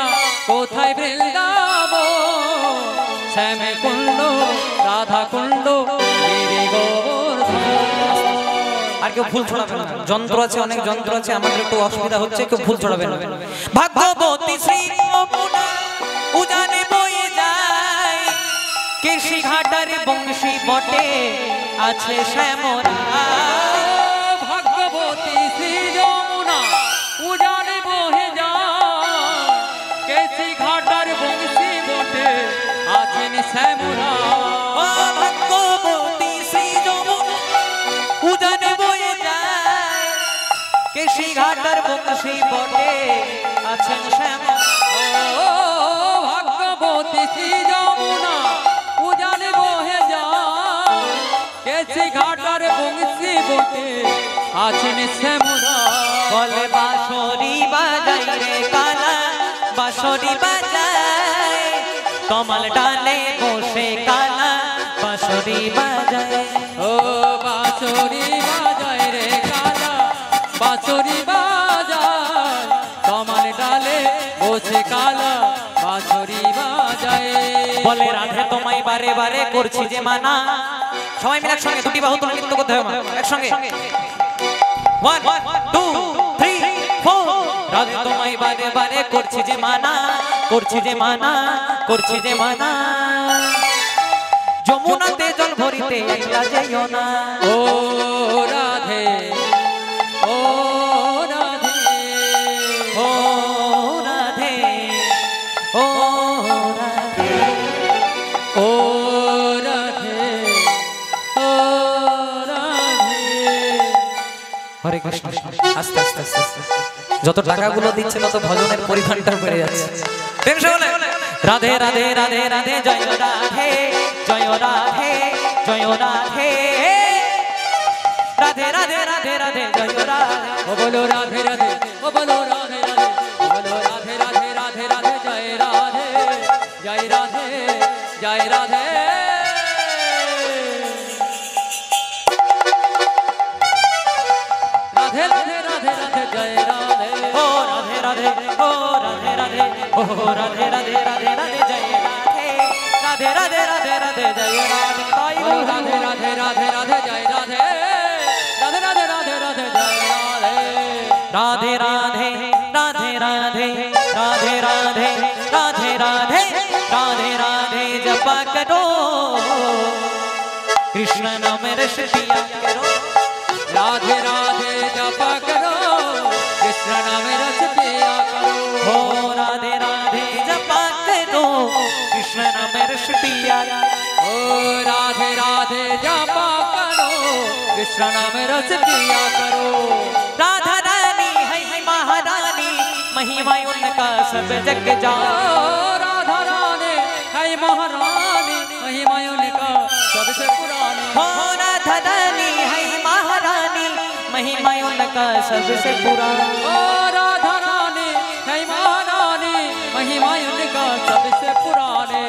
কোথায় বৃন্দাবন, শ্যামে কুণ্ড রাধা কুণ্ড গিরি গোবর্ধন।
আর কেউ ফুল ছড়াবে না, যন্ত্র আছে, অনেক যন্ত্র আছে, আমাদের একটু অসুবিধা হচ্ছে, কেউ ফুল ছড়াবে না। ভাগ্যবতী শ্রী যমুনা উজানে বয়ে যায়, কেশি ঘাটার বংশী বটে আছে শ্যামরা।
ভাগ্যবতী শ্রী যমুনা উজানে বহে যায়, কেশি ঘাটার বংশী বটে আছেন শ্যামরা।
ও ভাগ্যবতী শ্রী যমুনা উজানে বয়ে যায়, কেশি ঘাটার বংশী বটে আছেন শ্যামরা।
ও ভাগ্যবতী শ্রী যমুনা উজানে বহে যায়, কেশি ঘাটার বংশী বটে আছেন শ্যামরা।
বলে বাঁশরি বাজাই রে কালা, বাঁশরি বাজায়, কমল ডালে বসে কালা বাঁশরি বাজায়।
ও বাঁশরি বাজায় রে কালা, বাঁশরি বাজায়, কমল ডালে বসে কালা বাঁশরি বাজায়।
বলে রাধে তোমায় বারে বারে করছি যে মানা। সবাই মিলে একসঙ্গে দুটি বাহু তুলে নৃত্য করতে হবে একসঙ্গে। 1 2 3 4 রাধে তোমায় বারে বারে করছি যে মানা, করছি যে মানা, করছি যে মানা। যমুনাতে জল ভরিতে একলা যাইও না।
ও রাধে, ও রাধে,
ও রাধে, ও রাধে,
ও রাধে, ও রাধে।
হরে কৃষ্ণ। আস্তে আস্তে আস্তে আস্তে। যত টাকাগুলো দিচ্ছে তত ভজনের পরিমাণটা বেড়ে যাচ্ছে। প্রেম সে বলে রাধে রাধে রাধে রাধে জয় রাধে, জয় রাধে, জয় রাধে, রাধে রাধে রাধে রাধে জয় রাধে।
ও বলো রাধে রাধে, ও বলো রাধে রাধে, ও বলো রাধে রাধে রাধে রাধে জয় রাধে, জয় রাধে, জয় রাধে। রাধে রাধে রাধে রাধে জয় রাধে,
ও রাধে রাধে, ও রাধে রাধে, ও রাধে রাধে রাধে রাধে জয় রাধে, রাধে রাধে রাধে রাধে জয় রাধে। তাই
বলো রাধে রাধে রাধে রাধে জয় রাধে, রাধে রাধে রাধে রাধে জয় রাধে।
রাধে রাধে রাধে রাধে রাধে রাধে রাধে রাধে রাধে রাধে জপা করো, কৃষ্ণ নামের শিয়া করো।
राधे राधे जपा करो, कृष्ण नाम रस पिया करो।
हो राधे राधे जपा करो, कृष्ण नामेर शिया।
ओ राधे राधे जपा करो, कृष्ण नाम रस पिया करो।
राधा रानी है महारानी, महिमा उनका सब जग जान।
ओ राधा रानी है महारानी, महिमा उनका सबसे पुरानी।
हो राधा रानी है महारानी, महिमा उनका सबसे पुराना।
ओ राधा रानी है महारानी, महिमा उनका सबसे पुराने।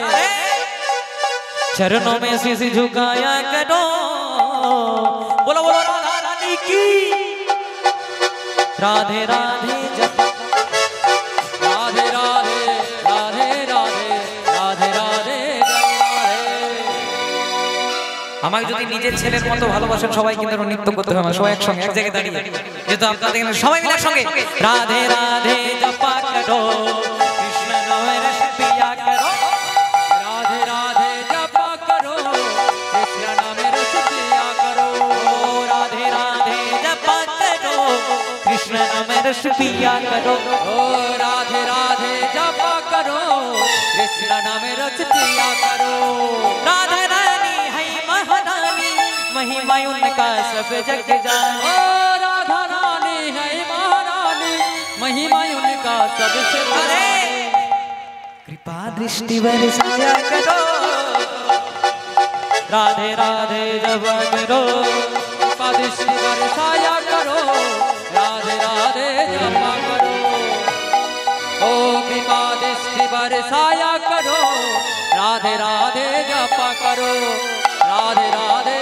चरणों में शीश झुकाया करो, बोलो बोलो राधा रानी की। राधे राधे जप,
राधे राधे राधे राधे राधे राधे जय राधे।
আমাকে যদি নিজের ছেলের মতো ভালোবাসেন সবাই কিন্তু নৃত্য করতে হবে, সবাই একসঙ্গে এক জায়গায় দাঁড়িয়ে। যেহেতু আপনাদের এখানে সবাই মিলে একসঙ্গে রাধে রাধে জপা করো, কৃষ্ণ নামের পিয়া করো।
राधे राधे जपा करो, कृष्ण नाम रस पिया करो।
ओ राधे राधे जपा करो, कृष्ण नामेर पिया करो।
ओ राधे राधे जपा करो, कृष्ण नाम रस पिया करो।
राधा रानी है महारानी, महिमा उनका सब जग जान।
ओ राधा रानी है महारानी, महिमा उनका सबसे
अरे कृपा दृष्टि बरसाया करो, राधे राधे जपा करो।
कृपा दृष्टि बरसाया करो, राधे राधे जपा करो। ओ कृपा दृष्टि बरसाया करो, राधे राधे जपा करो, राधे राधे